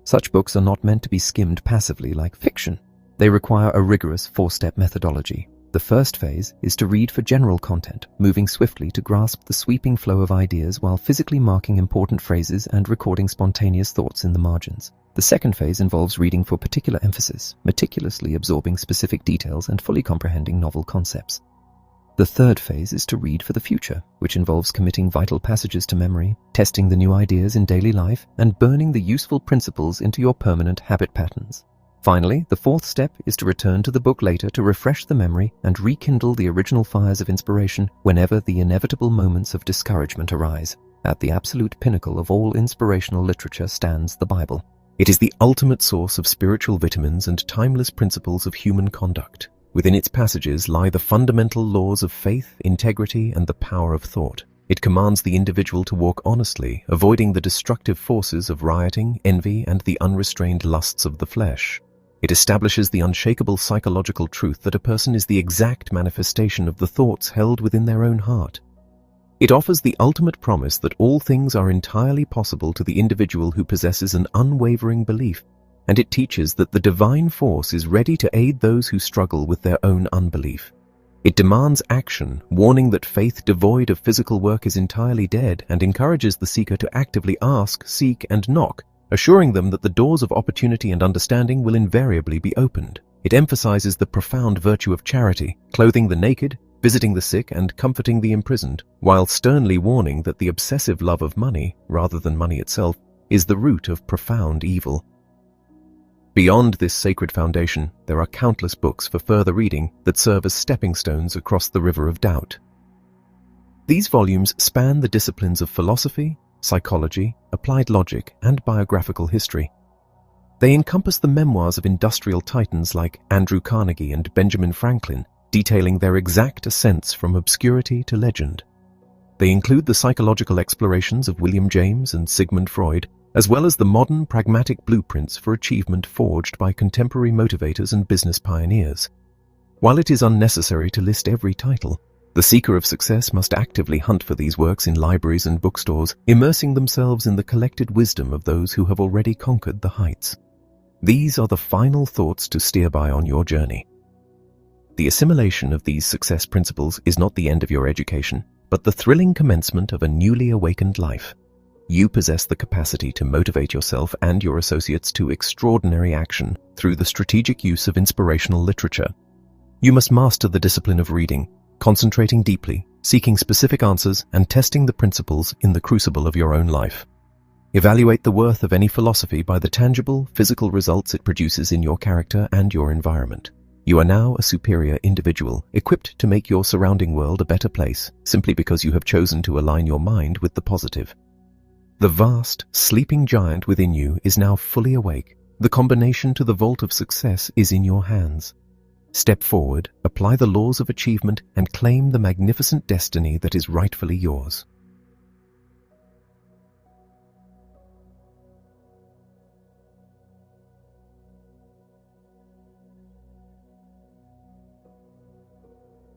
Such books are not meant to be skimmed passively like fiction. They require a rigorous 4-step methodology. The first phase is to read for general content, moving swiftly to grasp the sweeping flow of ideas while physically marking important phrases and recording spontaneous thoughts in the margins. The second phase involves reading for particular emphasis, meticulously absorbing specific details and fully comprehending novel concepts. The third phase is to read for the future, which involves committing vital passages to memory, testing the new ideas in daily life, and burning the useful principles into your permanent habit patterns. Finally, the fourth step is to return to the book later to refresh the memory and rekindle the original fires of inspiration whenever the inevitable moments of discouragement arise. At the absolute pinnacle of all inspirational literature stands the Bible. It is the ultimate source of spiritual vitamins and timeless principles of human conduct. Within its passages lie the fundamental laws of faith, integrity, and the power of thought. It commands the individual to walk honestly, avoiding the destructive forces of rioting, envy, and the unrestrained lusts of the flesh. It establishes the unshakable psychological truth that a person is the exact manifestation of the thoughts held within their own heart. It offers the ultimate promise that all things are entirely possible to the individual who possesses an unwavering belief, and it teaches that the divine force is ready to aid those who struggle with their own unbelief. It demands action, warning that faith devoid of physical work is entirely dead, and encourages the seeker to actively ask, seek, and knock, assuring them that the doors of opportunity and understanding will invariably be opened. It emphasizes the profound virtue of charity, clothing the naked, visiting the sick, and comforting the imprisoned, while sternly warning that the obsessive love of money, rather than money itself, is the root of profound evil. Beyond this sacred foundation, there are countless books for further reading that serve as stepping stones across the river of doubt. These volumes span the disciplines of philosophy, psychology, applied logic, and biographical history. They encompass the memoirs of industrial titans like Andrew Carnegie and Benjamin Franklin, detailing their exact ascents from obscurity to legend. They include the psychological explorations of William James and Sigmund Freud, as well as the modern pragmatic blueprints for achievement forged by contemporary motivators and business pioneers. While it is unnecessary to list every title, the seeker of success must actively hunt for these works in libraries and bookstores, immersing themselves in the collected wisdom of those who have already conquered the heights. These are the final thoughts to steer by on your journey. The assimilation of these success principles is not the end of your education, but the thrilling commencement of a newly awakened life. You possess the capacity to motivate yourself and your associates to extraordinary action through the strategic use of inspirational literature. You must master the discipline of reading, concentrating deeply, seeking specific answers, and testing the principles in the crucible of your own life. Evaluate the worth of any philosophy by the tangible, physical results it produces in your character and your environment. You are now a superior individual, equipped to make your surrounding world a better place, simply because you have chosen to align your mind with the positive. The vast, sleeping giant within you is now fully awake. The combination to the vault of success is in your hands. Step forward, apply the laws of achievement, and claim the magnificent destiny that is rightfully yours.